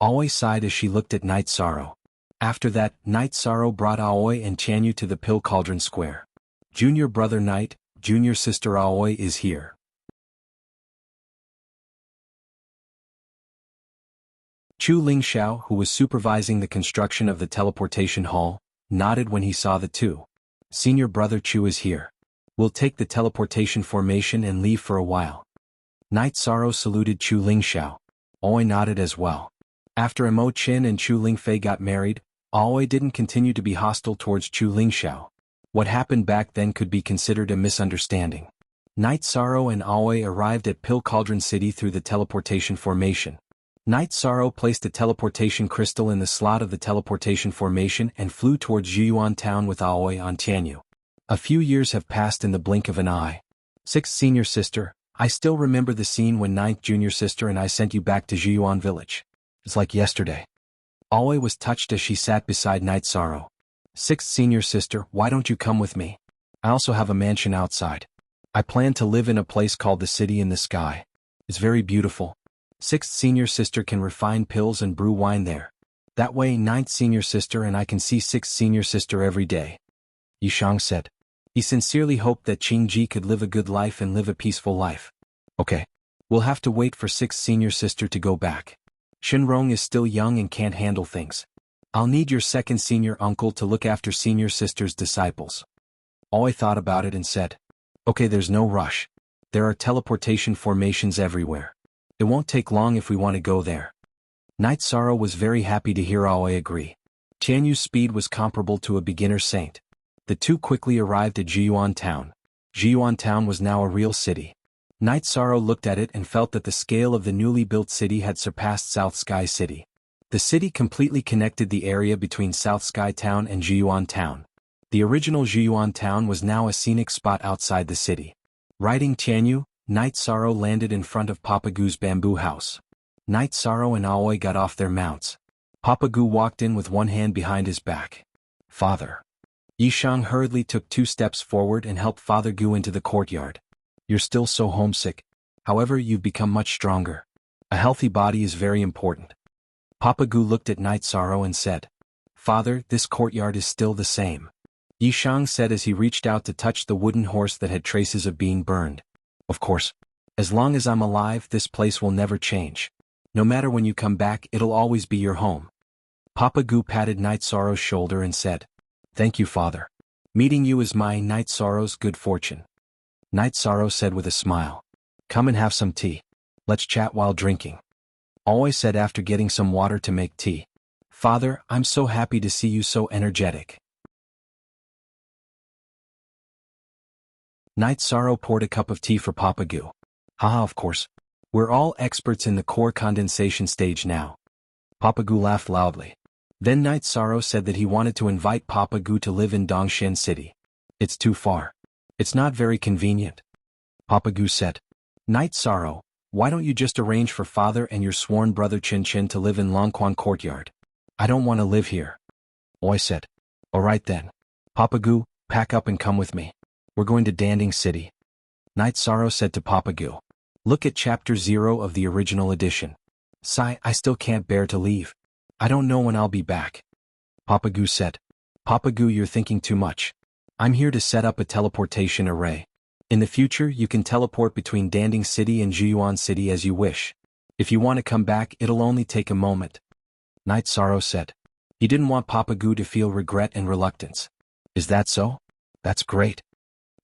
Aoi sighed as she looked at Night Sorrow. After that, Night Sorrow brought Aoi and Chanyu to the Pill Cauldron Square. Junior brother Night, junior sister Aoi is here. Chu Lingxiao, who was supervising the construction of the teleportation hall, nodded when he saw the two. Senior brother Chu is here. We'll take the teleportation formation and leave for a while. Night Sorrow saluted Chu Lingxiao. Aoi nodded as well. After Mo Qin and Chu Lingfei got married, Aoi didn't continue to be hostile towards Chu Lingxiao. What happened back then could be considered a misunderstanding. Night Sorrow and Aoi arrived at Pill Cauldron City through the teleportation formation. Night Sorrow placed a teleportation crystal in the slot of the teleportation formation and flew towards Zhiyuan town with Aoi on Tianyu. A few years have passed in the blink of an eye. 6th senior sister, I still remember the scene when 9th junior sister and I sent you back to Zhiyuan village. It's like yesterday. Aoi was touched as she sat beside Night Sorrow. 6th senior sister, why don't you come with me? I also have a mansion outside. I plan to live in a place called the City in the Sky. It's very beautiful. 6th senior sister can refine pills and brew wine there. That way 9th senior sister and I can see 6th senior sister every day. Yishang said. He sincerely hoped that Qingji could live a good life and live a peaceful life. Okay. We'll have to wait for 6th senior sister to go back. Shenrong is still young and can't handle things. I'll need your 2nd senior uncle to look after senior sister's disciples. Aoi thought about it and said. Okay, there's no rush. There are teleportation formations everywhere. It won't take long if we want to go there. Night Sorrow was very happy to hear Aoi agree. Tianyu's speed was comparable to a beginner saint. The two quickly arrived at Zhiyuan town. Zhiyuan town was now a real city. Night Sorrow looked at it and felt that the scale of the newly built city had surpassed South Sky City. The city completely connected the area between South Sky Town and Zhiyuan Town. The original Zhiyuan Town was now a scenic spot outside the city. Riding Tianyu, Night Sorrow landed in front of Papa Gu's bamboo house. Night Sorrow and Aoi got off their mounts. Papa Gu walked in with one hand behind his back. Father. Yishang hurriedly took 2 steps forward and helped Father Gu into the courtyard. You're still so homesick. However, you've become much stronger. A healthy body is very important. Papa Gu looked at Night Sorrow and said, Father, this courtyard is still the same. Yishang said as he reached out to touch the wooden horse that had traces of being burned. Of course. As long as I'm alive, this place will never change. No matter when you come back, it'll always be your home. Papa Gu patted Night Sorrow's shoulder and said, Thank you, Father. Meeting you is my Night Sorrow's good fortune. Night Sorrow said with a smile. Come and have some tea. Let's chat while drinking. Aoi said after getting some water to make tea. Father, I'm so happy to see you so energetic. Night Sorrow poured a cup of tea for Papa Gu. Haha, of course. We're all experts in the core condensation stage now. Papa Gu laughed loudly. Then Night Sorrow said that he wanted to invite Papa Gu to live in Dongshan City. It's too far. It's not very convenient. Papa Gu said. Night Sorrow, why don't you just arrange for father and your sworn brother Chin Chin to live in Longquan Courtyard? I don't want to live here. Oi said. Alright then. Papa Gu, pack up and come with me. We're going to Danding City. Night Sorrow said to Papa Gu. Look at chapter 0 of the original edition. Sigh, I still can't bear to leave. I don't know when I'll be back. Papa Gu said. Papa Gu, you're thinking too much. I'm here to set up a teleportation array. In the future, you can teleport between Danding City and Zhiyuan City as you wish. If you want to come back, it'll only take a moment. Night Sorrow said. He didn't want Papa Gu to feel regret and reluctance. Is that so? That's great.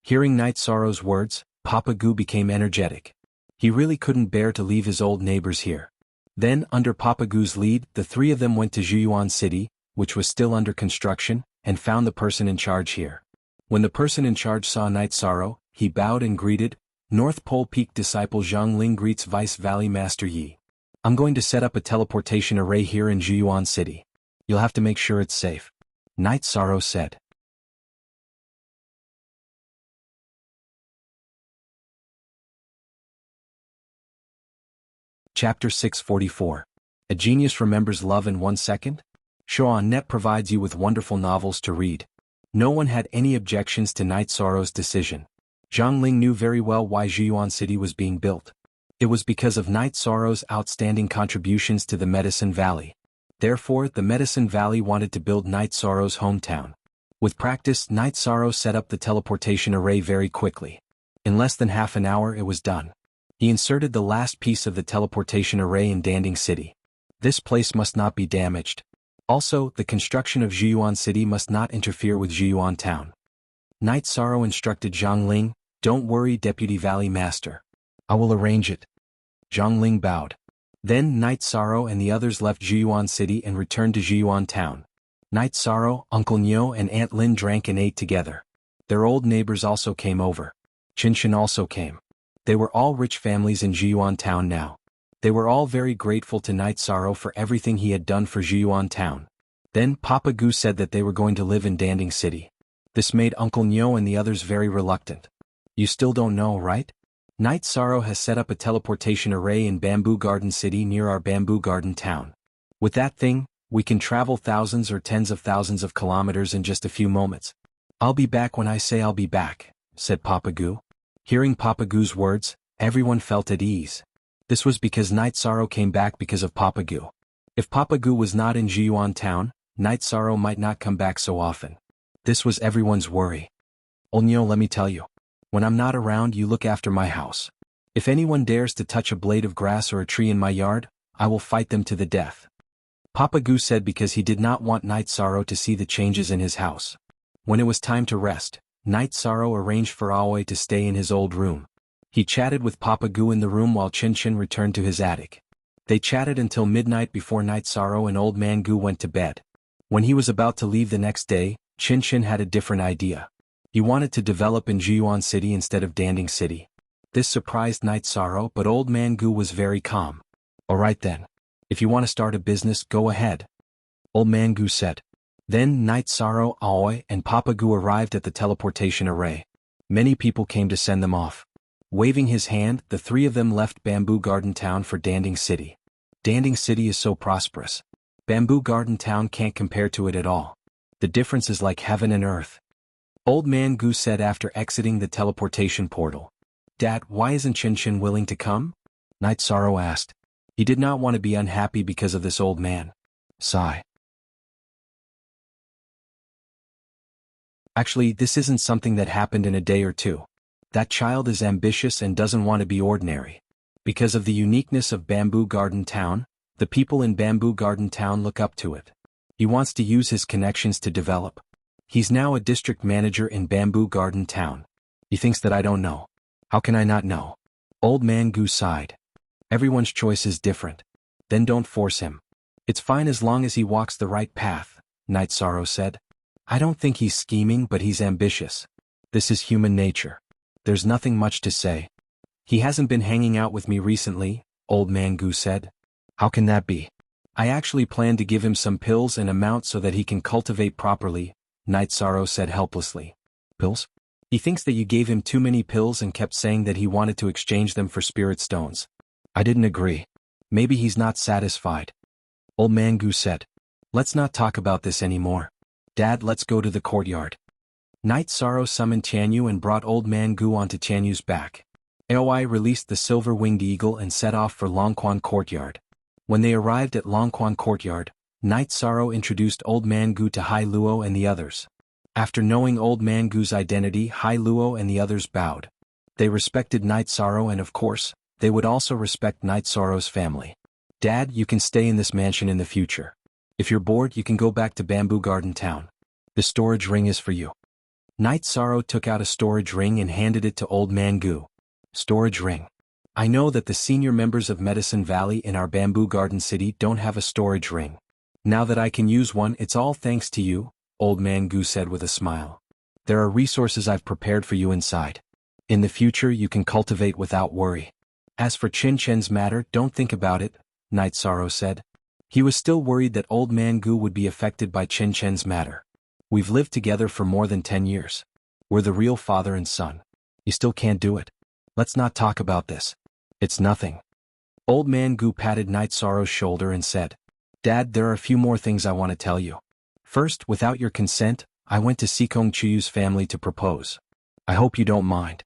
Hearing Night Sorrow's words, Papa Gu became energetic. He really couldn't bear to leave his old neighbors here. Then, under Papa Gu's lead, the three of them went to Zhiyuan City, which was still under construction, and found the person in charge here. When the person in charge saw Night Sorrow, he bowed and greeted, North Pole Peak disciple Zhang Ling greets Vice Valley Master Yi. I'm going to set up a teleportation array here in Zhiyuan City. You'll have to make sure it's safe. Night Sorrow said. Chapter 644. A Genius Remembers Love in 1 Second? Shoan.net provides you with wonderful novels to read. No one had any objections to Night Sorrow's decision. Zhang Ling knew very well why Zhiyuan City was being built. It was because of Night Sorrow's outstanding contributions to the Medicine Valley. Therefore, the Medicine Valley wanted to build Night Sorrow's hometown. With practice, Night Sorrow set up the teleportation array very quickly. In less than half an hour it was done. He inserted the last piece of the teleportation array in Danding City. This place must not be damaged. Also, the construction of Zhiyuan City must not interfere with Zhiyuan Town. Night Sorrow instructed Zhang Ling, "Don't worry, Deputy Valley Master. I will arrange it." Zhang Ling bowed. Then Night Sorrow and the others left Zhiyuan City and returned to Zhiyuan Town. Night Sorrow, Uncle Nyo and Aunt Lin drank and ate together. Their old neighbors also came over. Qinshan also came. They were all rich families in Zhiyuan Town now. They were all very grateful to Night Sorrow for everything he had done for Zhiyuan Town. Then Papa Gu said that they were going to live in Danding City. This made Uncle Nyo and the others very reluctant. "You still don't know, right? Night Sorrow has set up a teleportation array in Bamboo Garden City near our Bamboo Garden Town. With that thing, we can travel thousands or tens of thousands of kilometers in just a few moments." "I'll be back when I say I'll be back," said Papa Gu. Hearing Papa Gu's words, everyone felt at ease. This was because Night Sorrow came back because of Papa Gu. If Papa Gu was not in Zhiyuan Town, Night Sorrow might not come back so often. This was everyone's worry. "Onyo, let me tell you. When I'm not around, you look after my house. If anyone dares to touch a blade of grass or a tree in my yard, I will fight them to the death." Papa Gu said because he did not want Night Sorrow to see the changes in his house. When it was time to rest, Night Sorrow arranged for Aoi to stay in his old room. He chatted with Papa Gu in the room while Qinshan returned to his attic. They chatted until midnight before Night Sorrow and Old Man Gu went to bed. When he was about to leave the next day, Qinshan had a different idea. He wanted to develop in Zhiyuan City instead of Danding City. This surprised Night Sorrow, but Old Man Gu was very calm. "Alright then. If you want to start a business, go ahead," Old Man Gu said. Then Night Sorrow, Aoi, and Papa Gu arrived at the teleportation array. Many people came to send them off. Waving his hand, the three of them left Bamboo Garden Town for Danding City. Danding City is so prosperous. Bamboo Garden Town can't compare to it at all. The difference is like heaven and earth. Old Man Gu said after exiting the teleportation portal. "Dad, why isn't Qinshan willing to come?" Night Sorrow asked. He did not want to be unhappy because of this old man. Sigh. Actually, this isn't something that happened in a day or two. That child is ambitious and doesn't want to be ordinary. Because of the uniqueness of Bamboo Garden Town, the people in Bamboo Garden Town look up to it. He wants to use his connections to develop. He's now a district manager in Bamboo Garden Town. He thinks that I don't know. How can I not know? Old Man Gu sighed. Everyone's choice is different. Then don't force him. It's fine as long as he walks the right path, Night Sorrow said. I don't think he's scheming, but he's ambitious. This is human nature. There's nothing much to say. He hasn't been hanging out with me recently, Old Man Gu said. How can that be? I actually plan to give him some pills and a mount so that he can cultivate properly, Night Sorrow said helplessly. Pills? He thinks that you gave him too many pills and kept saying that he wanted to exchange them for spirit stones. I didn't agree. Maybe he's not satisfied. Old Man Gu said. Let's not talk about this anymore. Dad, let's go to the courtyard. Night Sorrow summoned Tianyu and brought Old Man Gu onto Tianyu's back. Aoi released the silver-winged eagle and set off for Longquan Courtyard. When they arrived at Longquan Courtyard, Night Sorrow introduced Old Man Gu to Hai Luo and the others. After knowing Old Man Gu's identity, Hai Luo and the others bowed. They respected Night Sorrow and of course, they would also respect Night Sorrow's family. Dad, you can stay in this mansion in the future. If you're bored, you can go back to Bamboo Garden Town. The storage ring is for you. Night Sorrow took out a storage ring and handed it to Old Man Gu. Storage ring. I know that the senior members of Medicine Valley in our Bamboo Garden City don't have a storage ring. Now that I can use one, it's all thanks to you, Old Man Gu said with a smile. There are resources I've prepared for you inside. In the future you can cultivate without worry. As for Qinshan's matter, don't think about it, Night Sorrow said. He was still worried that Old Man Gu would be affected by Qinshan's matter. We've lived together for more than 10 years. We're the real father and son. You still can't do it. Let's not talk about this. It's nothing. Old Man Gu patted Night Sorrow's shoulder and said, Dad, there are a few more things I want to tell you. First, without your consent, I went to Sikong Chuyu's family to propose. I hope you don't mind.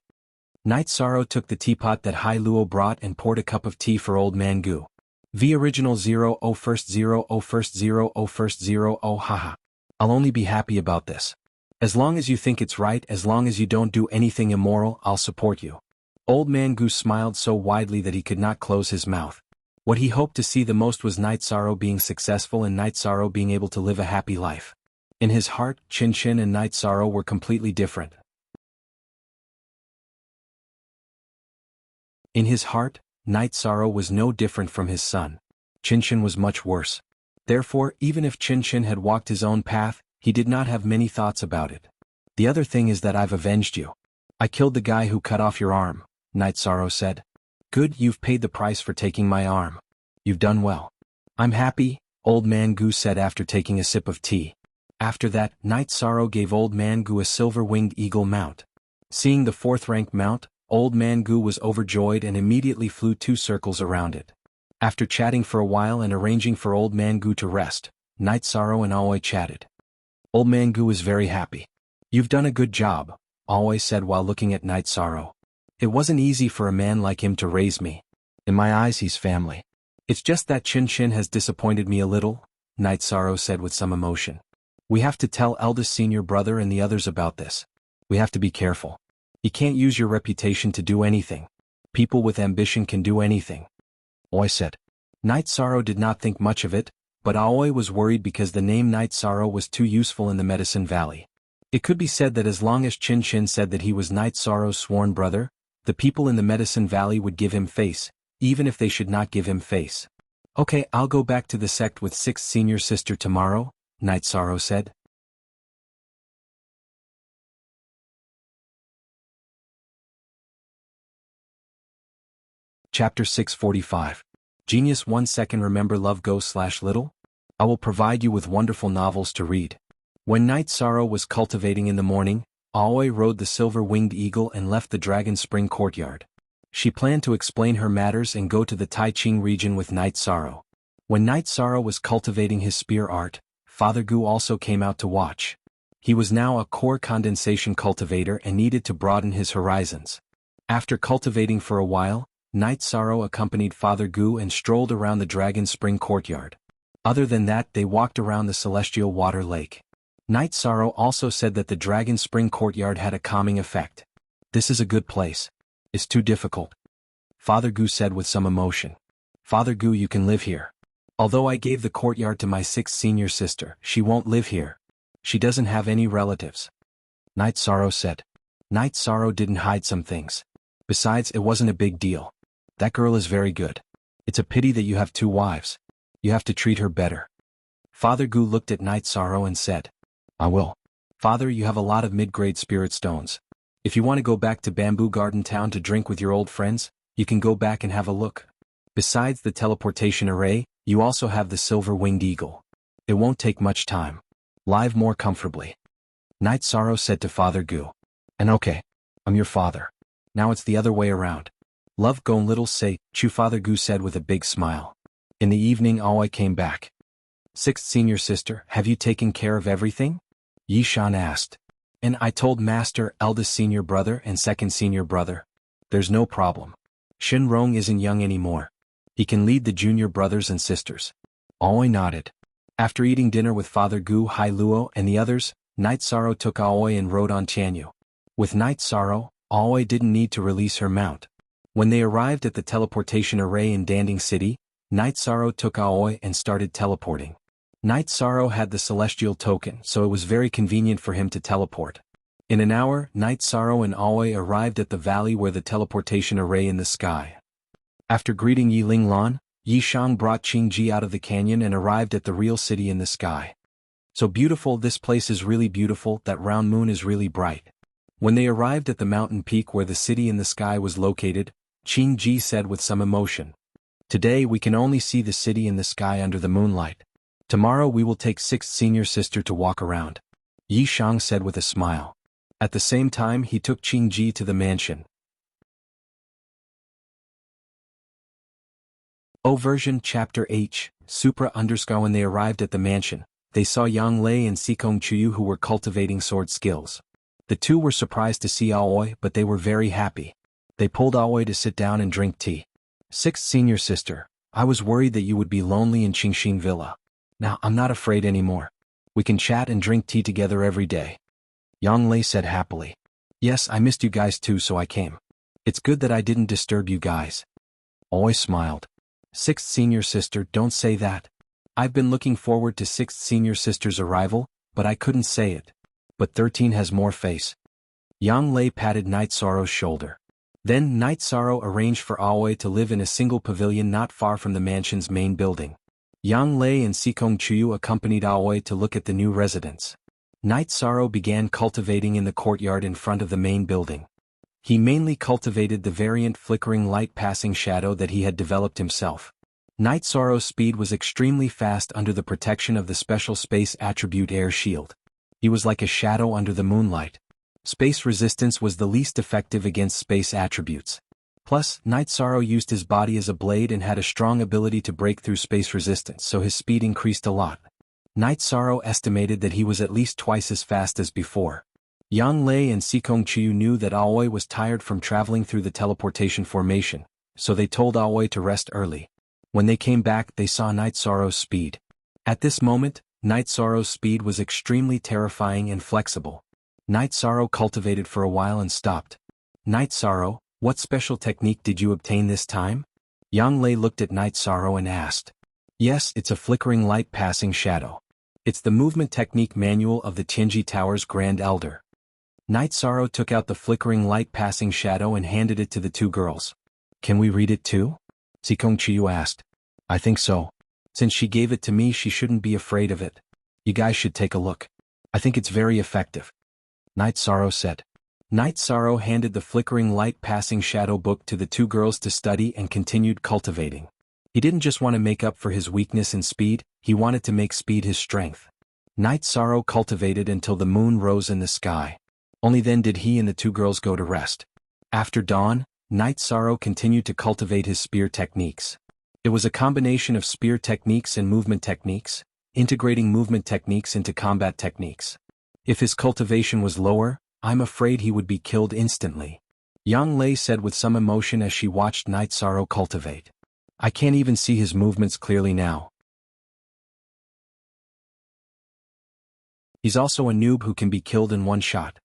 Night Sorrow took the teapot that Hai Luo brought and poured a cup of tea for Old Man Gu. V original 0 0 first 0 0 first 0 0 first 0 0 haha. I'll only be happy about this. As long as you think it's right, as long as you don't do anything immoral, I'll support you. Old Man Gu smiled so widely that he could not close his mouth. What he hoped to see the most was Night Sorrow being successful and Night Sorrow being able to live a happy life. In his heart, Chin Chin and Night Sorrow were completely different. In his heart, Night Sorrow was no different from his son. Chin Chin was much worse. Therefore, even if Chin Chin had walked his own path, he did not have many thoughts about it. The other thing is that I've avenged you. I killed the guy who cut off your arm, Night Sorrow said. Good, you've paid the price for taking my arm. You've done well. I'm happy, Old Man Gu said after taking a sip of tea. After that, Night Sorrow gave Old Man Gu a silver-winged eagle mount. Seeing the fourth-rank mount, Old Man Gu was overjoyed and immediately flew 2 circles around it. After chatting for a while and arranging for Old Man Gu to rest, Night Sorrow and Aoi chatted. Old Man Gu was very happy. You've done a good job, Aoi said while looking at Night Sorrow. It wasn't easy for a man like him to raise me. In my eyes he's family. It's just that Chin Chin has disappointed me a little, Night Sorrow said with some emotion. We have to tell eldest senior brother and the others about this. We have to be careful. You can't use your reputation to do anything. People with ambition can do anything. Aoi said. Night Sorrow did not think much of it, but Aoi was worried because the name Night Sorrow was too useful in the Medicine Valley. It could be said that as long as Chin Chin said that he was Night Sorrow's sworn brother, the people in the Medicine Valley would give him face, even if they should not give him face. Okay, I'll go back to the sect with 6th senior sister tomorrow, Night Sorrow said. Chapter 645. Genius 1 second. Remember love go/little? I will provide you with wonderful novels to read. When Night Sorrow was cultivating in the morning, Aoi rode the silver-winged eagle and left the Dragon Spring courtyard. She planned to explain her matters and go to the Taiching region with Night Sorrow. When Night Sorrow was cultivating his spear art, Father Gu also came out to watch. He was now a core condensation cultivator and needed to broaden his horizons. After cultivating for a while, Night Sorrow accompanied Father Gu and strolled around the Dragon Spring courtyard. Other than that, they walked around the Celestial Water Lake. Night Sorrow also said that the Dragon Spring courtyard had a calming effect. This is a good place. It's too difficult, Father Gu said with some emotion. Father Gu, you can live here. Although I gave the courtyard to my 6th senior sister, she won't live here. She doesn't have any relatives. Night Sorrow said. Night Sorrow didn't hide some things. Besides, it wasn't a big deal. That girl is very good. It's a pity that you have 2 wives. You have to treat her better. Father Gu looked at Night Sorrow and said, I will. Father, you have a lot of mid-grade spirit stones. If you want to go back to Bamboo Garden Town to drink with your old friends, you can go back and have a look. Besides the teleportation array, you also have the silver-winged eagle. It won't take much time. Live more comfortably. Night Sorrow said to Father Gu. And okay, I'm your father. Now it's the other way around. Love gon little say, Chu, Father Gu said with a big smile. In the evening Aoi came back. 6th senior sister, have you taken care of everything? Yi Shan asked. And I told Master, eldest senior brother and 2nd senior brother. There's no problem. Shin Rong isn't young anymore. He can lead the junior brothers and sisters. Aoi nodded. After eating dinner with Father Gu, Hai Luo, and the others, Night Sorrow took Aoi and rode on Tianyu. With Night Sorrow, Aoi didn't need to release her mount. When they arrived at the teleportation array in Danding City, Night Sorrow took Aoi and started teleporting. Night Sorrow had the celestial token, so it was very convenient for him to teleport. In an hour, Night Sorrow and Aoi arrived at the valley where the teleportation array in the sky. After greeting Yi Linglan, Yi Shang brought Qing Ji out of the canyon and arrived at the real city in the sky. So beautiful, this place is really beautiful, that round moon is really bright. When they arrived at the mountain peak where the city in the sky was located, Qing Ji said with some emotion. Today we can only see the city in the sky under the moonlight. Tomorrow we will take 6th senior sister to walk around. Yi Shang said with a smile. At the same time he took Qing Ji to the mansion. O version Chapter H, Supra _ When they arrived at the mansion, they saw Yang Lei and Sikong Chuyu who were cultivating sword skills. The two were surprised to see Aoi, but they were very happy. They pulled Aoi to sit down and drink tea. Sixth senior sister, I was worried that you would be lonely in Qingxin Villa. Now I'm not afraid anymore. We can chat and drink tea together every day. Yang Lei said happily. Yes, I missed you guys too, so I came. It's good that I didn't disturb you guys. Aoi smiled. Sixth senior sister, don't say that. I've been looking forward to sixth senior sister's arrival, but I couldn't say it. But 13 has more face. Yang Lei patted Night Sorrow's shoulder. Then Night Sorrow arranged for Aoi to live in a single pavilion not far from the mansion's main building. Yang Lei and Sikong Chuyu accompanied Aoi to look at the new residence. Night Sorrow began cultivating in the courtyard in front of the main building. He mainly cultivated the variant flickering light passing shadow that he had developed himself. Night Sorrow's speed was extremely fast under the protection of the special space attribute air shield. He was like a shadow under the moonlight. Space resistance was the least effective against space attributes. Plus, Night Sorrow used his body as a blade and had a strong ability to break through space resistance, so his speed increased a lot. Night Sorrow estimated that he was at least twice as fast as before. Yang Lei and Sikong Chuyu knew that Aoi was tired from traveling through the teleportation formation, so they told Aoi to rest early. When they came back, they saw Night Sorrow's speed. At this moment, Night Sorrow's speed was extremely terrifying and flexible. Night Sorrow cultivated for a while and stopped. Night Sorrow, what special technique did you obtain this time? Yang Lei looked at Night Sorrow and asked. Yes, it's a flickering light passing shadow. It's the movement technique manual of the Tianji Tower's Grand Elder. Night Sorrow took out the flickering light passing shadow and handed it to the two girls. Can we read it too? Sikong Chuyu asked. I think so. Since she gave it to me, she shouldn't be afraid of it. You guys should take a look. I think it's very effective. Night Sorrow said. Night Sorrow handed the flickering light passing shadow book to the two girls to study and continued cultivating. He didn't just want to make up for his weakness in speed, he wanted to make speed his strength. Night Sorrow cultivated until the moon rose in the sky. Only then did he and the two girls go to rest. After dawn, Night Sorrow continued to cultivate his spear techniques. It was a combination of spear techniques and movement techniques, integrating movement techniques into combat techniques. If his cultivation was lower, I'm afraid he would be killed instantly. Yang Lei said with some emotion as she watched Night Sorrow cultivate. I can't even see his movements clearly now. He's also a noob who can be killed in one shot.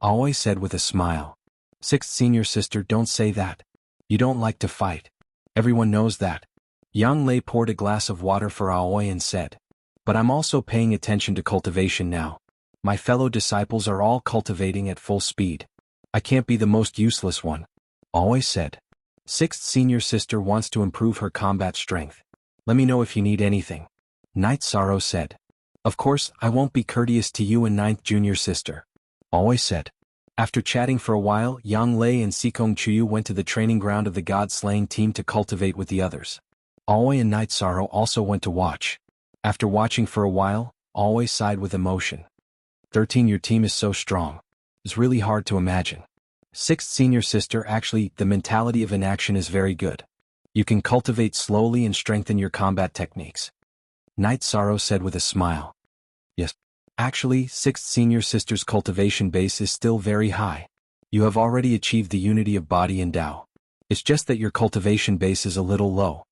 Aoi said with a smile. Sixth senior sister, don't say that. You don't like to fight. Everyone knows that. Yang Lei poured a glass of water for Aoi and said. But I'm also paying attention to cultivation now. My fellow disciples are all cultivating at full speed. I can't be the most useless one. Aoi said. Sixth senior sister wants to improve her combat strength. Let me know if you need anything. Night Sorrow said. Of course, I won't be courteous to you and ninth junior sister. Aoi said. After chatting for a while, Yang Lei and Sikong Chuyu went to the training ground of the god-slaying team to cultivate with the others. Aoi and Night Sorrow also went to watch. After watching for a while, Aoi sighed with emotion. 13, your team is so strong. It's really hard to imagine. Sixth senior sister, actually, the mentality of inaction is very good. You can cultivate slowly and strengthen your combat techniques. Night Sorrow said with a smile. Yes. Actually, sixth senior sister's cultivation base is still very high. You have already achieved the unity of body and Tao. It's just that your cultivation base is a little low.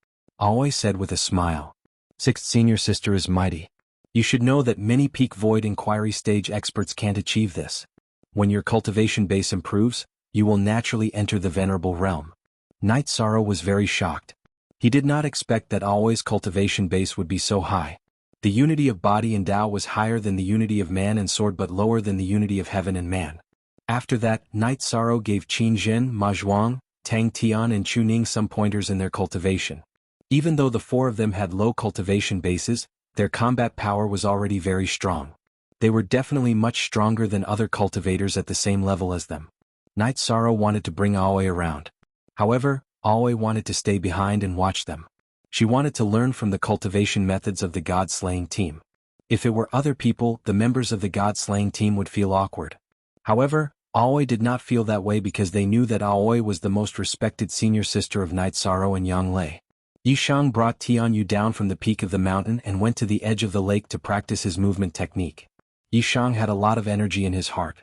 Aoi said with a smile. Sixth senior sister is mighty. You should know that many peak void inquiry stage experts can't achieve this. When your cultivation base improves, you will naturally enter the venerable realm. Night Sorrow was very shocked. He did not expect that Aoi's cultivation base would be so high. The unity of body and Tao was higher than the unity of man and sword but lower than the unity of heaven and man. After that, Night Sorrow gave Qin Zhen, Ma Zhuang, Tang Tian and Chu Ning some pointers in their cultivation. Even though the four of them had low cultivation bases, their combat power was already very strong. They were definitely much stronger than other cultivators at the same level as them. Night Sorrow wanted to bring Aoi around. However, Aoi wanted to stay behind and watch them. She wanted to learn from the cultivation methods of the god-slaying team. If it were other people, the members of the god-slaying team would feel awkward. However, Aoi did not feel that way because they knew that Aoi was the most respected senior sister of Night Sorrow and Yang Lei. Yishang brought Tianyu down from the peak of the mountain and went to the edge of the lake to practice his movement technique. Yishang had a lot of energy in his heart.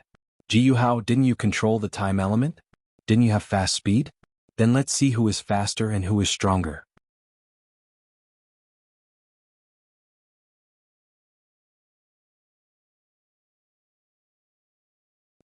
Ji Yuhao, didn't you control the time element? Didn't you have fast speed? Then let's see who is faster and who is stronger.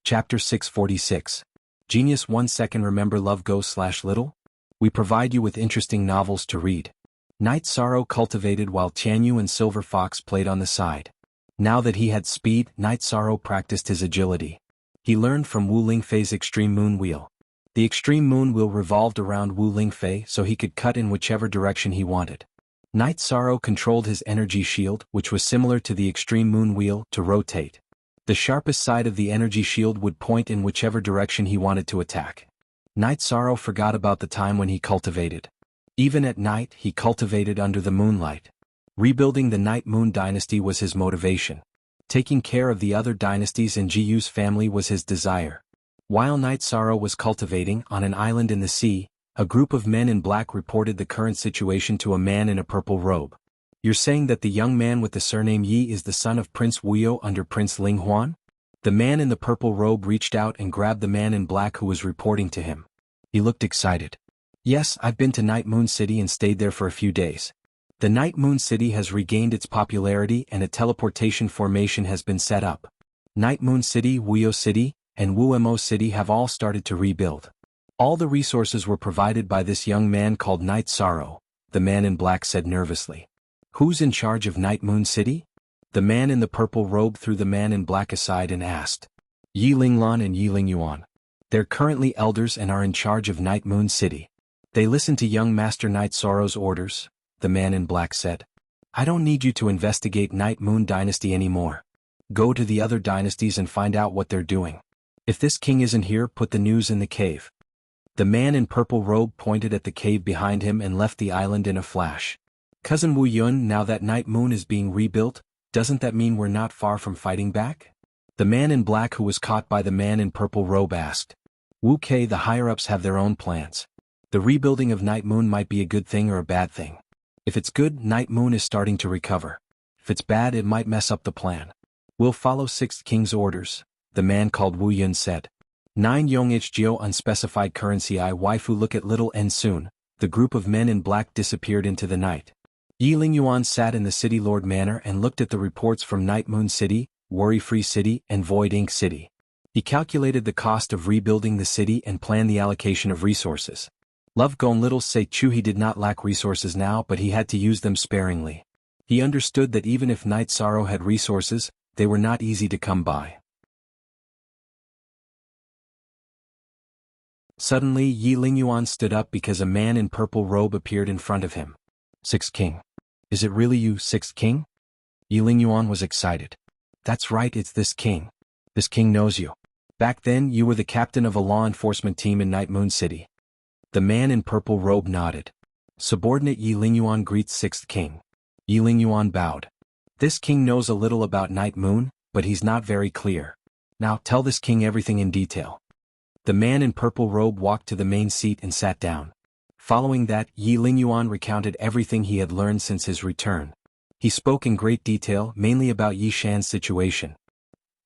Chapter 646. Genius 1 second. Remember love goes/little? We provide you with interesting novels to read. Night Sorrow cultivated while Tianyu and Silver Fox played on the side. Now that he had speed, Night Sorrow practiced his agility. He learned from Wu Lingfei's Extreme Moon Wheel. The Extreme Moon Wheel revolved around Wu Lingfei so he could cut in whichever direction he wanted. Night Sorrow controlled his energy shield, which was similar to the Extreme Moon Wheel, to rotate. The sharpest side of the energy shield would point in whichever direction he wanted to attack. Night Sorrow forgot about the time when he cultivated. Even at night, he cultivated under the moonlight. Rebuilding the Night Moon dynasty was his motivation. Taking care of the other dynasties in Jiyu's family was his desire. While Night Sorrow was cultivating on an island in the sea, a group of men in black reported the current situation to a man in a purple robe. You're saying that the young man with the surname Yi is the son of Prince Wuyo under Prince Ling Huan? The man in the purple robe reached out and grabbed the man in black who was reporting to him. He looked excited. Yes, I've been to Night Moon City and stayed there for a few days. The Night Moon City has regained its popularity and a teleportation formation has been set up. Night Moon City, Wuyo City, and Wumo City have all started to rebuild. All the resources were provided by this young man called Night Sorrow, the man in black said nervously. Who's in charge of Night Moon City? The man in the purple robe threw the man in black aside and asked. Yi Linglan and Yi Lingyuan. They're currently elders and are in charge of Night Moon City. They listen to young Master Night Sorrow's orders, the man in black said. I don't need you to investigate Night Moon Dynasty anymore. Go to the other dynasties and find out what they're doing. If this king isn't here, put the news in the cave. The man in purple robe pointed at the cave behind him and left the island in a flash. Cousin Wu Yun, now that Night Moon is being rebuilt, doesn't that mean we're not far from fighting back? The man in black who was caught by the man in purple robe asked. Wu Kei, the higher-ups have their own plans. The rebuilding of Night Moon might be a good thing or a bad thing. If it's good, Night Moon is starting to recover. If it's bad, it might mess up the plan. We'll follow Sixth King's orders, the man called Wu Yun said. 9 Yongich Geo unspecified currency. I waifu look at little and soon, the group of men in black disappeared into the night. Yi Lingyuan sat in the City Lord Manor and looked at the reports from Night Moon City, Worry-Free City, and Void Ink City. He calculated the cost of rebuilding the city and planned the allocation of resources. Love Gon Little say Chu he did not lack resources now, but he had to use them sparingly. He understood that even if Night Sorrow had resources, they were not easy to come by. Suddenly Yi Lingyuan stood up because a man in purple robe appeared in front of him. Sixth King. Is it really you, Sixth King? Yi Lingyuan was excited. That's right, it's this king. This king knows you. Back then you were the captain of a law enforcement team in Night Moon City. The man in purple robe nodded. Subordinate Yi Lingyuan greets Sixth King. Yi Lingyuan bowed. This king knows a little about Night Moon, but he's not very clear. Now tell this king everything in detail. The man in purple robe walked to the main seat and sat down. Following that, Yi Lingyuan recounted everything he had learned since his return. He spoke in great detail, mainly about Yi Shan's situation.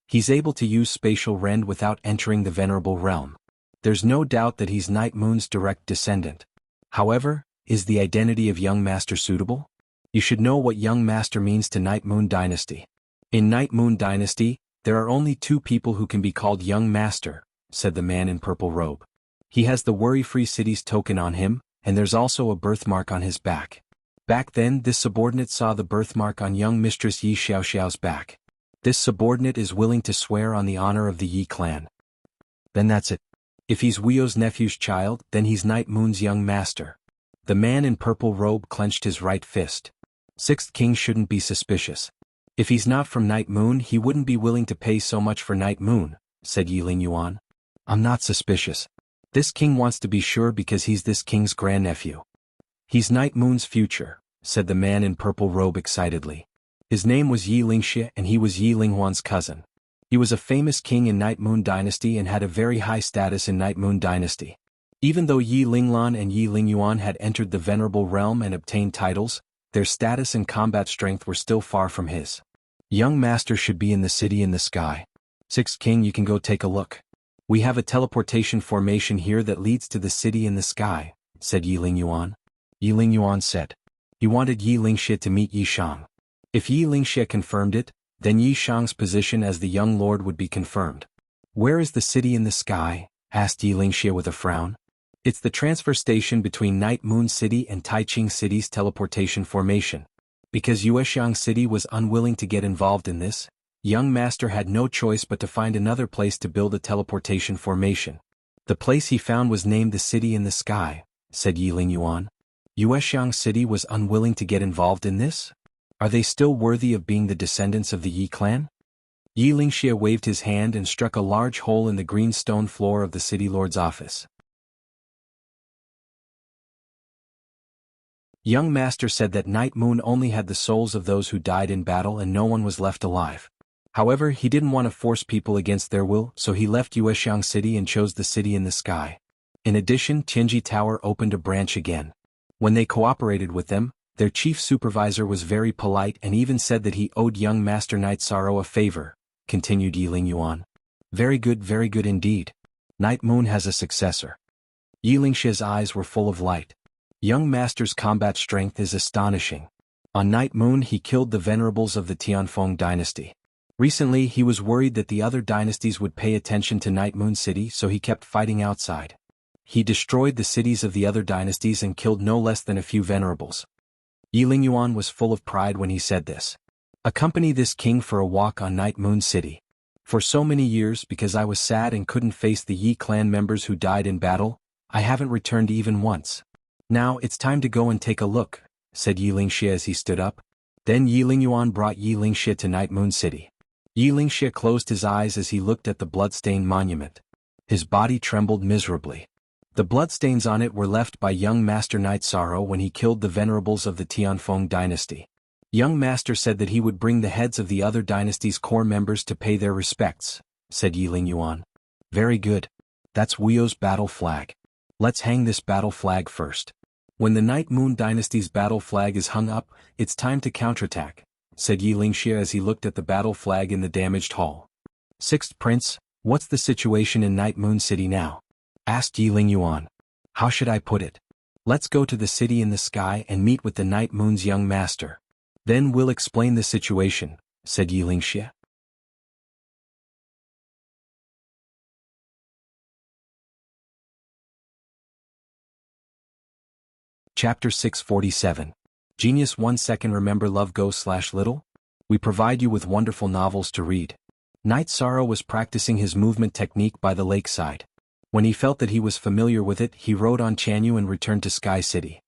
He's able to use spatial rend without entering the Venerable Realm. There's no doubt that he's Night Moon's direct descendant. However, is the identity of Young Master suitable? You should know what Young Master means to Night Moon Dynasty. In Night Moon Dynasty, there are only 2 people who can be called Young Master, said the man in purple robe. He has the Worry-Free City's token on him, and there's also a birthmark on his back. Back then this subordinate saw the birthmark on young Mistress Yi Xiaoxiao's back. This subordinate is willing to swear on the honor of the Yi clan. Then that's it. If he's Wuyo's nephew's child, then he's Night Moon's young master. The man in purple robe clenched his right fist. Sixth King shouldn't be suspicious. If he's not from Night Moon, he wouldn't be willing to pay so much for Night Moon, said Yi Lingyuan. I'm not suspicious. This king wants to be sure because he's this king's grandnephew. He's Night Moon's future, said the man in purple robe excitedly. His name was Yi Lingxie and he was Yi Linghuan's cousin. He was a famous king in Night Moon Dynasty and had a very high status in Night Moon Dynasty. Even though Yi Linglan and Yi Lingyuan had entered the Venerable Realm and obtained titles, their status and combat strength were still far from his. Young Master should be in the city in the sky. Sixth King, you can go take a look. We have a teleportation formation here that leads to the city in the sky, said Yi Lingyuan. Yi Lingyuan said. He wanted Yi Lingxie to meet Yi Shang. If Yi Lingxie confirmed it, then Yi Shang's position as the young lord would be confirmed. Where is the city in the sky? Asked Yi Lingxie with a frown. It's the transfer station between Night Moon City and Taiching City's teleportation formation. Because Yuexiang City was unwilling to get involved in this, young master had no choice but to find another place to build a teleportation formation. The place he found was named the City in the Sky, said Yi Lingyuan. Yuexiang City was unwilling to get involved in this? Are they still worthy of being the descendants of the Yi clan? Yi Lingxie waved his hand and struck a large hole in the green stone floor of the city lord's office. Young master said that Night Moon only had the souls of those who died in battle and no one was left alive. However, he didn't want to force people against their will, so he left Yuexiang City and chose the City in the Sky. In addition, Tianji Tower opened a branch again. When they cooperated with them, their chief supervisor was very polite and even said that he owed young master Night Sorrow a favor, continued Yi Lingyuan. Very good indeed. Night Moon has a successor. Yi Lingxie's eyes were full of light. Young master's combat strength is astonishing. On Night Moon he killed the venerables of the Tianfeng dynasty. Recently he was worried that the other dynasties would pay attention to Night Moon City, so he kept fighting outside. He destroyed the cities of the other dynasties and killed no less than a few venerables. Yi Lingyuan was full of pride when he said this. Accompany this king for a walk on Night Moon City. For so many years, because I was sad and couldn't face the Yi clan members who died in battle, I haven't returned even once. Now it's time to go and take a look, said Yi Lingxie as he stood up. Then Yi Lingyuan brought Yi Lingxie to Night Moon City. Yi Lingxie closed his eyes as he looked at the bloodstained monument. His body trembled miserably. The bloodstains on it were left by young master Night Sorrow when he killed the venerables of the Tianfeng dynasty. Young master said that he would bring the heads of the other dynasty's core members to pay their respects, said Yi Lingyuan. Very good. That's Wuyo's battle flag. Let's hang this battle flag first. When the Night Moon dynasty's battle flag is hung up, it's time to counterattack, said Yi Lingxie as he looked at the battle flag in the damaged hall. Sixth Prince, what's the situation in Night Moon City now? Asked Yi Lingyuan. How should I put it? Let's go to the city in the sky and meet with the Night Moon's young master. Then we'll explain the situation, said Yi Lingxie. Chapter 647. Genius 1 second. Remember Love Go/Little? We provide you with wonderful novels to read. Night Sorrow was practicing his movement technique by the lakeside. When he felt that he was familiar with it, he rode on Chanyu and returned to Sky City.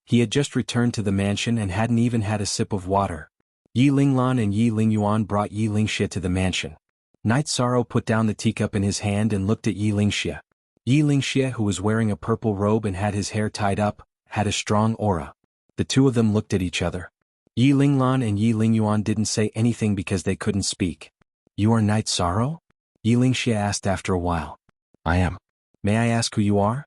He had just returned to the mansion and hadn't even had a sip of water. Yi Linglan and Yi Lingyuan brought Yi Lingxie to the mansion. Night Sorrow put down the teacup in his hand and looked at Yi Lingxie. Yi Lingxie, who was wearing a purple robe and had his hair tied up, had a strong aura. The two of them looked at each other. Yi Linglan and Yi Lingyuan didn't say anything because they couldn't speak. You are Night Sorrow? Yi Lingxie asked after a while. I am. May I ask who you are?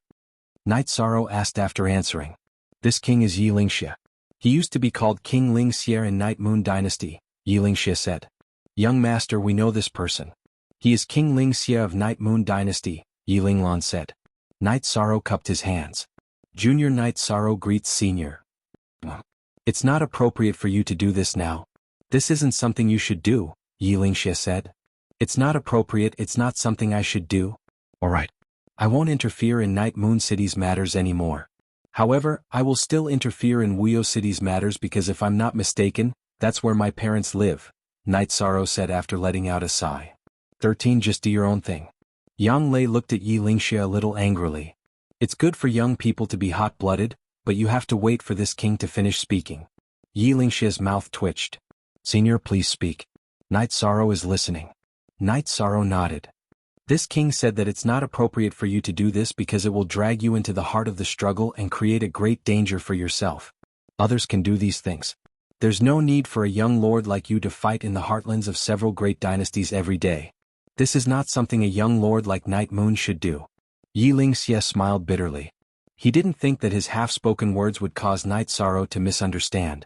Night Sorrow asked after answering. This king is Yi Lingxie. He used to be called King Lingxie in Night Moon Dynasty, Yi Lingxie said. Young master, we know this person. He is King Lingxie of Night Moon Dynasty, Yi Linglan said. Night Sorrow cupped his hands. Junior Night Sorrow greets Senior. It's not appropriate for you to do this now. This isn't something you should do, Yi Lingxie said. It's not appropriate, it's not something I should do. Alright. I won't interfere in Night Moon City's matters anymore. However, I will still interfere in Wuyo City's matters because if I'm not mistaken, that's where my parents live, Night Sorrow said after letting out a sigh. 13. Just do your own thing. Yang Lei looked at Yi Lingxie a little angrily. It's good for young people to be hot-blooded, but you have to wait for this king to finish speaking. Yi Lingxie's mouth twitched. Senior, please speak. Night Sorrow is listening. Night Sorrow nodded. This king said that it's not appropriate for you to do this because it will drag you into the heart of the struggle and create a great danger for yourself. Others can do these things. There's no need for a young lord like you to fight in the heartlands of several great dynasties every day. This is not something a young lord like Night Moon should do. Yi Lingxie smiled bitterly. He didn't think that his half-spoken words would cause Night Sorrow to misunderstand.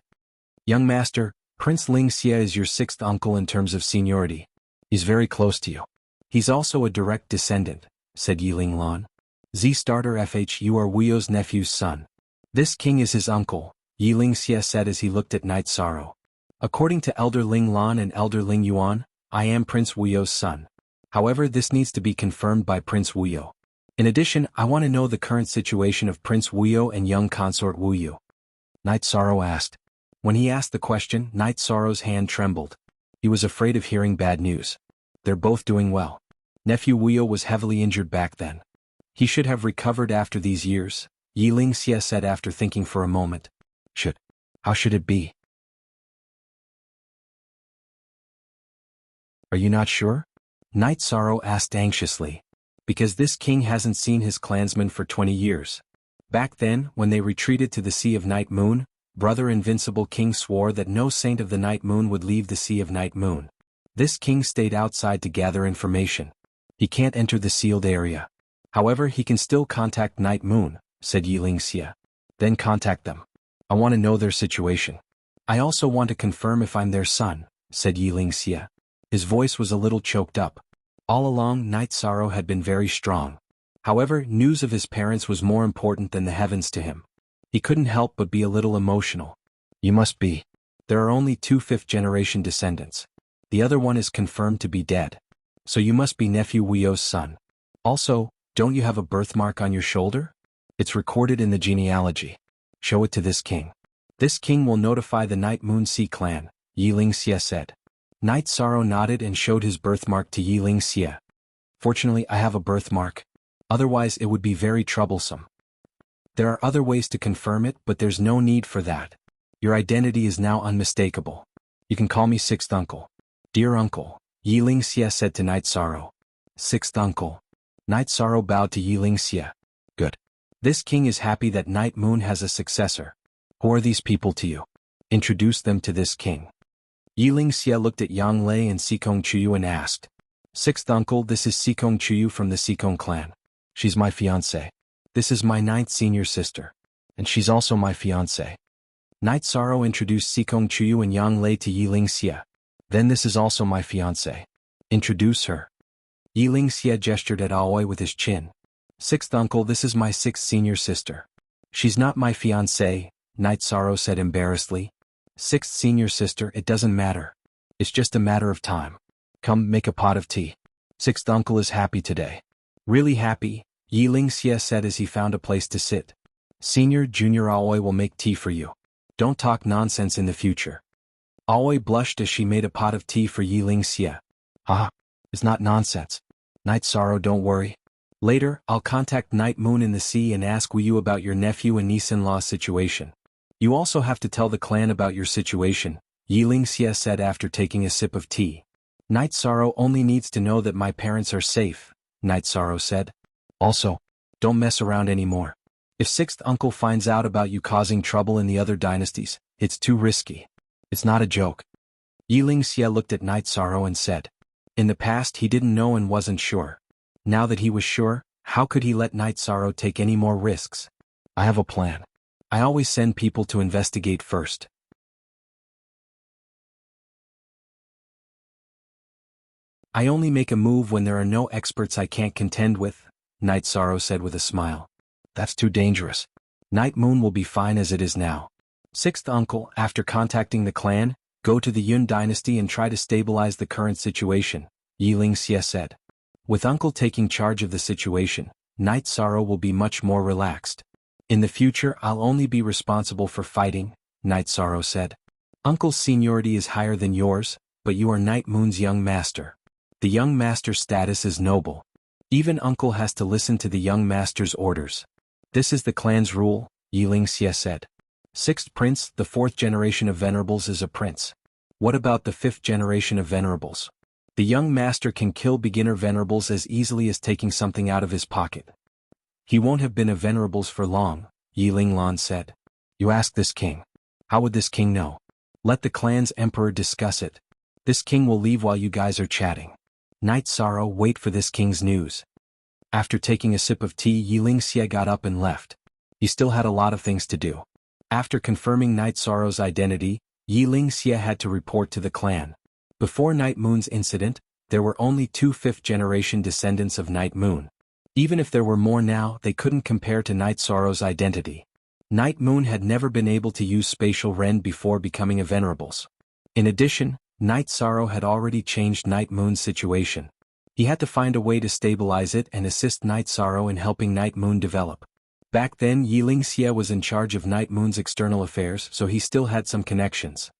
Young master, Prince Lingxie is your sixth uncle in terms of seniority. He's very close to you. He's also a direct descendant, said Yiling Lan. Z-Starter FH, you are Wuyo's nephew's son. This king is his uncle, Yiling Xie said as he looked at Knight Sorrow. According to Elder Ling Lan and Elder Ling Yuan, I am Prince Wuyo's son. However, this needs to be confirmed by Prince Wuyo. In addition, I want to know the current situation of Prince Wuyo and young consort Wuyu. Knight Sorrow asked. When he asked the question, Knight Sorrow's hand trembled. He was afraid of hearing bad news. They're both doing well. Nephew Wuyo was heavily injured back then. He should have recovered after these years, Yiling Xie said after thinking for a moment. How should it be? Are you not sure? Knight Sorrow asked anxiously. Because this king hasn't seen his clansmen for 20 years. Back then, when they retreated to the Sea of Night Moon, Brother Invincible King swore that no saint of the Night Moon would leave the Sea of Night Moon. This king stayed outside to gather information. He can't enter the sealed area. However, he can still contact Night Moon, said Yiling Xie. Then contact them. I want to know their situation. I also want to confirm if I'm their son, said Yiling Xie. His voice was a little choked up. All along, Knight Sorrow had been very strong. However, news of his parents was more important than the heavens to him. He couldn't help but be a little emotional. You must be. There are only 2 fifth-generation descendants. The other one is confirmed to be dead. So you must be nephew Wuyo's son. Also, don't you have a birthmark on your shoulder? It's recorded in the genealogy. Show it to this king. This king will notify the Night Moon Sea clan, Yiling Xie said. Knight Sorrow nodded and showed his birthmark to Yiling Xie. Fortunately, I have a birthmark. Otherwise, it would be very troublesome. There are other ways to confirm it, but there's no need for that. Your identity is now unmistakable. You can call me Sixth Uncle. Dear Uncle, Yiling Xie said to Knight Sorrow. Sixth Uncle. Knight Sorrow bowed to Yiling Xie. Good. This king is happy that Night Moon has a successor. Who are these people to you? Introduce them to this king. Yiling Xie looked at Yang Lei and Sikong Chuyu and asked. Sixth Uncle, this is Sikong Chuyu from the Sikong clan. She's my fiancée. This is my 9th senior sister. And she's also my fiancée. Knight Sorrow introduced Sikong Chuyu and Yang Lei to Yiling Xie. Then this is also my fiancée. Introduce her. Yiling Xie gestured at Aoi with his chin. Sixth Uncle, this is my 6th senior sister. She's not my fiancée, Knight Sorrow said embarrassedly. 6th senior sister, it doesn't matter. It's just a matter of time. Come, make a pot of tea. Sixth Uncle is happy today. Really happy, Yiling Xie said as he found a place to sit. Senior Junior Aoi will make tea for you. Don't talk nonsense in the future. Aoi blushed as she made a pot of tea for Yiling Xie. Haha, it's not nonsense. Knight Sorrow, don't worry. Later, I'll contact Night Moon in the sea and ask Wuyu about your nephew and niece-in-law's situation. You also have to tell the clan about your situation, Yiling Xie said after taking a sip of tea. Knight Sorrow only needs to know that my parents are safe, Knight Sorrow said. Also, don't mess around anymore. If Sixth Uncle finds out about you causing trouble in the other dynasties, it's too risky. It's not a joke. Yiling Xie looked at Knight Sorrow and said. In the past he didn't know and wasn't sure. Now that he was sure, how could he let Knight Sorrow take any more risks? I have a plan. I always send people to investigate first. I only make a move when there are no experts I can't contend with, Knight Sorrow said with a smile. That's too dangerous. Night Moon will be fine as it is now. Sixth Uncle, after contacting the clan, go to the Yun dynasty and try to stabilize the current situation, Yiling Xie said. With Uncle taking charge of the situation, Knight Sorrow will be much more relaxed. In the future I'll only be responsible for fighting, Knight Sorrow said. Uncle's seniority is higher than yours, but you are Night Moon's young master. The young master's status is noble. Even Uncle has to listen to the young master's orders. This is the clan's rule, Yiling Xie said. 6th Prince, the 4th generation of Venerables is a prince. What about the 5th generation of Venerables? The young master can kill beginner Venerables as easily as taking something out of his pocket. He won't have been a Venerables for long, Yiling Lan said. You ask this king. How would this king know? Let the clan's emperor discuss it. This king will leave while you guys are chatting. Knight Sorrow, wait for this king's news. After taking a sip of tea, Yiling Xie got up and left. He still had a lot of things to do. After confirming Knight Sorrow's identity, Yiling Xie had to report to the clan. Before Night Moon's incident, there were only 2 fifth-generation descendants of Night Moon. Even if there were more now, they couldn't compare to Night Sorrow's identity. Night Moon had never been able to use spatial Ren before becoming a Venerables. In addition, Night Sorrow had already changed Night Moon's situation. He had to find a way to stabilize it and assist Night Sorrow in helping Night Moon develop. Back then Yiling Xie was in charge of Night Moon's external affairs, so he still had some connections.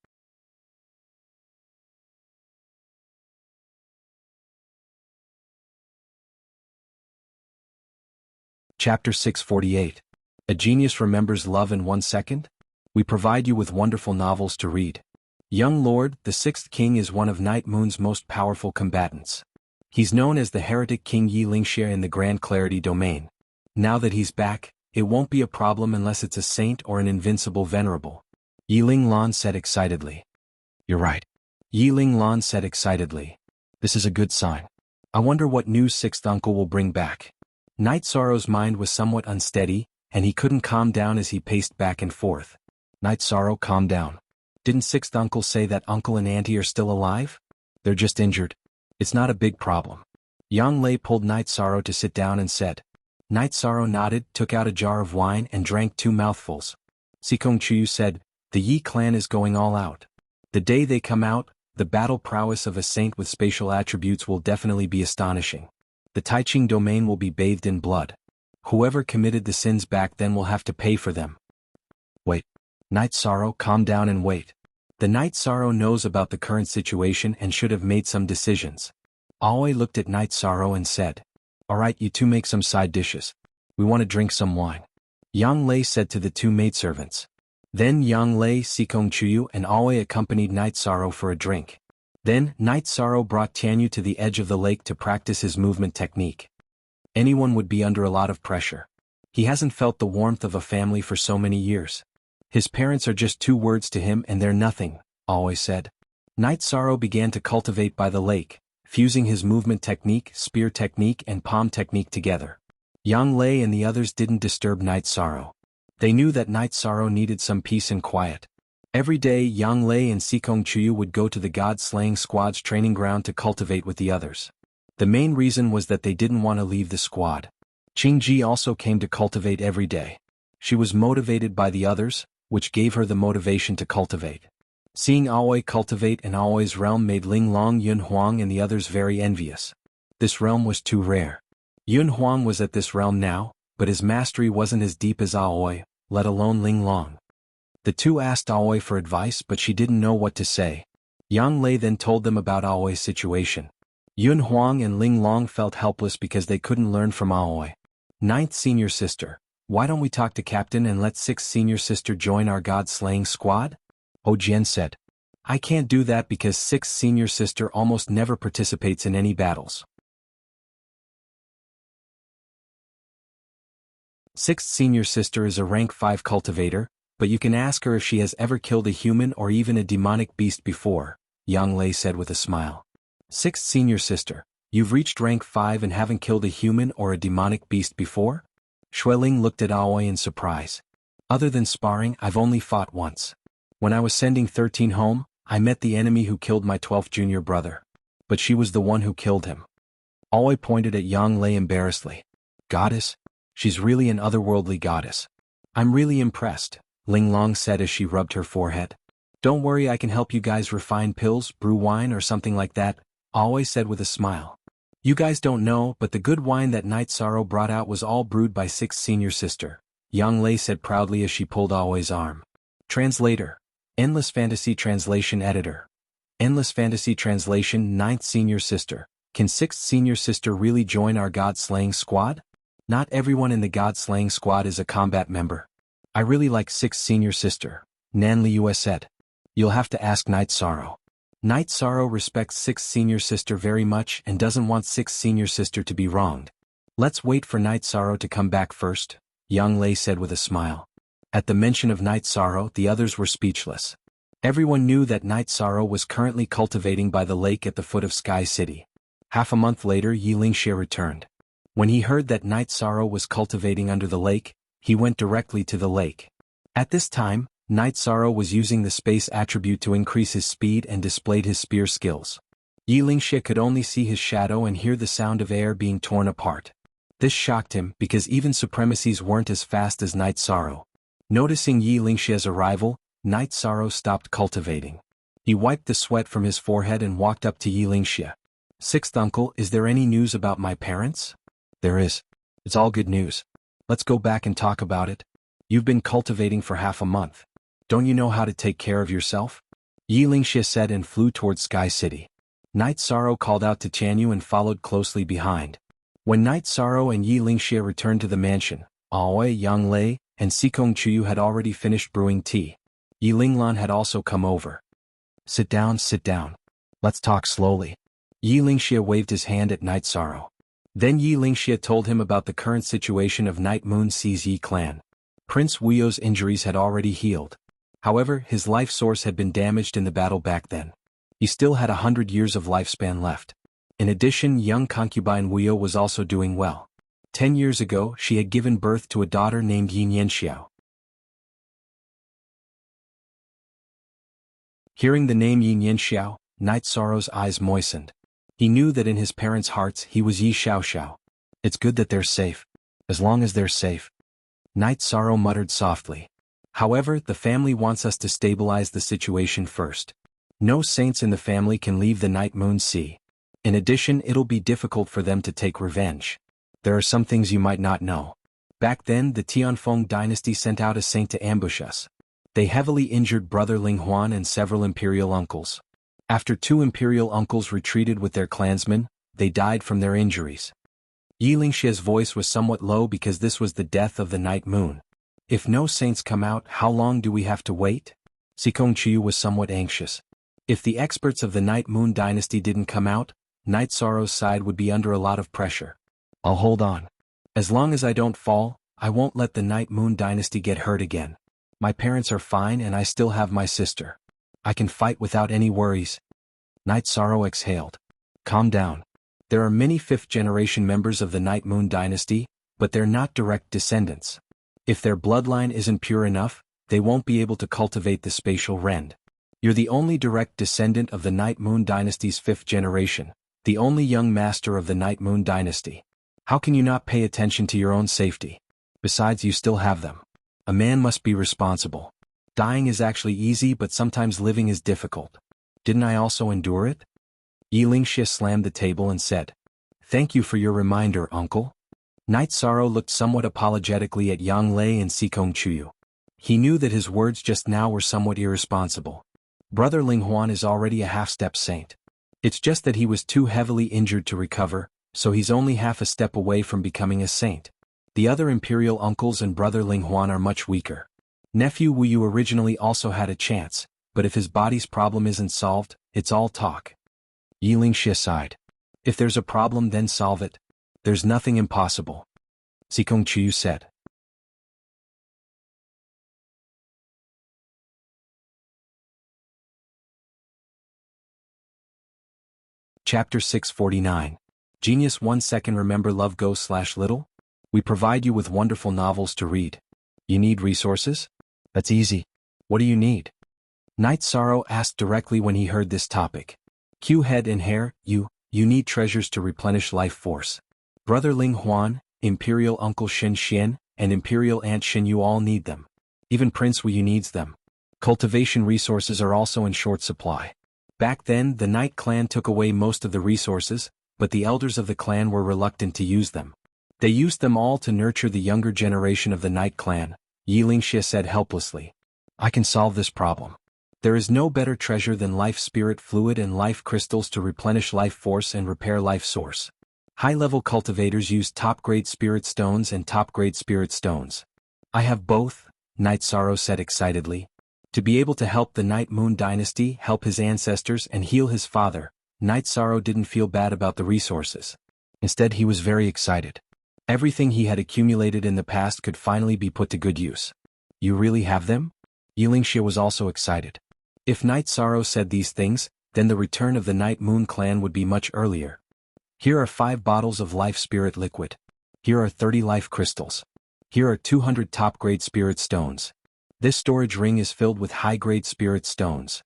Chapter 648. A Genius Remembers Love in 1 Second? We provide you with wonderful novels to read. Young Lord, the Sixth King is one of Night Moon's most powerful combatants. He's known as the Heretic King Yiling Xie in the Grand Clarity domain. Now that he's back, it won't be a problem unless it's a saint or an invincible venerable. Yiling Lan said excitedly. You're right. Yiling Lan said excitedly. This is a good sign. I wonder what news Sixth Uncle will bring back. Night Sorrow's mind was somewhat unsteady, and he couldn't calm down as he paced back and forth. Night Sorrow, calm down. Didn't Sixth Uncle say that Uncle and Auntie are still alive? They're just injured. It's not a big problem. Yang Lei pulled Night Sorrow to sit down and said. Night Sorrow nodded, took out a jar of wine and drank 2 mouthfuls. Sikong Chuyu said, the Yi clan is going all out. The day they come out, the battle prowess of a saint with spatial attributes will definitely be astonishing. The Taiching domain will be bathed in blood. Whoever committed the sins back then will have to pay for them. Wait. Night Sorrow, calm down and wait. The Night Sorrow knows about the current situation and should have made some decisions. Aoi looked at Night Sorrow and said, Alright, you two make some side dishes. We want to drink some wine. Yang Lei said to the 2 maidservants. Then Yang Lei, Sikong Chuyu and Aoi accompanied Night Sorrow for a drink. Then, Night Sorrow brought Tianyu to the edge of the lake to practice his movement technique. Anyone would be under a lot of pressure. He hasn't felt the warmth of a family for so many years. His parents are just 2 words to him and they're nothing, Aoi said. Night Sorrow began to cultivate by the lake, fusing his movement technique, spear technique and palm technique together. Yang Lei and the others didn't disturb Night Sorrow. They knew that Night Sorrow needed some peace and quiet. Every day Yang Lei and Sikong Chuyu would go to the God-slaying squad's training ground to cultivate with the others. The main reason was that they didn't want to leave the squad. Qingji also came to cultivate every day. She was motivated by the others, which gave her the motivation to cultivate. Seeing Aoi cultivate in Aoi's realm made Ling Long, Yun Huang and the others very envious. This realm was too rare. Yun Huang was at this realm now, but his mastery wasn't as deep as Aoi, let alone Ling Long. The 2 asked Aoi for advice but she didn't know what to say. Yang Lei then told them about Aoi's situation. Yun Huang and Ling Long felt helpless because they couldn't learn from Aoi. 9th Senior Sister, why don't we talk to Captain and let 6th Senior Sister join our God-slaying squad? Oh Jian said. I can't do that because 6th Senior Sister almost never participates in any battles. 6th Senior Sister is a rank 5 cultivator, but you can ask her if she has ever killed a human or even a demonic beast before, Yang Lei said with a smile. 6th Senior Sister, you've reached rank 5 and haven't killed a human or a demonic beast before? Xueling looked at Aoi in surprise. Other than sparring, I've only fought once. When I was sending 13 home, I met the enemy who killed my 12th junior brother. But she was the one who killed him. Aoi pointed at Yang Lei embarrassedly. Goddess? She's really an otherworldly goddess. I'm really impressed, Ling Long said as she rubbed her forehead. Don't worry, I can help you guys refine pills, brew wine or something like that, Aoi said with a smile. You guys don't know, but the good wine that Night Sorrow brought out was all brewed by 6th Senior Sister, Yang Lei said proudly as she pulled Aoi's arm. Translator. Endless Fantasy Translation Editor. Endless Fantasy Translation 9th Senior Sister. Can 6th Senior Sister really join our God-slaying squad? Not everyone in the God-slaying squad is a combat member. I really like 6th Senior Sister, Nan Liu said. You'll have to ask Night Sorrow. Night Sorrow respects 6th Senior Sister very much and doesn't want 6th Senior Sister to be wronged. Let's wait for Night Sorrow to come back first, Yang Lei said with a smile. At the mention of Night Sorrow, the others were speechless. Everyone knew that Night Sorrow was currently cultivating by the lake at the foot of Sky City. Half a month later Yiling Xie returned. When he heard that Night Sorrow was cultivating under the lake, he went directly to the lake. At this time, Night Sorrow was using the space attribute to increase his speed and displayed his spear skills. Yiling Xie could only see his shadow and hear the sound of air being torn apart. This shocked him because even supremacies weren't as fast as Night Sorrow. Noticing Yi Lingxia's arrival, Night Sorrow stopped cultivating. He wiped the sweat from his forehead and walked up to Yi Lingxia. "Sixth uncle, is there any news about my parents?" "There is. It's all good news. Let's go back and talk about it. You've been cultivating for half a month. Don't you know how to take care of yourself?" Yi Lingxia said and flew towards Sky City. Night Sorrow called out to Chanyu and followed closely behind. When Night Sorrow and Yi Lingxia returned to the mansion, Aoi, Yang Lei, and Sikong Chuyu had already finished brewing tea. Yi Linglan had also come over. Sit down. Let's talk slowly." Yi Lingxia waved his hand at Night Sorrow. Then Yi Lingxia told him about the current situation of Night Moon Sea's Yi clan. Prince Wuyo's injuries had already healed. However, his life source had been damaged in the battle back then. He still had 100 years of lifespan left. In addition, young concubine Wuyo was also doing well. 10 years ago, she had given birth to a daughter named Yin Yanxiao. Hearing the name Yin Yanxiao, Night Sorrow's eyes moistened. He knew that in his parents' hearts he was Yi Xiaoxiao. It's good that they're safe. As long as they're safe. Night Sorrow muttered softly. However, the family wants us to stabilize the situation first. No saints in the family can leave the Night Moon Sea. In addition, it'll be difficult for them to take revenge. There are some things you might not know. Back then, the Tianfeng dynasty sent out a saint to ambush us. They heavily injured Brother Ling Huan and several imperial uncles. After 2 imperial uncles retreated with their clansmen, they died from their injuries. Yi Lingxia's voice was somewhat low because this was the death of the Night Moon. If no saints come out, how long do we have to wait? Sikong Chuyu was somewhat anxious. If the experts of the Night Moon dynasty didn't come out, Night Sorrow's side would be under a lot of pressure. I'll hold on. As long as I don't fall, I won't let the Night Moon dynasty get hurt again. My parents are fine and I still have my sister. I can fight without any worries. Night Sorrow exhaled. Calm down. There are many 5th-generation members of the Night Moon dynasty, but they're not direct descendants. If their bloodline isn't pure enough, they won't be able to cultivate the spatial rend. You're the only direct descendant of the Night Moon dynasty's 5th generation. The only young master of the Night Moon dynasty. How can you not pay attention to your own safety? Besides, you still have them. A man must be responsible. Dying is actually easy, but sometimes living is difficult. Didn't I also endure it? Yi Lingxia slammed the table and said, "Thank you for your reminder, uncle." Night Sorrow looked somewhat apologetically at Yang Lei and Sikong Chuyu. He knew that his words just now were somewhat irresponsible. Brother Ling Huan is already a half-step saint. It's just that he was too heavily injured to recover, so he's only half a step away from becoming a saint. The other imperial uncles and Brother Ling Huan are much weaker. Nephew Wuyu originally also had a chance, but if his body's problem isn't solved, it's all talk. Yi Lingxia sighed. If there's a problem, then solve it. There's nothing impossible. Sikong Chuyu said. Chapter 649. Genius 1 second. Remember Love Go/Little? We provide you with wonderful novels to read. You need resources? That's easy. What do you need? Night Sorrow asked directly when he heard this topic. Q head and hair, you need treasures to replenish life force. Brother Ling Huan, Imperial Uncle Shin Xian, and Imperial Aunt Shin Yu all need them. Even Prince Wuyu needs them. Cultivation resources are also in short supply. Back then, the Night Clan took away most of the resources, but the elders of the clan were reluctant to use them. They used them all to nurture the younger generation of the Night Clan, Yi Lingxia said helplessly. I can solve this problem. There is no better treasure than life spirit fluid and life crystals to replenish life force and repair life source. High-level cultivators use top-grade spirit stones and top-grade spirit stones. I have both, Night Sorrow said excitedly. To be able to help the Night Moon dynasty, help his ancestors, and heal his father, Night Sorrow didn't feel bad about the resources. Instead, he was very excited. Everything he had accumulated in the past could finally be put to good use. You really have them? Yi Lingxia was also excited. If Night Sorrow said these things, then the return of the Night Moon clan would be much earlier. Here are 5 bottles of life spirit liquid. Here are 30 life crystals. Here are 200 top-grade spirit stones. This storage ring is filled with high-grade spirit stones.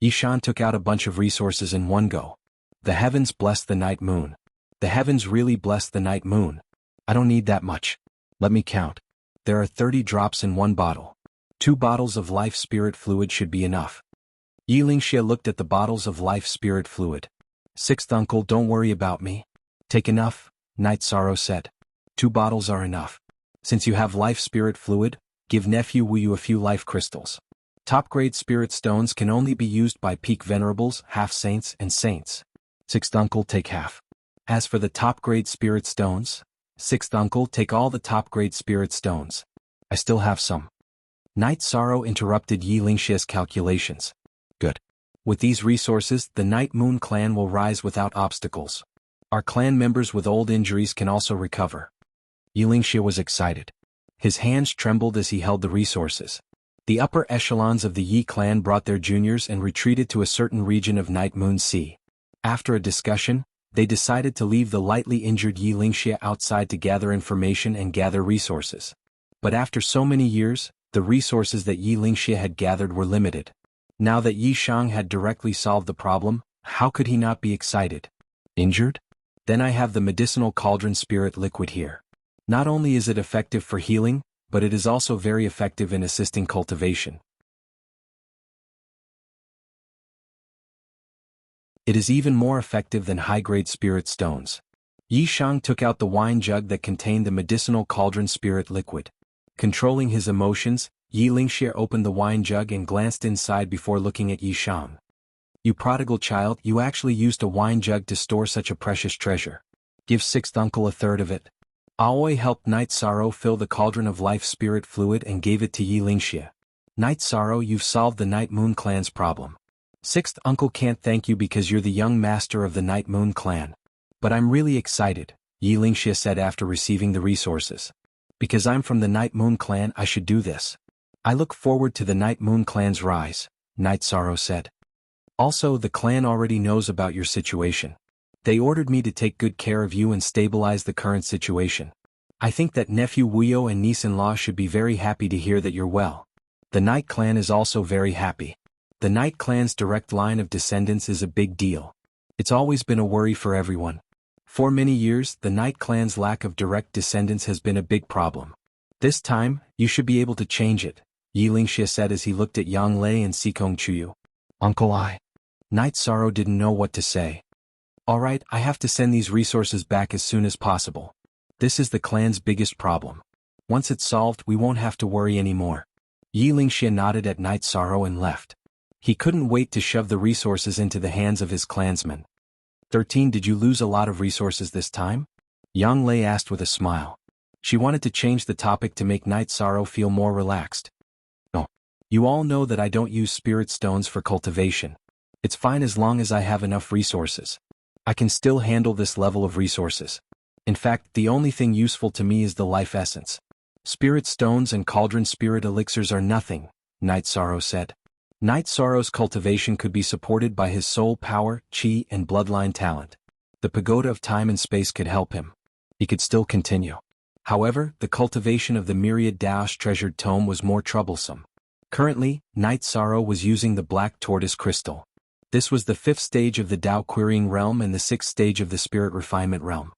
Yishan took out a bunch of resources in one go. The heavens blessed the Night Moon. The heavens really blessed the Night Moon. I don't need that much. Let me count. There are 30 drops in one bottle. 2 bottles of life spirit fluid should be enough. Yi Lingxie looked at the bottles of life spirit fluid. Sixth uncle, don't worry about me. Take enough, Night Sorrow said. 2 bottles are enough. Since you have life spirit fluid, give nephew Wuyu a few life crystals. Top-grade spirit stones can only be used by peak venerables, half-saints, and saints. Sixth uncle, take half. As for the top-grade spirit stones, sixth uncle, take all the top-grade spirit stones. I still have some. Night Sorrow interrupted Yi Lingxie's calculations. Good. With these resources, the Night Moon clan will rise without obstacles. Our clan members with old injuries can also recover. Yi Lingxie was excited. His hands trembled as he held the resources. The upper echelons of the Yi clan brought their juniors and retreated to a certain region of Night Moon Sea. After a discussion, they decided to leave the lightly injured Yi Lingxie outside to gather information and gather resources. But after so many years, the resources that Yi Lingxie had gathered were limited. Now that Yi Shang had directly solved the problem, how could he not be excited? Injured? Then I have the medicinal cauldron spirit liquid here. Not only is it effective for healing, but it is also very effective in assisting cultivation. It is even more effective than high-grade spirit stones. Yi Shang took out the wine jug that contained the medicinal cauldron spirit liquid. Controlling his emotions, Yi Lingxie opened the wine jug and glanced inside before looking at Yi Shang. You prodigal child, you actually used a wine jug to store such a precious treasure. Give sixth uncle a third of it. Aoi helped Night Sorrow fill the cauldron of life spirit fluid and gave it to Yi Lingxie. Night Sorrow, you've solved the Night Moon clan's problem. Sixth uncle can't thank you because you're the young master of the Night Moon clan. But I'm really excited, Yi Lingxie said after receiving the resources. Because I'm from the Night Moon clan, I should do this. I look forward to the Night Moon clan's rise, Night Sorrow said. Also, the clan already knows about your situation. They ordered me to take good care of you and stabilize the current situation. I think that nephew Wuyo and niece-in-law should be very happy to hear that you're well. The Night clan is also very happy. The Night clan's direct line of descendants is a big deal. It's always been a worry for everyone. For many years, the Night clan's lack of direct descendants has been a big problem. This time, you should be able to change it, Yi Lingxie said as he looked at Yang Lei and Sikong Chuyu. Uncle Night Sorrow didn't know what to say. Alright, I have to send these resources back as soon as possible. This is the clan's biggest problem. Once it's solved, we won't have to worry anymore. Yi Lingxie nodded at Night Sorrow and left. He couldn't wait to shove the resources into the hands of his clansmen. 13. Did you lose a lot of resources this time? Yang Lei asked with a smile. She wanted to change the topic to make Night Sorrow feel more relaxed. No. You all know that I don't use spirit stones for cultivation. It's fine as long as I have enough resources. I can still handle this level of resources. In fact, the only thing useful to me is the life essence. Spirit stones and cauldron spirit elixirs are nothing, Night Sorrow said. Night Sorrow's cultivation could be supported by his soul power, chi, and bloodline talent. The pagoda of time and space could help him. He could still continue. However, the cultivation of the myriad Daosh treasured tome was more troublesome. Currently, Night Sorrow was using the black tortoise crystal. This was the 5th stage of the Dao querying realm and the 6th stage of the spirit refinement realm.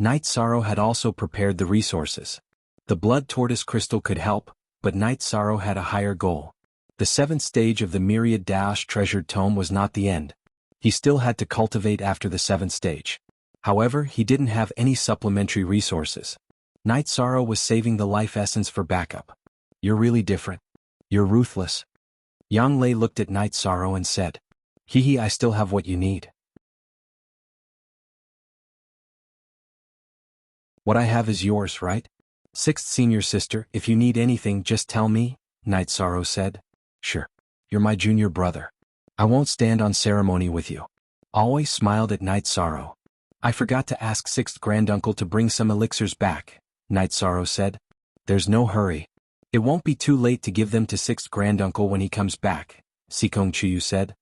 Night Sorrow had also prepared the resources. The blood tortoise crystal could help, but Night Sorrow had a higher goal. The 7th stage of the myriad Daosh treasured tome was not the end. He still had to cultivate after the 7th stage. However, he didn't have any supplementary resources. Night Sorrow was saving the life essence for backup. You're really different. You're ruthless. Yang Lei looked at Night Sorrow and said, Hehe, I still have what you need. What I have is yours, right? 6th senior sister, if you need anything just tell me, Night Sorrow said. Sure. You're my junior brother. I won't stand on ceremony with you. Always smiled at Night Sorrow. I forgot to ask 6th granduncle to bring some elixirs back, Night Sorrow said. There's no hurry. It won't be too late to give them to 6th granduncle when he comes back, Sikong Chuyu said.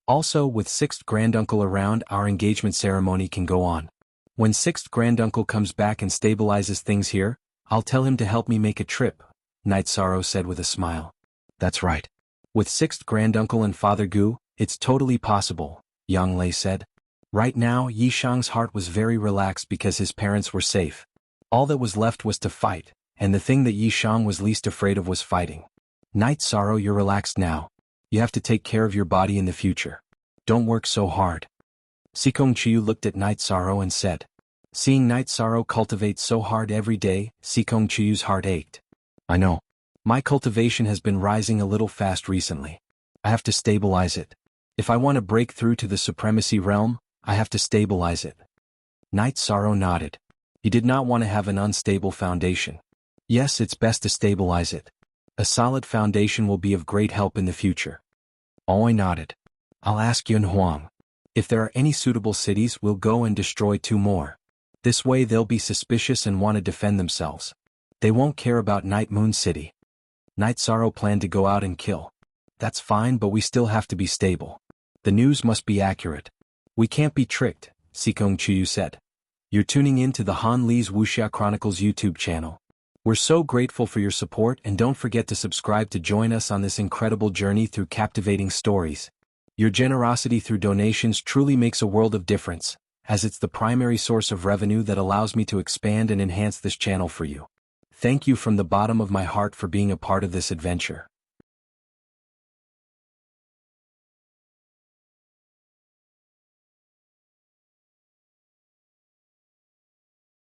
Also, with 6th granduncle around, our engagement ceremony can go on. When 6th granduncle comes back and stabilizes things here, I'll tell him to help me make a trip, Night Sorrow said with a smile. That's right. With 6th granduncle and Father Gu, it's totally possible, Yang Lei said. Right now, Yi Shang's heart was very relaxed because his parents were safe. All that was left was to fight, and the thing that Yi Shang was least afraid of was fighting. Night Sorrow, you're relaxed now. You have to take care of your body in the future. Don't work so hard. Sikong Chiyu looked at Night Sorrow and said. Seeing Night Sorrow cultivate so hard every day, Sikong Chiyu's heart ached. I know. My cultivation has been rising a little fast recently. I have to stabilize it. If I want to break through to the supremacy realm, I have to stabilize it. Night Sorrow nodded. He did not want to have an unstable foundation. Yes, it's best to stabilize it. A solid foundation will be of great help in the future. Aoi nodded. I'll ask Yun Huang. If there are any suitable cities, we'll go and destroy 2 more. This way they'll be suspicious and want to defend themselves. They won't care about Night Moon City. Night Sorrow planned to go out and kill. That's fine, but we still have to be stable. The news must be accurate. We can't be tricked, Sikong Chiyu said. You're tuning in to the Han Li's Wuxia Chronicles YouTube channel. We're so grateful for your support, and don't forget to subscribe to join us on this incredible journey through captivating stories. Your generosity through donations truly makes a world of difference, as it's the primary source of revenue that allows me to expand and enhance this channel for you. Thank you from the bottom of my heart for being a part of this adventure.